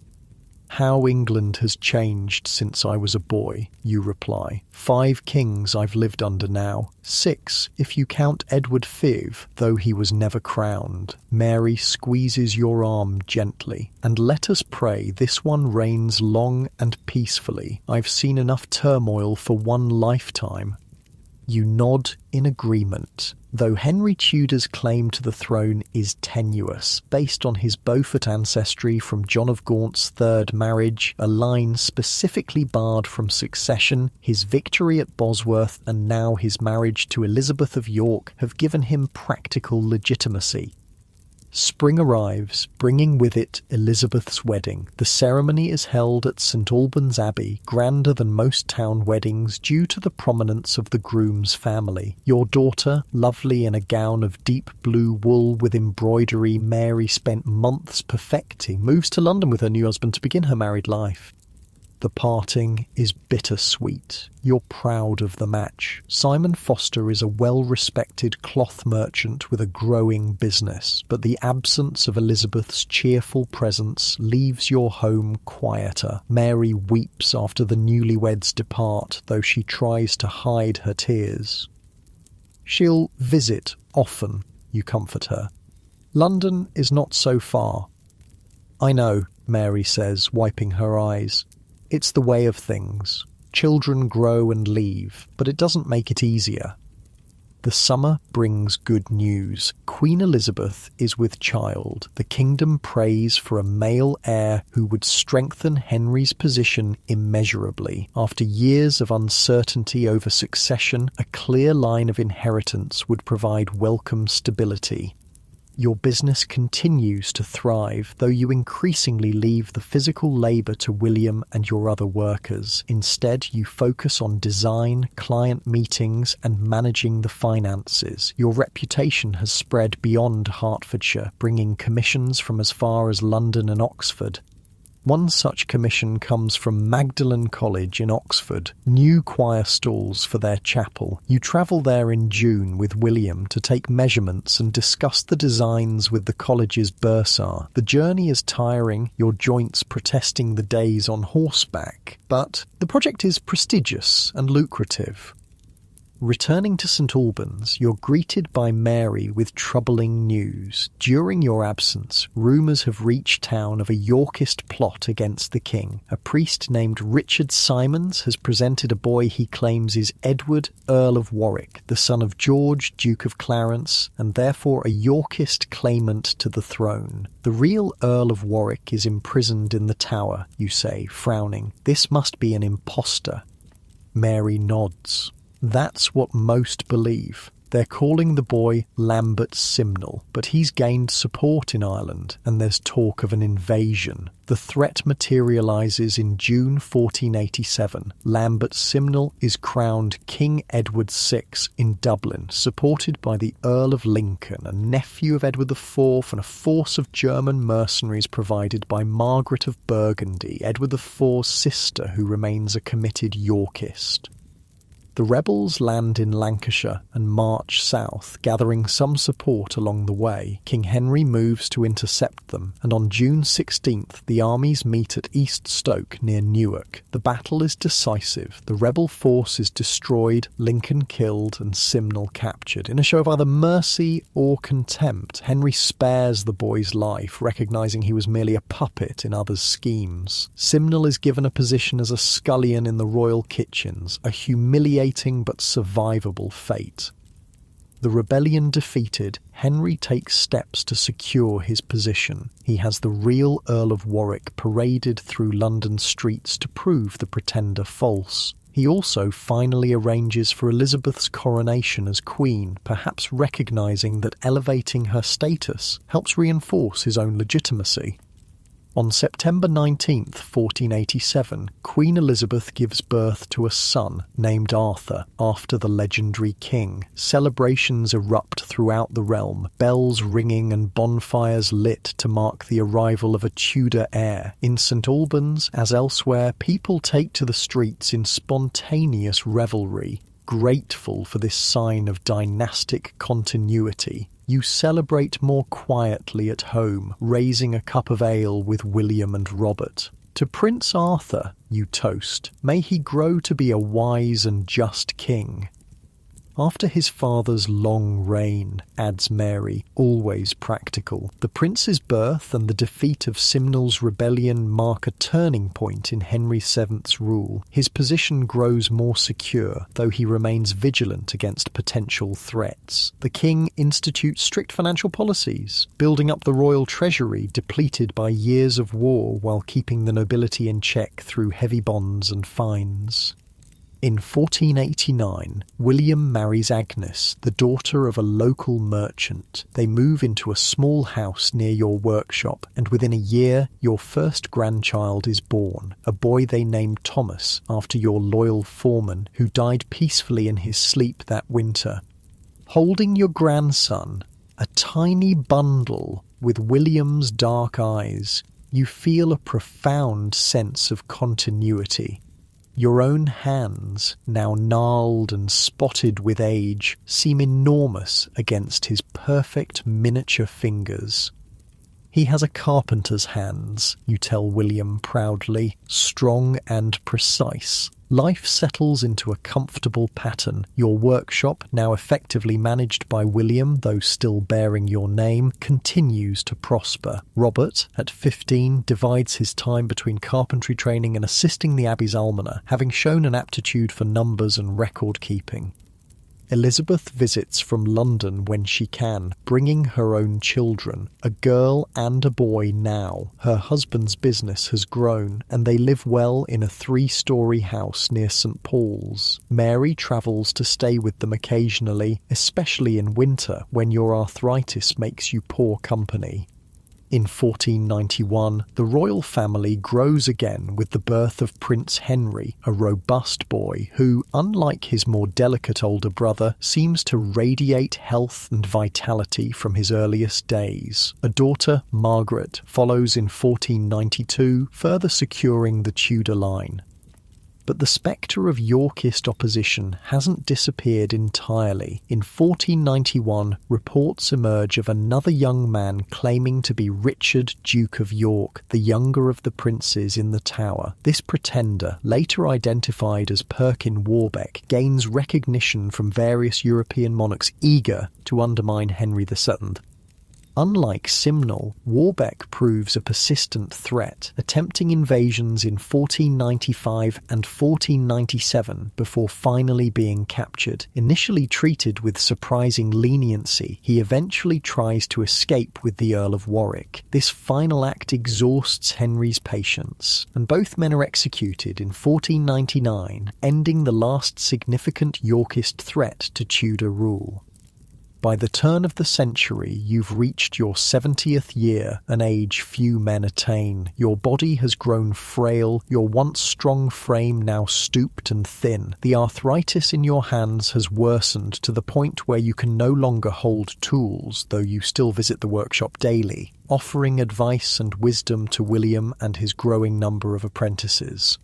Speaker 1: "How England has changed since I was a boy," you reply. 5 kings I've lived under now. 6, if you count Edward IV, though he was never crowned. Mary squeezes your arm gently. "And let us pray this one reigns long and peacefully. I've seen enough turmoil for one lifetime." You nod in agreement. Though Henry Tudor's claim to the throne is tenuous, based on his Beaufort ancestry from John of Gaunt's third marriage, a line specifically barred from succession, his victory at Bosworth and now his marriage to Elizabeth of York have given him practical legitimacy. Spring arrives, bringing with it Elizabeth's wedding. The ceremony is held at St Albans Abbey, grander than most town weddings due to the prominence of the groom's family. Your daughter, lovely in a gown of deep blue wool with embroidery Mary spent months perfecting, moves to London with her new husband to begin her married life. The parting is bittersweet. You're proud of the match. Simon Foster is a well-respected cloth merchant with a growing business, but the absence of Elizabeth's cheerful presence leaves your home quieter. Mary weeps after the newlyweds depart, though she tries to hide her tears. "She'll visit often," you comfort her. "London is not so far." "I know," Mary says, wiping her eyes. "It's the way of things. Children grow and leave, but it doesn't make it easier." The summer brings good news. Queen Elizabeth is with child. The kingdom prays for a male heir who would strengthen Henry's position immeasurably. After years of uncertainty over succession, a clear line of inheritance would provide welcome stability. Your business continues to thrive, though you increasingly leave the physical labor to William and your other workers. Instead, you focus on design, client meetings, and managing the finances. Your reputation has spread beyond Hertfordshire, bringing commissions from as far as London and Oxford. One such commission comes from Magdalen College in Oxford, new choir stalls for their chapel. You travel there in June with William to take measurements and discuss the designs with the college's bursar. The journey is tiring, your joints protesting the days on horseback, but the project is prestigious and lucrative. Returning to St Albans, you're greeted by Mary with troubling news. During your absence, rumours have reached town of a Yorkist plot against the king. A priest named Richard Simons has presented a boy he claims is Edward, Earl of Warwick, the son of George, Duke of Clarence, and therefore a Yorkist claimant to the throne. The real Earl of Warwick is imprisoned in the Tower, you say, frowning. This must be an impostor. Mary nods. That's what most believe. They're calling the boy Lambert Simnel, but he's gained support in Ireland, and there's talk of an invasion. The threat materialises in June 1487. Lambert Simnel is crowned King Edward VI in Dublin, supported by the Earl of Lincoln, a nephew of Edward IV, and a force of German mercenaries provided by Margaret of Burgundy, Edward IV's sister, who remains a committed Yorkist. The rebels land in Lancashire and march south, gathering some support along the way. King Henry moves to intercept them, and on June 16th the armies meet at East Stoke near Newark. The battle is decisive. The rebel force is destroyed, Lincoln killed, and Simnel captured. In a show of either mercy or contempt, Henry spares the boy's life, recognising he was merely a puppet in others' schemes. Simnel is given a position as a scullion in the royal kitchens, a humiliating but survivable fate. The rebellion defeated, Henry takes steps to secure his position. He has the real Earl of Warwick paraded through London streets to prove the pretender false. He also finally arranges for Elizabeth's coronation as Queen, perhaps recognising that elevating her status helps reinforce his own legitimacy. On September 19th, 1487, Queen Elizabeth gives birth to a son named Arthur, after the legendary king. Celebrations erupt throughout the realm, bells ringing and bonfires lit to mark the arrival of a Tudor heir. In St Albans, as elsewhere, people take to the streets in spontaneous revelry, grateful for this sign of dynastic continuity. You celebrate more quietly at home, raising a cup of ale with William and Robert. To Prince Arthur you toast, may he grow to be a wise and just king. After his father's long reign, adds Mary, always practical, the prince's birth and the defeat of Simnel's rebellion mark a turning point in Henry VII's rule. His position grows more secure, though he remains vigilant against potential threats. The king institutes strict financial policies, building up the royal treasury depleted by years of war while keeping the nobility in check through heavy bonds and fines. In 1489, William marries Agnes, the daughter of a local merchant. They move into a small house near your workshop, and within a year, your first grandchild is born, a boy they named Thomas, after your loyal foreman, who died peacefully in his sleep that winter. Holding your grandson, a tiny bundle with William's dark eyes, you feel a profound sense of continuity. Your own hands, now gnarled and spotted with age, seem enormous against his perfect miniature fingers. He has a carpenter's hands, you tell William proudly, strong and precise. Life settles into a comfortable pattern. Your workshop, now effectively managed by William, though still bearing your name, continues to prosper. Robert, at 15, divides his time between carpentry training and assisting the Abbey's almoner, having shown an aptitude for numbers and record-keeping. Elizabeth visits from London when she can, bringing her own children, a girl and a boy now. Her husband's business has grown, and they live well in a 3-story house near St. Paul's. Mary travels to stay with them occasionally, especially in winter when your arthritis makes you poor company. In 1491, the royal family grows again with the birth of Prince Henry, a robust boy who, unlike his more delicate older brother, seems to radiate health and vitality from his earliest days. A daughter, Margaret, follows in 1492, further securing the Tudor line. But the spectre of Yorkist opposition hasn't disappeared entirely. In 1491, reports emerge of another young man claiming to be Richard, Duke of York, the younger of the princes in the Tower. This pretender, later identified as Perkin Warbeck, gains recognition from various European monarchs eager to undermine Henry VII. Unlike Simnel, Warbeck proves a persistent threat, attempting invasions in 1495 and 1497 before finally being captured. Initially treated with surprising leniency, he eventually tries to escape with the Earl of Warwick. This final act exhausts Henry's patience, and both men are executed in 1499, ending the last significant Yorkist threat to Tudor rule. By the turn of the century, you've reached your 70th year, an age few men attain. Your body has grown frail, your once strong frame now stooped and thin. The arthritis in your hands has worsened to the point where you can no longer hold tools, though you still visit the workshop daily, offering advice and wisdom to William and his growing number of apprentices.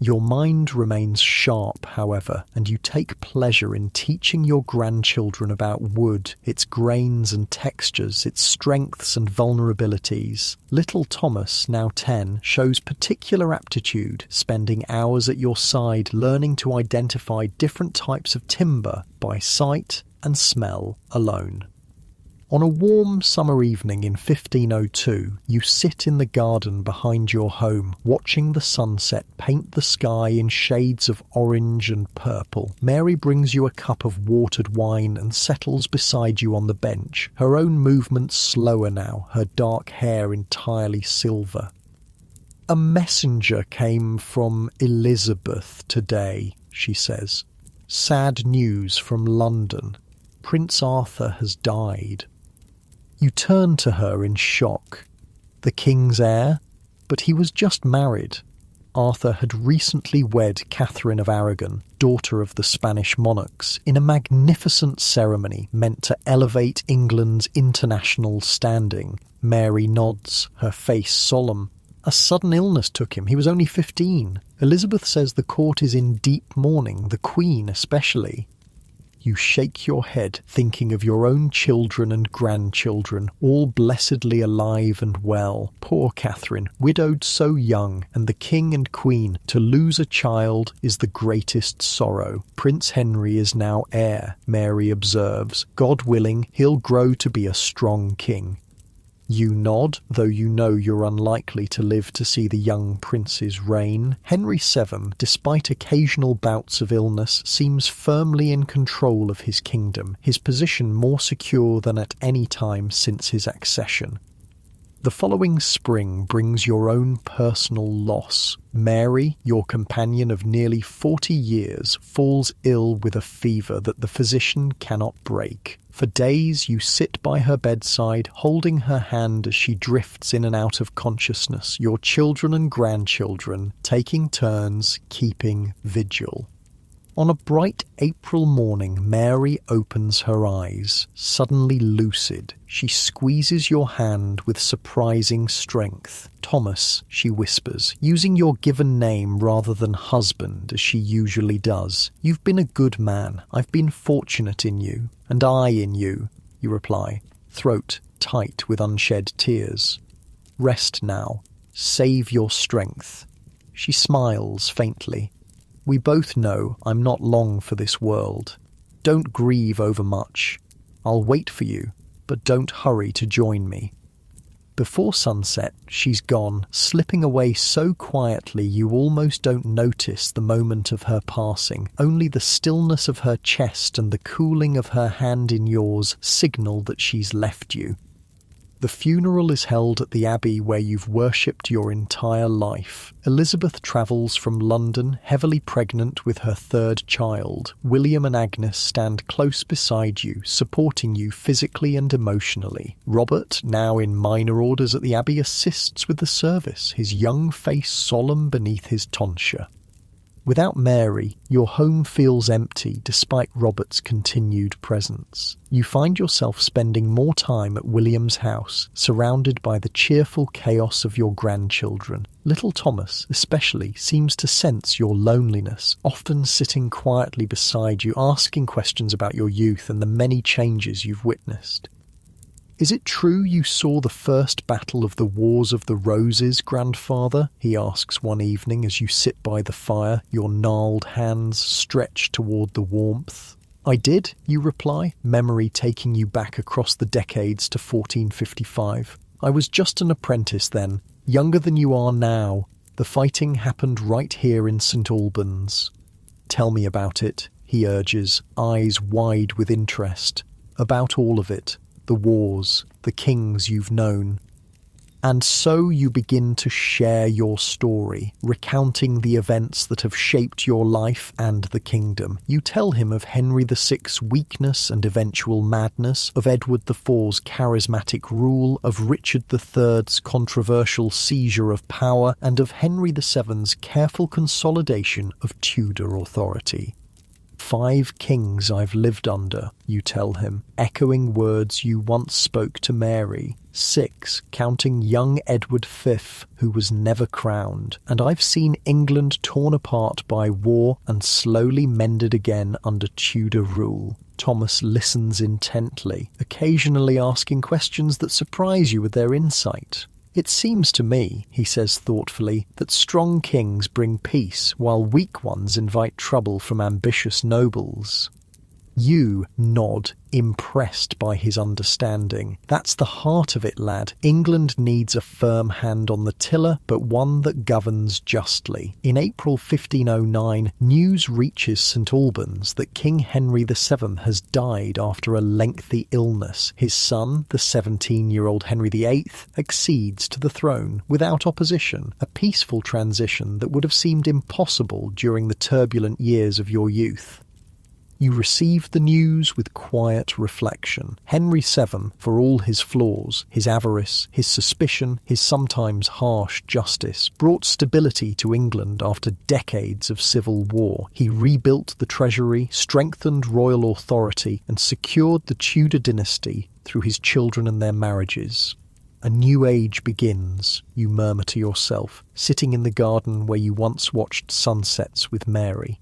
Speaker 1: Your mind remains sharp, however, and you take pleasure in teaching your grandchildren about wood, its grains and textures, its strengths and vulnerabilities. Little Thomas, now 10, shows particular aptitude, spending hours at your side learning to identify different types of timber by sight and smell alone. On a warm summer evening in 1502, you sit in the garden behind your home, watching the sunset paint the sky in shades of orange and purple. Mary brings you a cup of watered wine and settles beside you on the bench, her own movements slower now, her dark hair entirely silver. "A messenger came from Elizabeth today," she says. "Sad news from London. Prince Arthur has died." You turn to her in shock. The king's heir? But he was just married. Arthur had recently wed Catherine of Aragon, daughter of the Spanish monarchs, in a magnificent ceremony meant to elevate England's international standing. Mary nods, her face solemn. A sudden illness took him. He was only 15. Elizabeth says the court is in deep mourning, the Queen especially. You shake your head, thinking of your own children and grandchildren, all blessedly alive and well. Poor Catherine, widowed so young, and the King and Queen. To lose a child is the greatest sorrow. Prince Henry is now heir, Mary observes. God willing, he'll grow to be a strong king. You nod, though you know you're unlikely to live to see the young prince's reign. Henry VII, despite occasional bouts of illness, seems firmly in control of his kingdom, his position more secure than at any time since his accession. The following spring brings your own personal loss. Mary, your companion of nearly 40 years, falls ill with a fever that the physician cannot break. For days you sit by her bedside, holding her hand as she drifts in and out of consciousness, your children and grandchildren taking turns keeping vigil. On a bright April morning, Mary opens her eyes, suddenly lucid. She squeezes your hand with surprising strength. "Thomas," she whispers, using your given name rather than husband as she usually does. "You've been a good man. I've been fortunate in you. And I in you," you reply, throat tight with unshed tears. "Rest now. Save your strength." She smiles faintly. "We both know I'm not long for this world. Don't grieve over much. I'll wait for you, but don't hurry to join me." Before sunset, she's gone, slipping away so quietly you almost don't notice the moment of her passing. Only the stillness of her chest and the cooling of her hand in yours signal that she's left you. The funeral is held at the Abbey where you've worshipped your entire life. Elizabeth travels from London, heavily pregnant with her third child. William and Agnes stand close beside you, supporting you physically and emotionally. Robert, now in minor orders at the Abbey, assists with the service, his young face solemn beneath his tonsure. Without Mary, your home feels empty despite Robert's continued presence. You find yourself spending more time at William's house, surrounded by the cheerful chaos of your grandchildren. Little Thomas, especially, seems to sense your loneliness, often sitting quietly beside you, asking questions about your youth and the many changes you've witnessed. "Is it true you saw the first battle of the Wars of the Roses, grandfather?" he asks one evening as you sit by the fire, your gnarled hands stretched toward the warmth. "I did," you reply, memory taking you back across the decades to 1455. "I was just an apprentice then, younger than you are now. The fighting happened right here in St. Albans." "Tell me about it," he urges, eyes wide with interest. "About all of it. The wars, the kings you've known." And so you begin to share your story, recounting the events that have shaped your life and the kingdom. You tell him of Henry VI's weakness and eventual madness, of Edward IV's charismatic rule, of Richard III's controversial seizure of power, and of Henry VII's careful consolidation of Tudor authority. 5 kings I've lived under, you tell him, echoing words you once spoke to Mary. 6, counting young Edward V, who was never crowned. And I've seen England torn apart by war and slowly mended again under Tudor rule. Thomas listens intently, occasionally asking questions that surprise you with their insight. "It seems to me," he says thoughtfully, "that strong kings bring peace, while weak ones invite trouble from ambitious nobles." You nod, impressed by his understanding. "That's the heart of it, lad. England needs a firm hand on the tiller, but one that governs justly." In April 1509, news reaches St. Albans that King Henry VII has died after a lengthy illness. His son, the 17-year-old Henry VIII, accedes to the throne without opposition, a peaceful transition that would have seemed impossible during the turbulent years of your youth. You received the news with quiet reflection. Henry VII, for all his flaws, his avarice, his suspicion, his sometimes harsh justice, brought stability to England after decades of civil war. He rebuilt the treasury, strengthened royal authority, and secured the Tudor dynasty through his children and their marriages. A new age begins, you murmur to yourself, sitting in the garden where you once watched sunsets with Mary.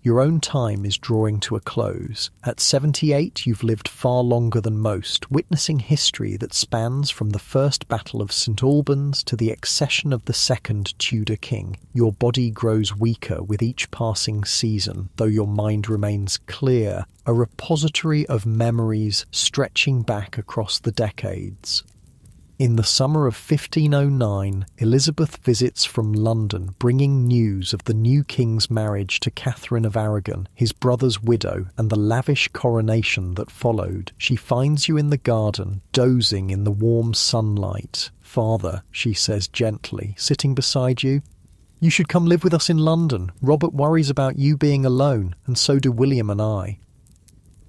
Speaker 1: Your own time is drawing to a close. At 78, you've lived far longer than most, witnessing history that spans from the First Battle of St. Albans to the accession of the second Tudor king. Your body grows weaker with each passing season, though your mind remains clear, a repository of memories stretching back across the decades. In the summer of 1509, Elizabeth visits from London, bringing news of the new king's marriage to Catherine of Aragon, his brother's widow, and the lavish coronation that followed. She finds you in the garden, dozing in the warm sunlight. "Father," she says gently, sitting beside you, "you should come live with us in London. Robert worries about you being alone, and so do William and I."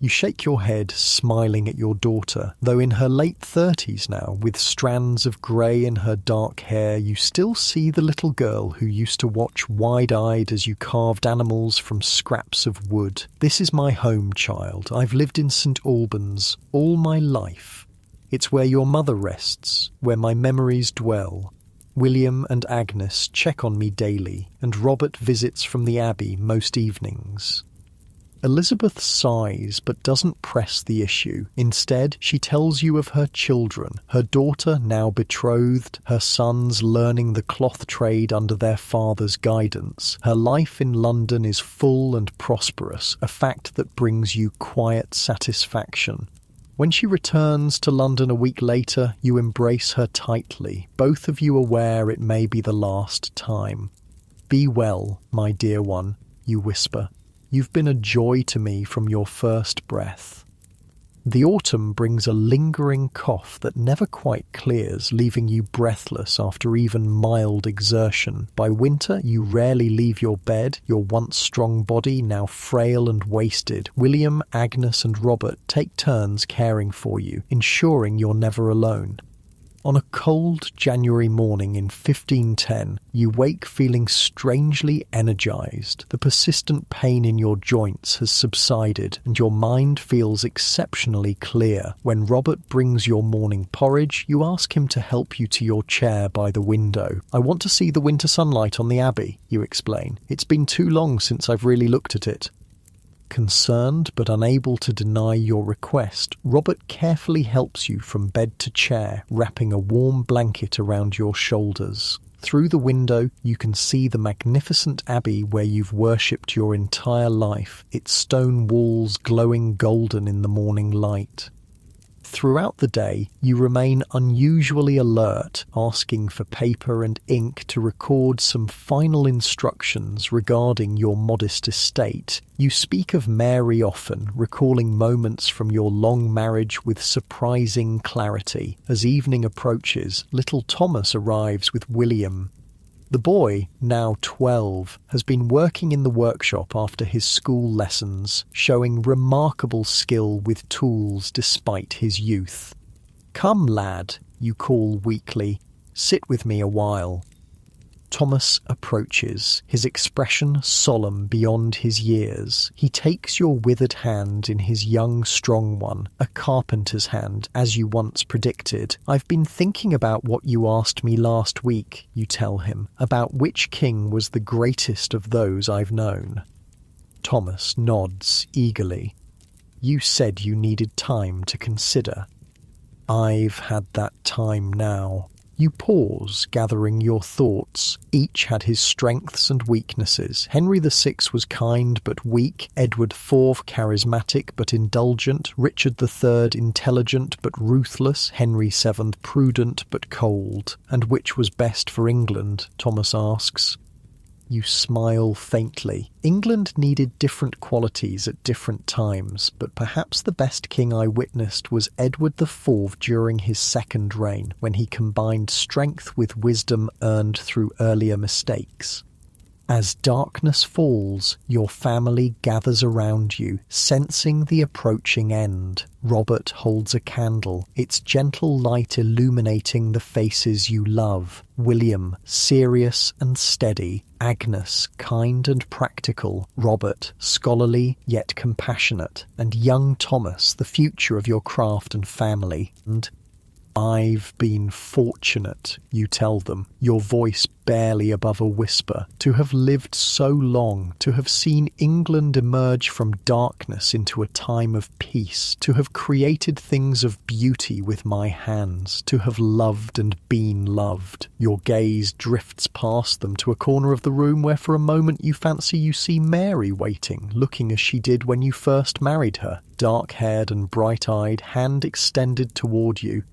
Speaker 1: You shake your head, smiling at your daughter. Though in her late 30s now, with strands of grey in her dark hair, you still see the little girl who used to watch wide-eyed as you carved animals from scraps of wood. "This is my home, child. I've lived in St. Albans all my life. It's where your mother rests, where my memories dwell. William and Agnes check on me daily, and Robert visits from the Abbey most evenings." Elizabeth sighs but doesn't press the issue. Instead, she tells you of her children, her daughter now betrothed, her sons learning the cloth trade under their father's guidance. Her life in London is full and prosperous, a fact that brings you quiet satisfaction. When she returns to London a week later, you embrace her tightly, both of you aware it may be the last time. "Be well, my dear one," you whisper. "You've been a joy to me from your first breath." The autumn brings a lingering cough that never quite clears, leaving you breathless after even mild exertion. By winter, you rarely leave your bed, your once strong body now frail and wasted. William, Agnes and Robert take turns caring for you, ensuring you're never alone. On a cold January morning in 1510, you wake feeling strangely energized. The persistent pain in your joints has subsided and your mind feels exceptionally clear. When Robert brings your morning porridge, you ask him to help you to your chair by the window. "I want to see the winter sunlight on the Abbey," you explain. "It's been too long since I've really looked at it." Concerned but unable to deny your request, Robert carefully helps you from bed to chair, wrapping a warm blanket around your shoulders. Through the window, you can see the magnificent abbey where you've worshipped your entire life, its stone walls glowing golden in the morning light. Throughout the day, you remain unusually alert, asking for paper and ink to record some final instructions regarding your modest estate. You speak of Mary often, recalling moments from your long marriage with surprising clarity. As evening approaches, little Thomas arrives with William. The boy, now 12, has been working in the workshop after his school lessons, showing remarkable skill with tools despite his youth. "Come, lad," you call weakly, "sit with me a while." Thomas approaches, his expression solemn beyond his years. He takes your withered hand in his young, strong one, a carpenter's hand, as you once predicted. "I've been thinking about what you asked me last week," you tell him, "about which king was the greatest of those I've known." Thomas nods eagerly. "You said you needed time to consider." "I've had that time now." You pause, gathering your thoughts. Each had his strengths and weaknesses. Henry VI was kind but weak, Edward IV charismatic but indulgent, Richard III intelligent but ruthless, Henry VII prudent but cold. "And which was best for England?" Thomas asks. You smile faintly. England needed different qualities at different times, but perhaps the best king I witnessed was Edward IV during his second reign, when he combined strength with wisdom earned through earlier mistakes. As darkness falls, your family gathers around you, sensing the approaching end. Robert holds a candle, its gentle light illuminating the faces you love. William, serious and steady. Agnes, kind and practical. Robert, scholarly yet compassionate. And young Thomas, the future of your craft and family. And "I've been fortunate," you tell them, your voice barely above a whisper, "to have lived so long, to have seen England emerge from darkness into a time of peace, to have created things of beauty with my hands, to have loved and been loved." Your gaze drifts past them to a corner of the room where for a moment you fancy you see Mary waiting, looking as she did when you first married her, dark-haired and bright-eyed, hand extended toward you.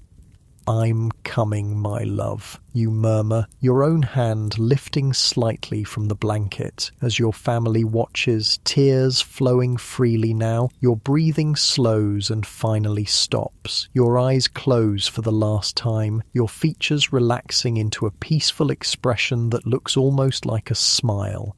Speaker 1: "I'm coming, my love," you murmur, your own hand lifting slightly from the blanket. As your family watches, tears flowing freely now, your breathing slows and finally stops. Your eyes close for the last time, your features relaxing into a peaceful expression that looks almost like a smile.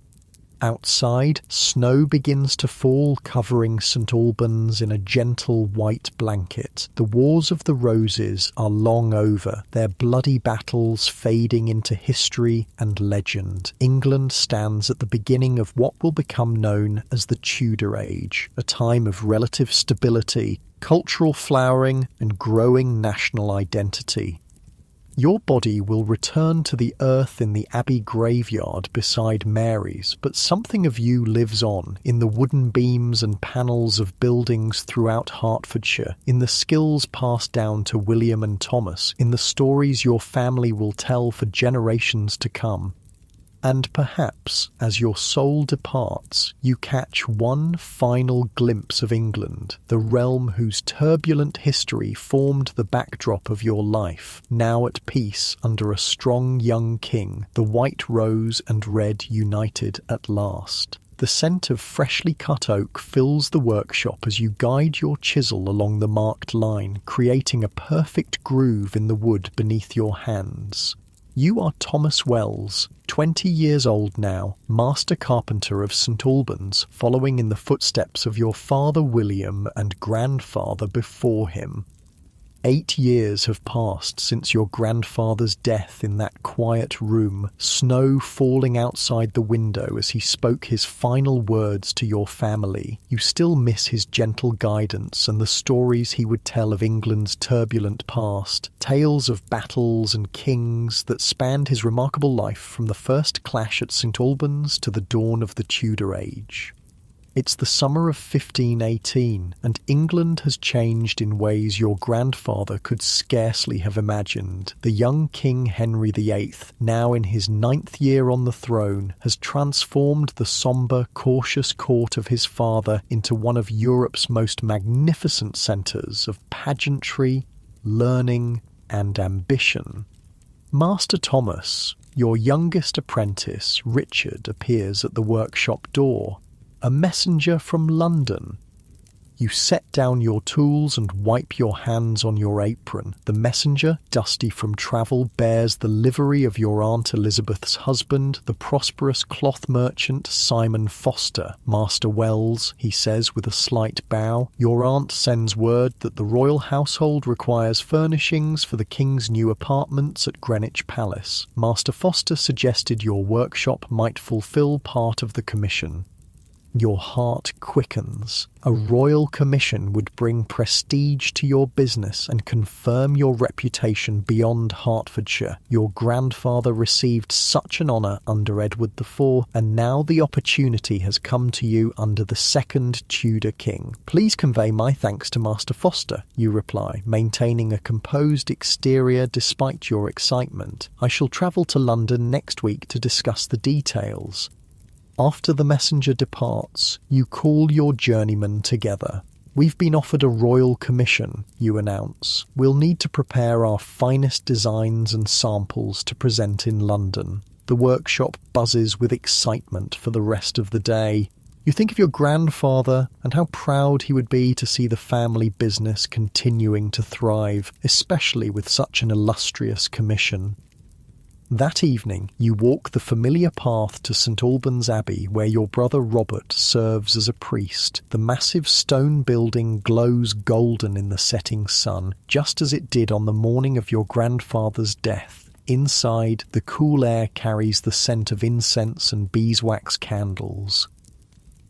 Speaker 1: Outside, snow begins to fall, covering St. Albans in a gentle white blanket. The Wars of the Roses are long over, their bloody battles fading into history and legend. England stands at the beginning of what will become known as the Tudor Age, a time of relative stability, cultural flowering, and growing national identity. Your body will return to the earth in the Abbey graveyard beside Mary's, but something of you lives on, in the wooden beams and panels of buildings throughout Hertfordshire, in the skills passed down to William and Thomas, in the stories your family will tell for generations to come. And perhaps, as your soul departs, you catch one final glimpse of England, the realm whose turbulent history formed the backdrop of your life, now at peace under a strong young king, the white rose and red united at last. The scent of freshly cut oak fills the workshop as you guide your chisel along the marked line, creating a perfect groove in the wood beneath your hands. You are Thomas Wells, 20 years old now, master carpenter of St Albans, following in the footsteps of your father William and grandfather before him. 8 years have passed since your grandfather's death in that quiet room, snow falling outside the window as he spoke his final words to your family. You still miss his gentle guidance and the stories he would tell of England's turbulent past, tales of battles and kings that spanned his remarkable life from the first clash at St Albans to the dawn of the Tudor age. It's the summer of 1518, and England has changed in ways your grandfather could scarcely have imagined. The young King Henry VIII, now in his 9th year on the throne, has transformed the sombre, cautious court of his father into one of Europe's most magnificent centres of pageantry, learning, and ambition. Master Thomas, your youngest apprentice, Richard, appears at the workshop door. A messenger from London. You set down your tools and wipe your hands on your apron. The messenger, dusty from travel, bears the livery of your Aunt Elizabeth's husband, the prosperous cloth merchant Simon Foster. Master Wells, he says with a slight bow, your aunt sends word that the royal household requires furnishings for the king's new apartments at Greenwich Palace. Master Foster suggested your workshop might fulfil part of the commission. Your heart quickens. A royal commission would bring prestige to your business and confirm your reputation beyond Hertfordshire. Your grandfather received such an honour under Edward IV, and now the opportunity has come to you under the second Tudor king. Please convey my thanks to Master Foster, you reply, maintaining a composed exterior despite your excitement. I shall travel to London next week to discuss the details. After the messenger departs, you call your journeymen together. We've been offered a royal commission, you announce. We'll need to prepare our finest designs and samples to present in London. The workshop buzzes with excitement for the rest of the day. You think of your grandfather and how proud he would be to see the family business continuing to thrive, especially with such an illustrious commission. That evening, you walk the familiar path to St Albans Abbey, where your brother Robert serves as a priest. The massive stone building glows golden in the setting sun, just as it did on the morning of your grandfather's death. Inside, the cool air carries the scent of incense and beeswax candles.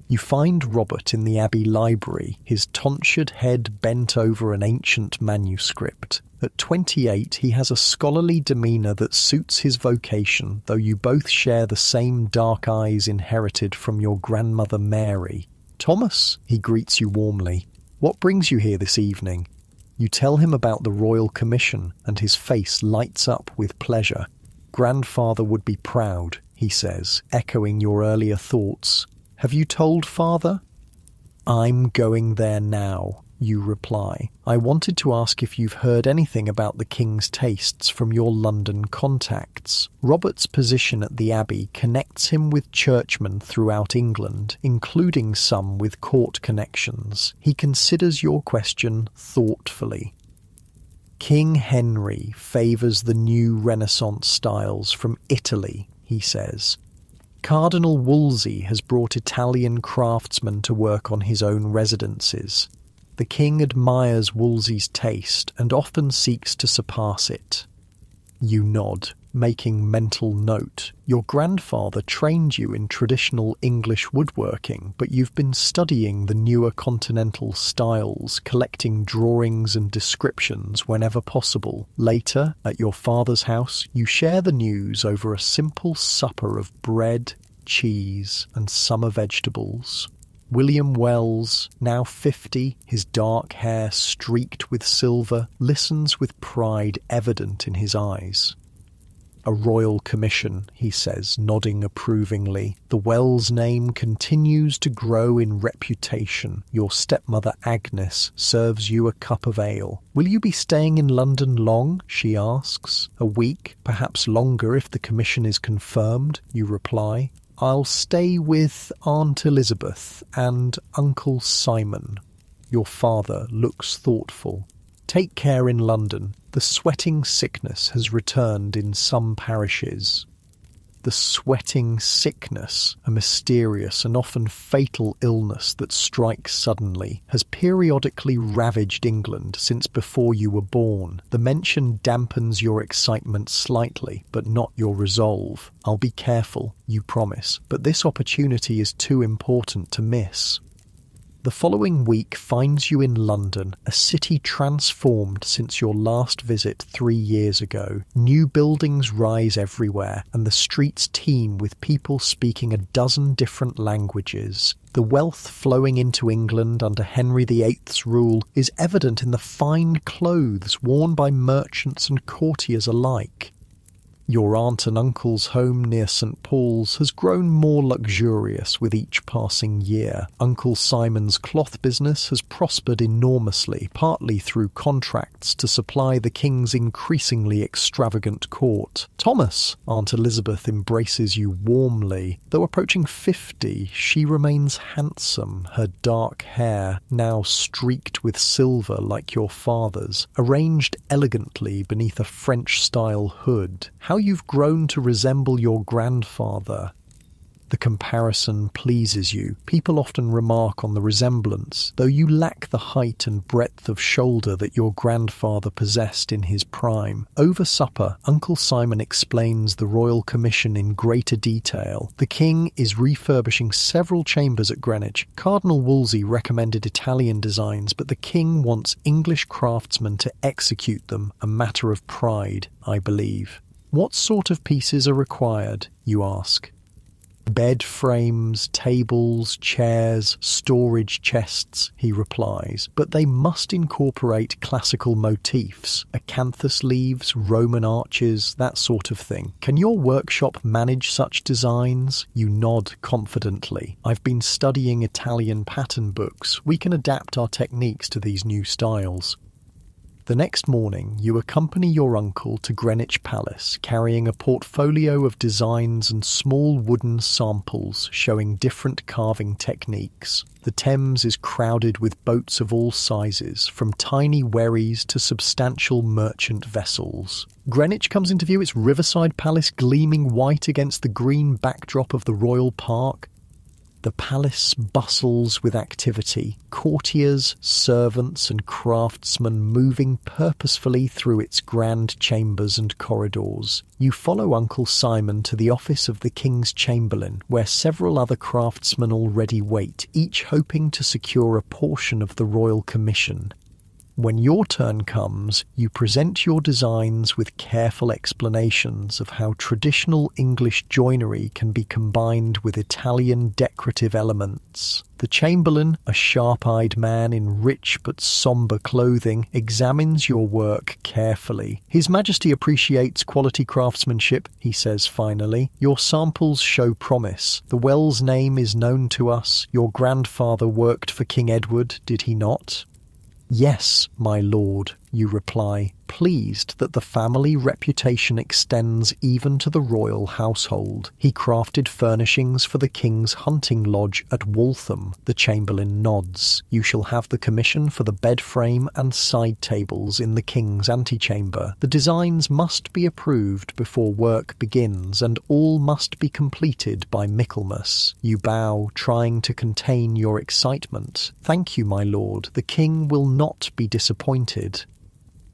Speaker 1: You find Robert in the Abbey library, his tonsured head bent over an ancient manuscript. At 28, he has a scholarly demeanour that suits his vocation, though you both share the same dark eyes inherited from your grandmother Mary. Thomas, he greets you warmly. What brings you here this evening? You tell him about the royal commission, and his face lights up with pleasure. Grandfather would be proud, he says, echoing your earlier thoughts. Have you told father? I'm going there now, you reply. I wanted to ask if you've heard anything about the king's tastes from your London contacts. Robert's position at the Abbey connects him with churchmen throughout England, including some with court connections. He considers your question thoughtfully. King Henry favours the new Renaissance styles from Italy, he says. Cardinal Wolsey has brought Italian craftsmen to work on his own residences. The king admires Wolsey's taste and often seeks to surpass it. You nod, making mental note. Your grandfather trained you in traditional English woodworking, but you've been studying the newer continental styles, collecting drawings and descriptions whenever possible. Later, at your father's house, you share the news over a simple supper of bread, cheese, and summer vegetables. William Wells, now 50, his dark hair streaked with silver, listens with pride evident in his eyes. "A royal commission," he says, nodding approvingly. "The Wells name continues to grow in reputation. Your stepmother Agnes serves you a cup of ale. Will you be staying in London long?" she asks. "A week, perhaps longer if the commission is confirmed," you reply. "I'll stay with Aunt Elizabeth and Uncle Simon." Your father looks thoughtful. "Take care in London. The sweating sickness has returned in some parishes." The sweating sickness, a mysterious and often fatal illness that strikes suddenly, has periodically ravaged England since before you were born. The mention dampens your excitement slightly, but not your resolve. "I'll be careful," you promise, but this opportunity is too important to miss. The following week finds you in London, a city transformed since your last visit 3 years ago. New buildings rise everywhere, and the streets teem with people speaking a dozen different languages. The wealth flowing into England under Henry VIII's rule is evident in the fine clothes worn by merchants and courtiers alike. Your aunt and uncle's home near St. Paul's has grown more luxurious with each passing year. Uncle Simon's cloth business has prospered enormously, partly through contracts to supply the king's increasingly extravagant court. Thomas, Aunt Elizabeth embraces you warmly. Though approaching 50, she remains handsome, her dark hair, now streaked with silver like your father's, arranged elegantly beneath a French-style hood. How you've grown to resemble your grandfather. The comparison pleases you. People often remark on the resemblance, though you lack the height and breadth of shoulder that your grandfather possessed in his prime. Over supper, Uncle Simon explains the Royal Commission in greater detail. The king is refurbishing several chambers at Greenwich. Cardinal Wolsey recommended Italian designs, but the king wants English craftsmen to execute them, a matter of pride, I believe. "What sort of pieces are required?" you ask. "Bed frames, tables, chairs, storage chests," he replies, "but they must incorporate classical motifs, acanthus leaves, Roman arches, that sort of thing. Can your workshop manage such designs?" You nod confidently. "I've been studying Italian pattern books. We can adapt our techniques to these new styles." The next morning, you accompany your uncle to Greenwich Palace, carrying a portfolio of designs and small wooden samples showing different carving techniques. The Thames is crowded with boats of all sizes, from tiny wherries to substantial merchant vessels. Greenwich comes into view, its riverside palace gleaming white against the green backdrop of the royal park. The palace bustles with activity, courtiers, servants and craftsmen moving purposefully through its grand chambers and corridors. You follow Uncle Simon to the office of the King's Chamberlain, where several other craftsmen already wait, each hoping to secure a portion of the Royal Commission. When your turn comes, you present your designs with careful explanations of how traditional English joinery can be combined with Italian decorative elements. The Chamberlain, a sharp-eyed man in rich but sombre clothing, examines your work carefully. His Majesty appreciates quality craftsmanship, he says finally. Your samples show promise. The Wells name is known to us. Your grandfather worked for King Edward, did he not? "Yes, my lord," you reply, pleased that the family reputation extends even to the royal household. "He crafted furnishings for the king's hunting lodge at Waltham." The Chamberlain nods. "You shall have the commission for the bed frame and side tables in the king's antechamber. The designs must be approved before work begins, and all must be completed by Michaelmas." You bow, trying to contain your excitement. "Thank you, my lord. The king will not be disappointed."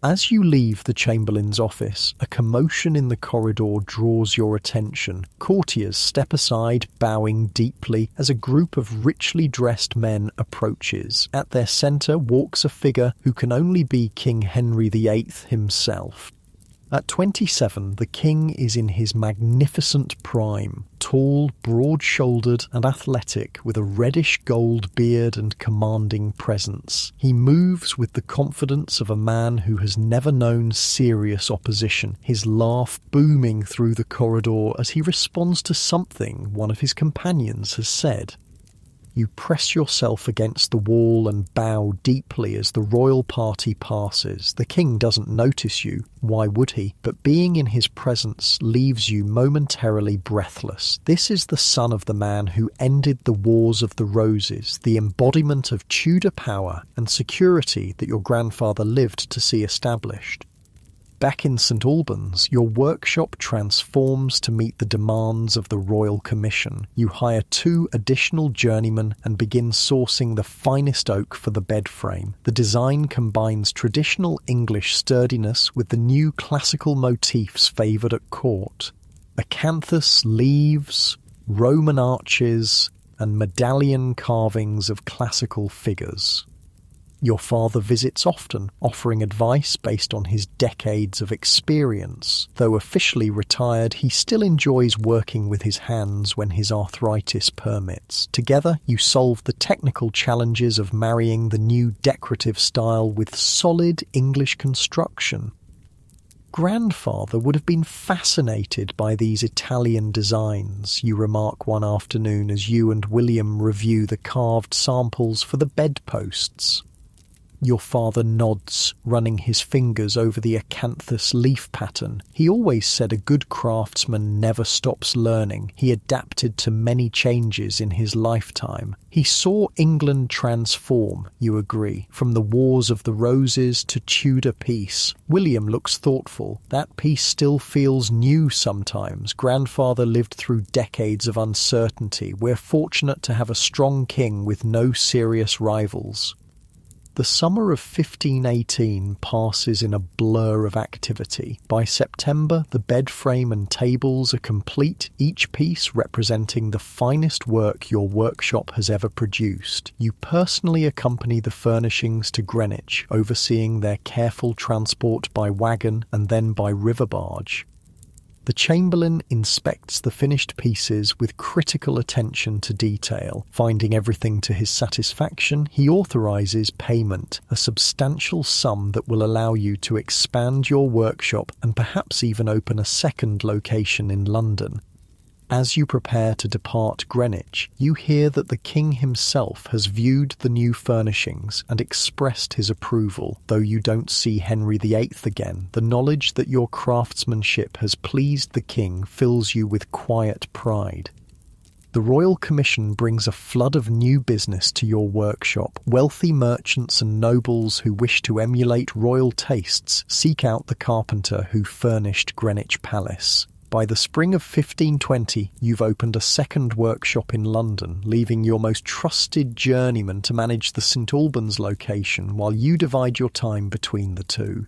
Speaker 1: As you leave the Chamberlain's office, a commotion in the corridor draws your attention. Courtiers step aside, bowing deeply, as a group of richly dressed men approaches. At their centre walks a figure who can only be King Henry VIII himself. At 27, the king is in his magnificent prime, tall, broad-shouldered and athletic, with a reddish-gold beard and commanding presence. He moves with the confidence of a man who has never known serious opposition, his laugh booming through the corridor as he responds to something one of his companions has said. You press yourself against the wall and bow deeply as the royal party passes. The king doesn't notice you, why would he? But being in his presence leaves you momentarily breathless. This is the son of the man who ended the Wars of the Roses, the embodiment of Tudor power and security that your grandfather lived to see established. Back in St Albans, your workshop transforms to meet the demands of the Royal Commission. You hire 2 additional journeymen and begin sourcing the finest oak for the bed frame. The design combines traditional English sturdiness with the new classical motifs favoured at court. Acanthus leaves, Roman arches, and medallion carvings of classical figures. Your father visits often, offering advice based on his decades of experience. Though officially retired, he still enjoys working with his hands when his arthritis permits. Together, you solve the technical challenges of marrying the new decorative style with solid English construction. Grandfather would have been fascinated by these Italian designs, you remark one afternoon as you and William review the carved samples for the bedposts. Your father nods, running his fingers over the acanthus leaf pattern. He always said a good craftsman never stops learning. He adapted to many changes in his lifetime. He saw England transform, you agree, from the Wars of the Roses to Tudor peace. William looks thoughtful. That peace still feels new sometimes. Grandfather lived through decades of uncertainty. We're fortunate to have a strong king with no serious rivals. The summer of 1518 passes in a blur of activity. By September, the bed frame and tables are complete, each piece representing the finest work your workshop has ever produced. You personally accompany the furnishings to Greenwich, overseeing their careful transport by wagon and then by river barge. The Chamberlain inspects the finished pieces with critical attention to detail. Finding everything to his satisfaction, he authorises payment, a substantial sum that will allow you to expand your workshop and perhaps even open a second location in London. As you prepare to depart Greenwich, you hear that the king himself has viewed the new furnishings and expressed his approval. Though you don't see Henry VIII again, the knowledge that your craftsmanship has pleased the king fills you with quiet pride. The Royal Commission brings a flood of new business to your workshop. Wealthy merchants and nobles who wish to emulate royal tastes seek out the carpenter who furnished Greenwich Palace. By the spring of 1520, you've opened a second workshop in London, leaving your most trusted journeyman to manage the St Albans location while you divide your time between the two.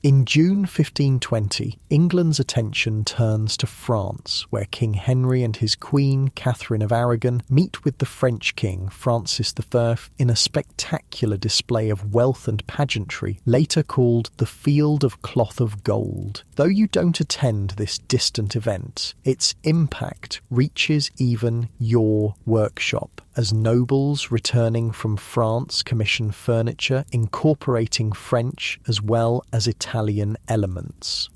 Speaker 1: In June 1520, England's attention turns to France, where King Henry and his Queen, Catherine of Aragon, meet with the French King, Francis I, in a spectacular display of wealth and pageantry, later called the Field of Cloth of Gold. Though you don't attend this distant event, its impact reaches even your workshop, as nobles returning from France commission furniture incorporating French as well as Italian elements.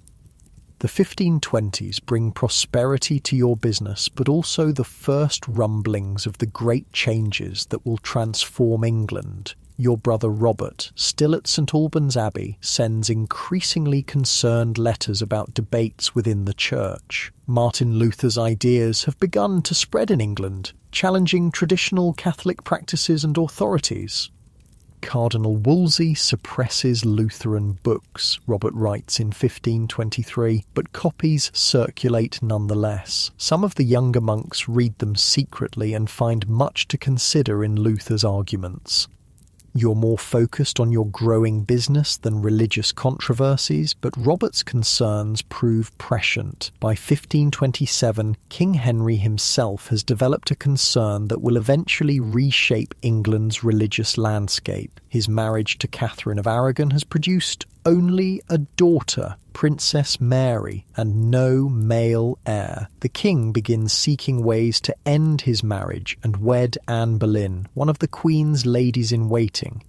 Speaker 1: The 1520s bring prosperity to your business, but also the first rumblings of the great changes that will transform England. Your brother Robert, still at St Albans Abbey, sends increasingly concerned letters about debates within the church. Martin Luther's ideas have begun to spread in England, challenging traditional Catholic practices and authorities. Cardinal Wolsey suppresses Lutheran books, Robert writes in 1523, but copies circulate nonetheless. Some of the younger monks read them secretly and find much to consider in Luther's arguments. You're more focused on your growing business than religious controversies, but Robert's concerns prove prescient. By 1527, King Henry himself has developed a concern that will eventually reshape England's religious landscape. His marriage to Catherine of Aragon has produced only a daughter, Princess Mary, and no male heir. The king begins seeking ways to end his marriage and wed Anne Boleyn, one of the Queen's ladies-in-waiting.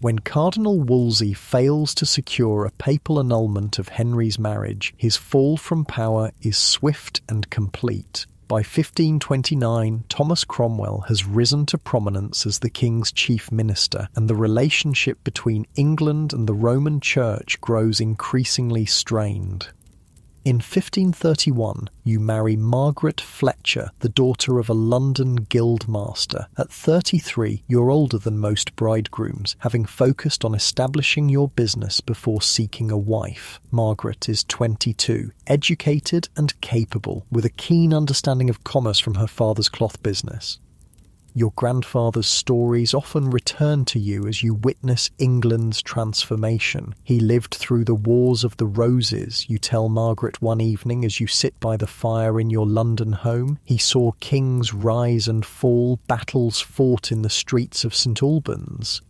Speaker 1: When Cardinal Wolsey fails to secure a papal annulment of Henry's marriage, his fall from power is swift and complete. By 1529, Thomas Cromwell has risen to prominence as the king's chief minister, and the relationship between England and the Roman Church grows increasingly strained. In 1531, you marry Margaret Fletcher, the daughter of a London guildmaster. At 33, you're older than most bridegrooms, having focused on establishing your business before seeking a wife. Margaret is 22, educated and capable, with a keen understanding of commerce from her father's cloth business. Your grandfather's stories often return to you as you witness England's transformation. He lived through the Wars of the Roses, you tell Margaret one evening as you sit by the fire in your London home. He saw kings rise and fall, battles fought in the streets of St Albans.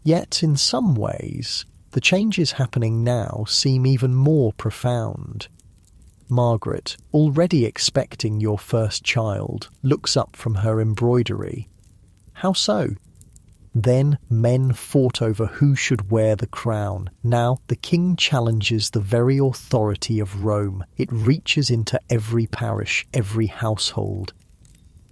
Speaker 1: Yet, in some ways, the changes happening now seem even more profound. Margaret, already expecting your first child, looks up from her embroidery. How so? Then men fought over who should wear the crown. Now the king challenges the very authority of Rome. It reaches into every parish, every household.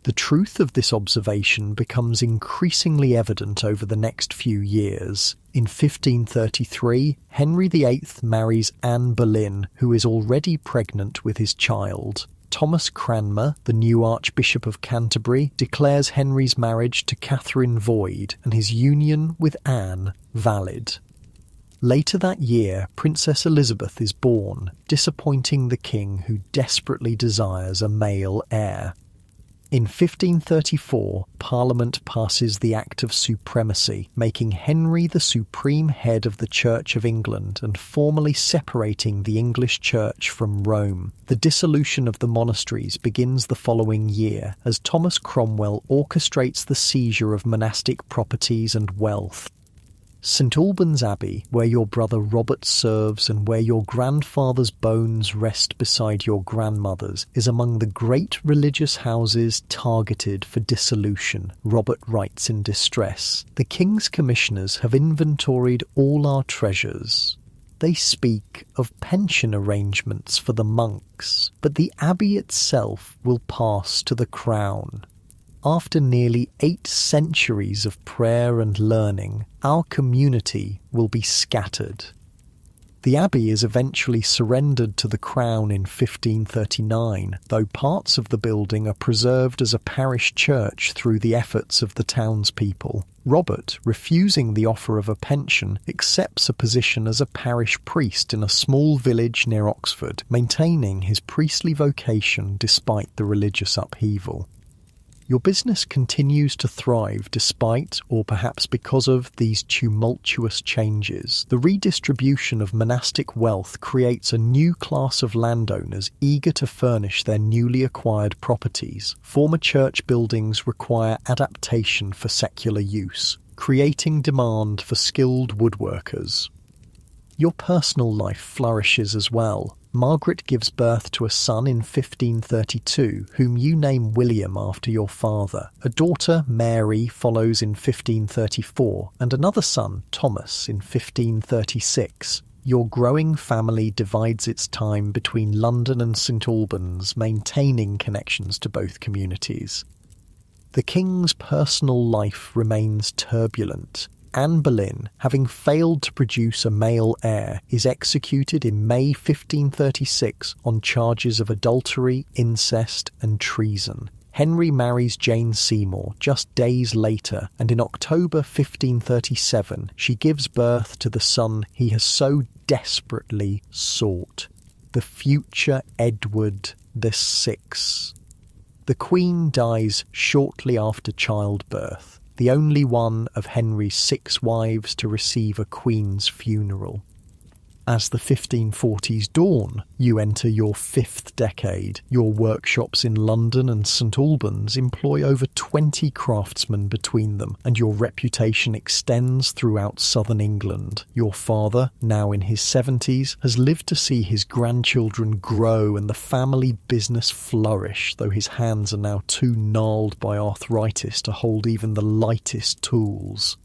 Speaker 1: The truth of this observation becomes increasingly evident over the next few years. In 1533, Henry VIII marries Anne Boleyn, who is already pregnant with his child. Thomas Cranmer, the new Archbishop of Canterbury, declares Henry's marriage to Catherine void and his union with Anne valid. Later that year, Princess Elizabeth is born, disappointing the king who desperately desires a male heir. In 1534, Parliament passes the Act of Supremacy, making Henry the supreme head of the Church of England and formally separating the English Church from Rome. The dissolution of the monasteries begins the following year, as Thomas Cromwell orchestrates the seizure of monastic properties and wealth. St Albans Abbey, where your brother Robert serves and where your grandfather's bones rest beside your grandmother's, is among the great religious houses targeted for dissolution, Robert writes in distress. The King's Commissioners have inventoried all our treasures. They speak of pension arrangements for the monks, but the abbey itself will pass to the crown. After nearly 8 centuries of prayer and learning, our community will be scattered. The abbey is eventually surrendered to the crown in 1539, though parts of the building are preserved as a parish church through the efforts of the townspeople. Robert, refusing the offer of a pension, accepts a position as a parish priest in a small village near Oxford, maintaining his priestly vocation despite the religious upheaval. Your business continues to thrive despite, or perhaps because of, these tumultuous changes. The redistribution of monastic wealth creates a new class of landowners eager to furnish their newly acquired properties. Former church buildings require adaptation for secular use, creating demand for skilled woodworkers. Your personal life flourishes as well. Margaret gives birth to a son in 1532, whom you name William after your father. A daughter, Mary, follows in 1534, and another son, Thomas, in 1536. Your growing family divides its time between London and St Albans, maintaining connections to both communities. The king's personal life remains turbulent. Anne Boleyn, having failed to produce a male heir, is executed in May 1536 on charges of adultery, incest and treason. Henry marries Jane Seymour just days later, and in October 1537 she gives birth to the son he has so desperately sought, the future Edward VI. The Queen dies shortly after childbirth, the only one of Henry's 6 wives to receive a queen's funeral. As the 1540s dawn, you enter your fifth decade. Your workshops in London and St Albans employ over 20 craftsmen between them, and your reputation extends throughout southern England. Your father, now in his 70s, has lived to see his grandchildren grow and the family business flourish, though his hands are now too gnarled by arthritis to hold even the lightest tools.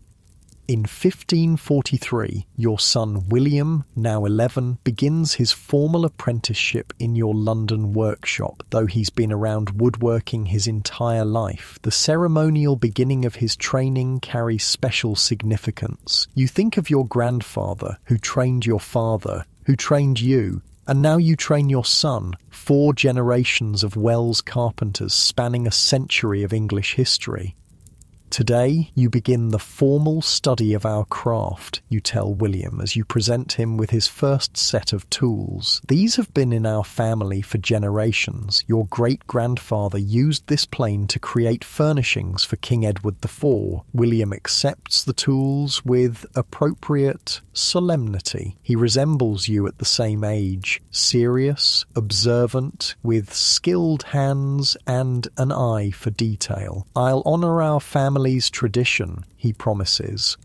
Speaker 1: In 1543, your son William, now 11, begins his formal apprenticeship in your London workshop. Though he's been around woodworking his entire life, the ceremonial beginning of his training carries special significance. You think of your grandfather, who trained your father, who trained you, and now you train your son, 4 generations of Wells carpenters spanning a century of English history. Today, you begin the formal study of our craft, you tell William as you present him with his first set of tools. These have been in our family for generations. Your great-grandfather used this plane to create furnishings for King Edward IV. William accepts the tools with appropriate solemnity. He resembles you at the same age, serious, observant, with skilled hands and an eye for detail. I'll honour our family's tradition, he promises.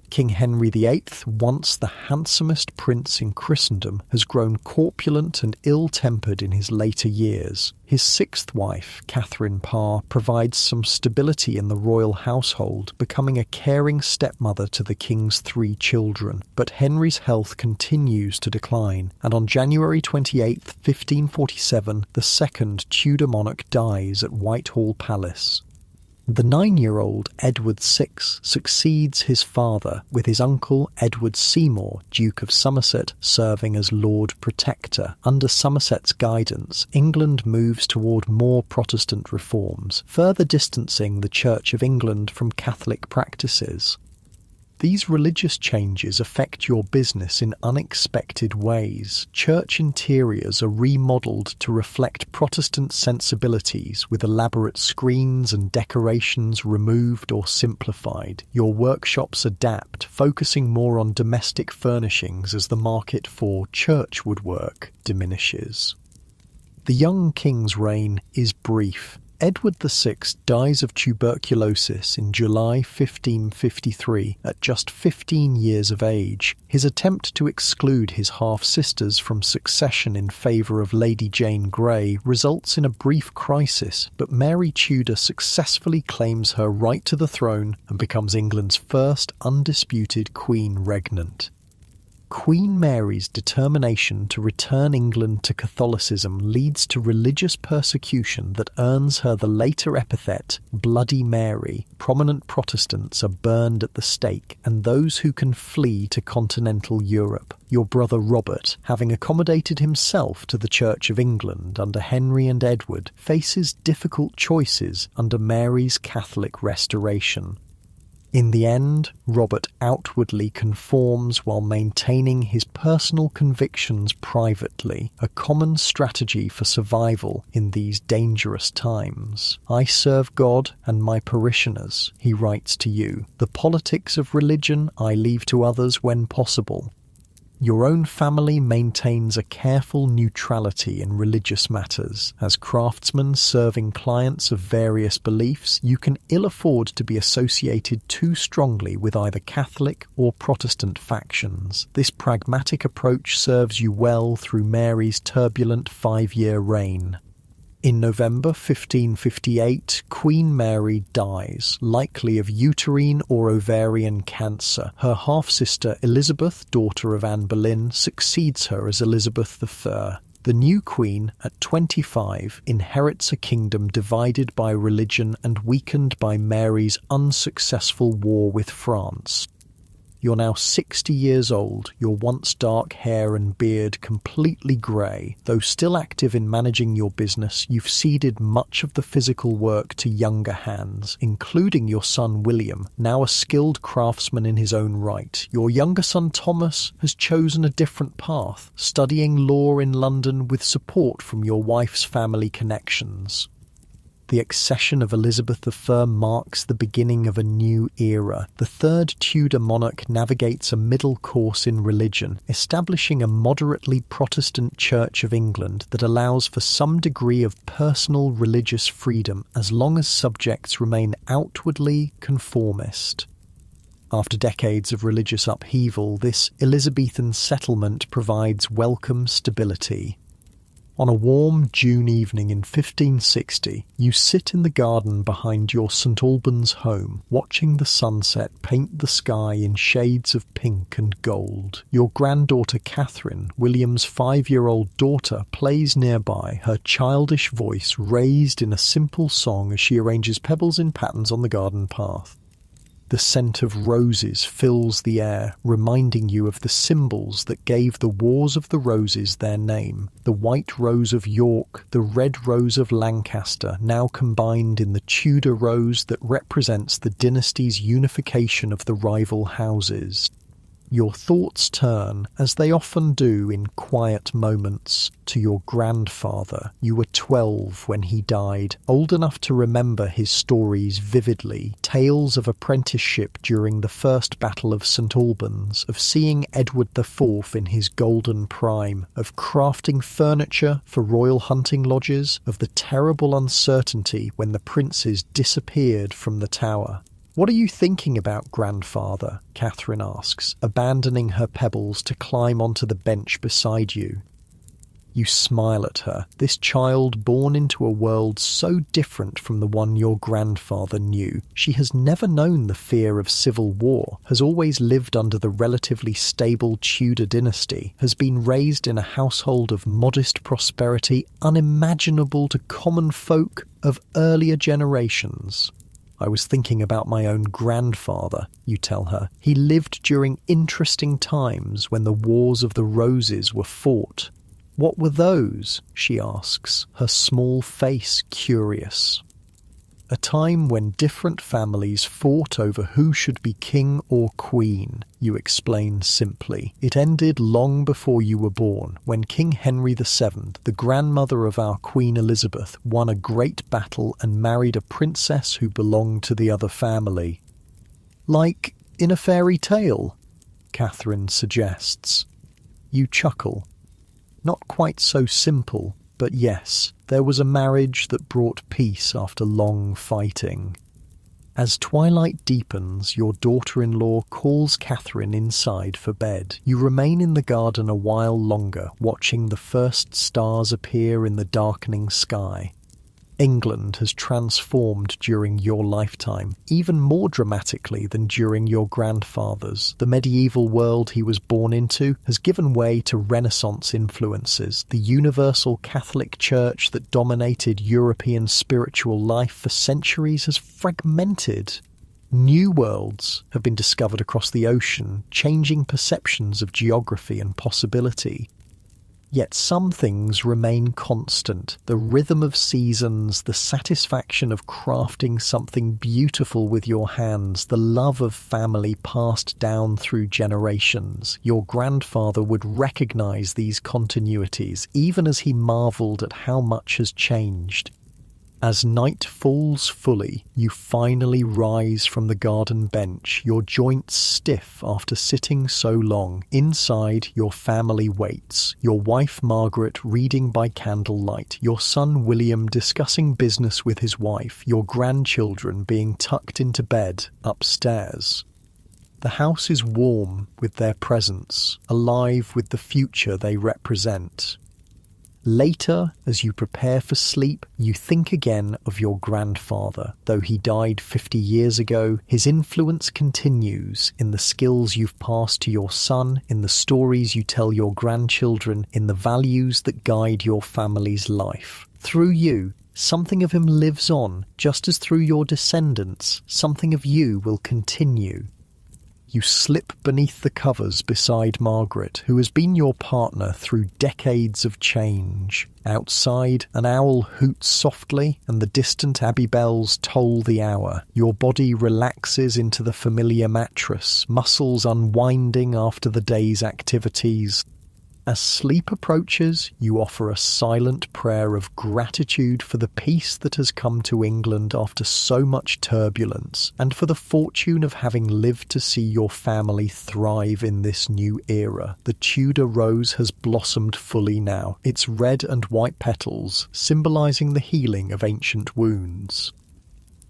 Speaker 1: King Henry VIII, once the handsomest prince in Christendom, has grown corpulent and ill-tempered in his later years. His 6th wife, Catherine Parr, provides some stability in the royal household, becoming a caring stepmother to the king's 3 children. But Henry's health continues to decline, and on January 28, 1547, the second Tudor monarch dies at Whitehall Palace. The 9-year-old Edward VI succeeds his father, with his uncle Edward Seymour, Duke of Somerset, serving as Lord Protector. Under Somerset's guidance, England moves toward more Protestant reforms, further distancing the Church of England from Catholic practices. These religious changes affect your business in unexpected ways. Church interiors are remodelled to reflect Protestant sensibilities, with elaborate screens and decorations removed or simplified. Your workshops adapt, focusing more on domestic furnishings as the market for church woodwork diminishes. The young king's reign is brief. Edward VI dies of tuberculosis in July 1553 at just 15 years of age. His attempt to exclude his half-sisters from succession in favour of Lady Jane Grey results in a brief crisis, but Mary Tudor successfully claims her right to the throne and becomes England's first undisputed Queen Regnant. Queen Mary's determination to return England to Catholicism leads to religious persecution that earns her the later epithet Bloody Mary. Prominent Protestants are burned at the stake, and those who can flee to continental Europe. Your brother Robert, having accommodated himself to the Church of England under Henry and Edward, faces difficult choices under Mary's Catholic restoration. In the end, Robert outwardly conforms while maintaining his personal convictions privately, a common strategy for survival in these dangerous times. "I serve God and my parishioners," he writes to you. "The politics of religion I leave to others when possible." Your own family maintains a careful neutrality in religious matters. As craftsmen serving clients of various beliefs, you can ill afford to be associated too strongly with either Catholic or Protestant factions. This pragmatic approach serves you well through Mary's turbulent 5-year reign. In November 1558, Queen Mary dies, likely of uterine or ovarian cancer. Her half-sister Elizabeth, daughter of Anne Boleyn, succeeds her as Elizabeth I. The new queen, at 25, inherits a kingdom divided by religion and weakened by Mary's unsuccessful war with France. You're now 60 years old, your once dark hair and beard completely grey. Though still active in managing your business, you've ceded much of the physical work to younger hands, including your son William, now a skilled craftsman in his own right. Your younger son Thomas has chosen a different path, studying law in London with support from your wife's family connections. The accession of Elizabeth I marks the beginning of a new era. The third Tudor monarch navigates a middle course in religion, establishing a moderately Protestant Church of England that allows for some degree of personal religious freedom as long as subjects remain outwardly conformist. After decades of religious upheaval, this Elizabethan settlement provides welcome stability. On a warm June evening in 1560, you sit in the garden behind your St Albans home, watching the sunset paint the sky in shades of pink and gold. Your granddaughter Catherine, William's 5-year-old daughter, plays nearby, her childish voice raised in a simple song as she arranges pebbles in patterns on the garden path. The scent of roses fills the air, reminding you of the symbols that gave the Wars of the Roses their name. The white rose of York, the red rose of Lancaster, now combined in the Tudor rose that represents the dynasty's unification of the rival houses. Your thoughts turn, as they often do in quiet moments, to your grandfather. You were 12 when he died, old enough to remember his stories vividly. Tales of apprenticeship during the First Battle of St Albans, of seeing Edward IV in his golden prime, of crafting furniture for royal hunting lodges, of the terrible uncertainty when the princes disappeared from the tower. "What are you thinking about, grandfather?" Catherine asks, abandoning her pebbles to climb onto the bench beside you. You smile at her. This child born into a world so different from the one your grandfather knew. She has never known the fear of civil war, has always lived under the relatively stable Tudor dynasty, has been raised in a household of modest prosperity unimaginable to common folk of earlier generations. "I was thinking about my own grandfather," you tell her. "He lived during interesting times when the Wars of the Roses were fought." "What were those?" she asks, her small face curious. "A time when different families fought over who should be king or queen," you explain simply. "It ended long before you were born, when King Henry VII, the grandmother of our Queen Elizabeth, won a great battle and married a princess who belonged to the other family." "Like in a fairy tale?" Catherine suggests. You chuckle. "Not quite so simple, but yes, there was a marriage that brought peace after long fighting." As twilight deepens, your daughter-in-law calls Catherine inside for bed. You remain in the garden a while longer, watching the first stars appear in the darkening sky. England has transformed during your lifetime, even more dramatically than during your grandfather's. The medieval world he was born into has given way to Renaissance influences. The universal Catholic Church that dominated European spiritual life for centuries has fragmented. New worlds have been discovered across the ocean, changing perceptions of geography and possibility. Yet some things remain constant. The rhythm of seasons, the satisfaction of crafting something beautiful with your hands, the love of family passed down through generations. Your grandfather would recognize these continuities, even as he marveled at how much has changed. As night falls fully, you finally rise from the garden bench, your joints stiff after sitting so long. Inside, your family waits. Your wife Margaret reading by candlelight, your son William discussing business with his wife, your grandchildren being tucked into bed upstairs. The house is warm with their presence, alive with the future they represent. Later, as you prepare for sleep, you think again of your grandfather. Though he died 50 years ago, his influence continues in the skills you've passed to your son, in the stories you tell your grandchildren, in the values that guide your family's life. Through you, something of him lives on, just as through your descendants, something of you will continue. You slip beneath the covers beside Margaret, who has been your partner through decades of change. Outside, an owl hoots softly, and the distant abbey bells toll the hour. Your body relaxes into the familiar mattress, muscles unwinding after the day's activities. As sleep approaches, you offer a silent prayer of gratitude for the peace that has come to England after so much turbulence, and for the fortune of having lived to see your family thrive in this new era. The Tudor rose has blossomed fully now, its red and white petals symbolising the healing of ancient wounds.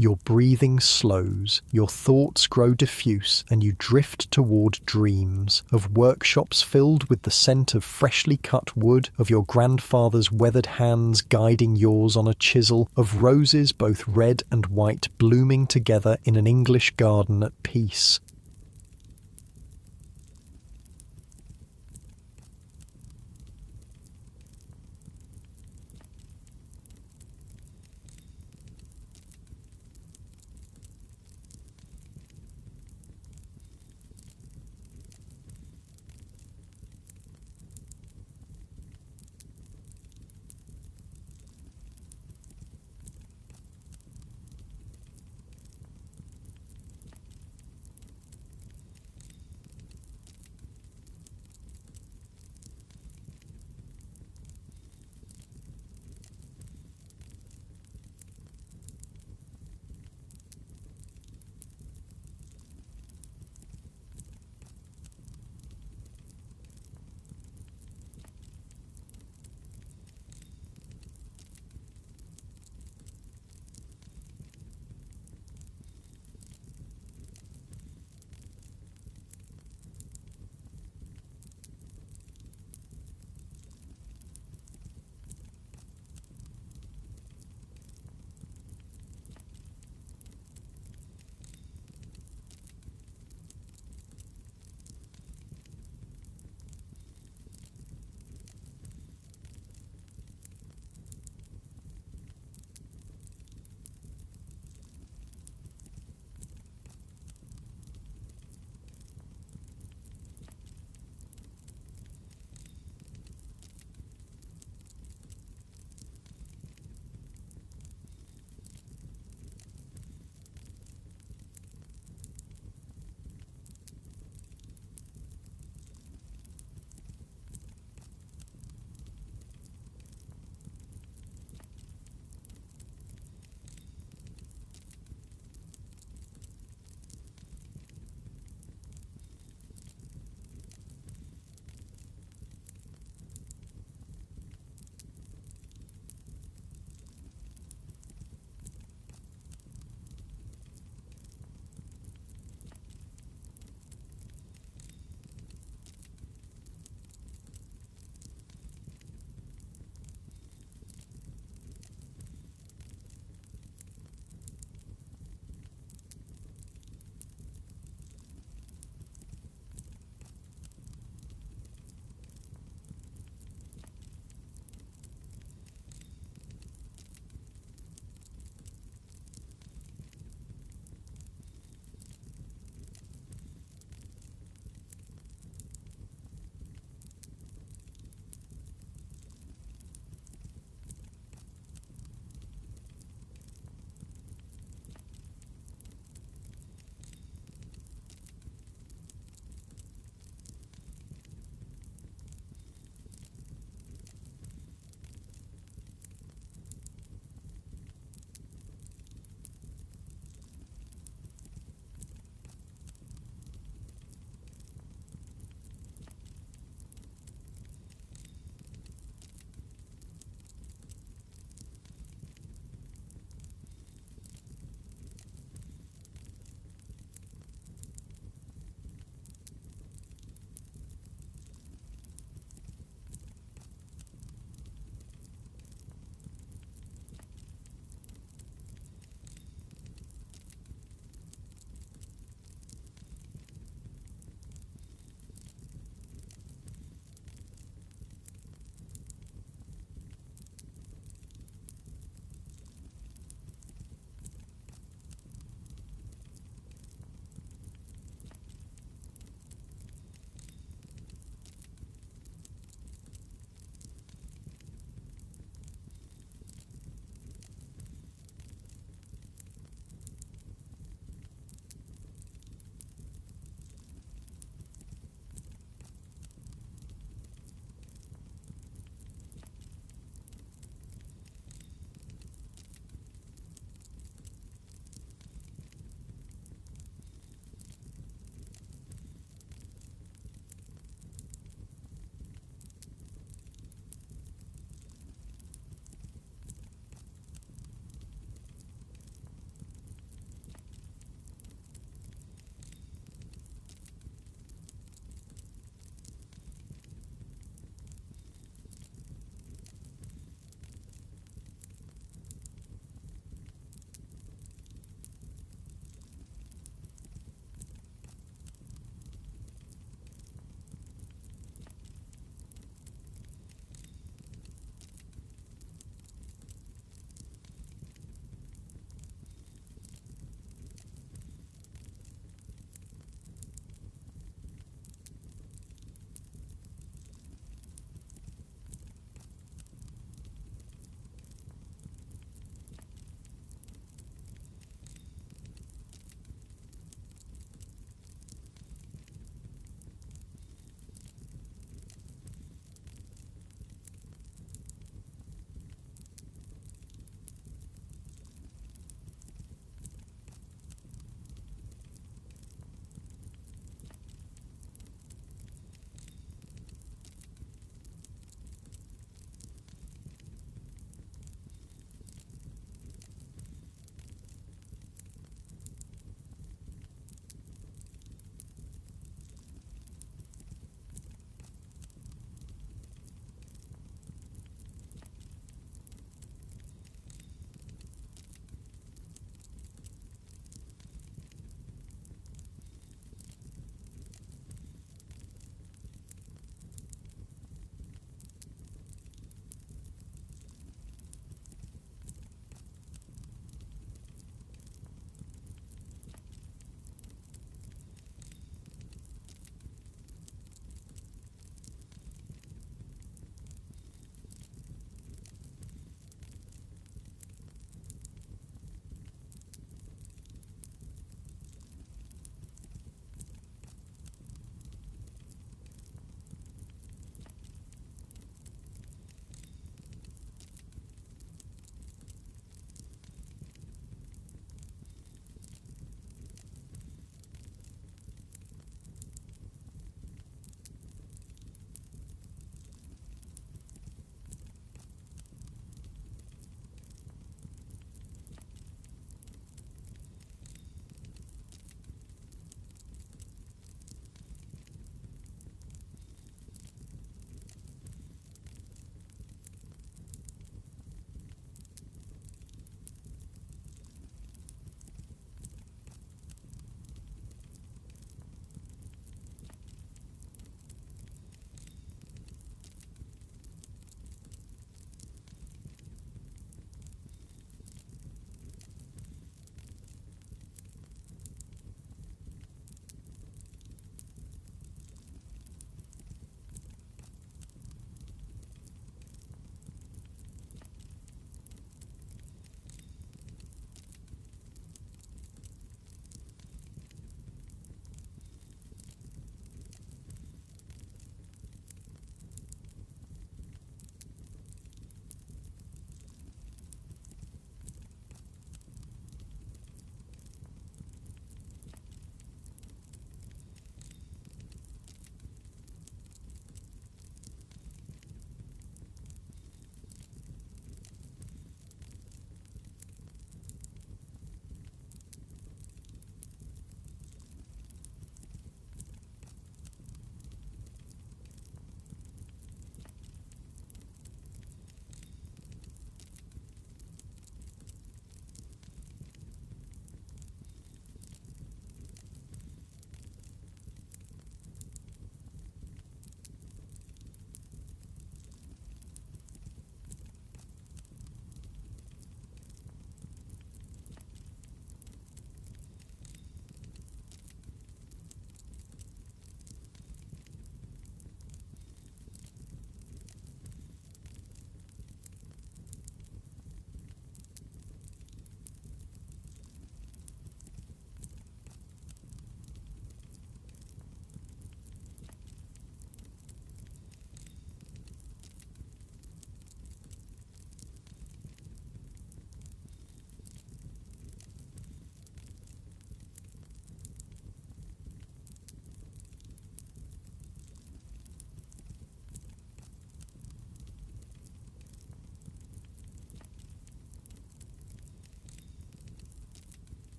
Speaker 1: Your breathing slows, your thoughts grow diffuse, and you drift toward dreams of workshops filled with the scent of freshly cut wood, of your grandfather's weathered hands guiding yours on a chisel, of roses both red and white blooming together in an English garden at peace.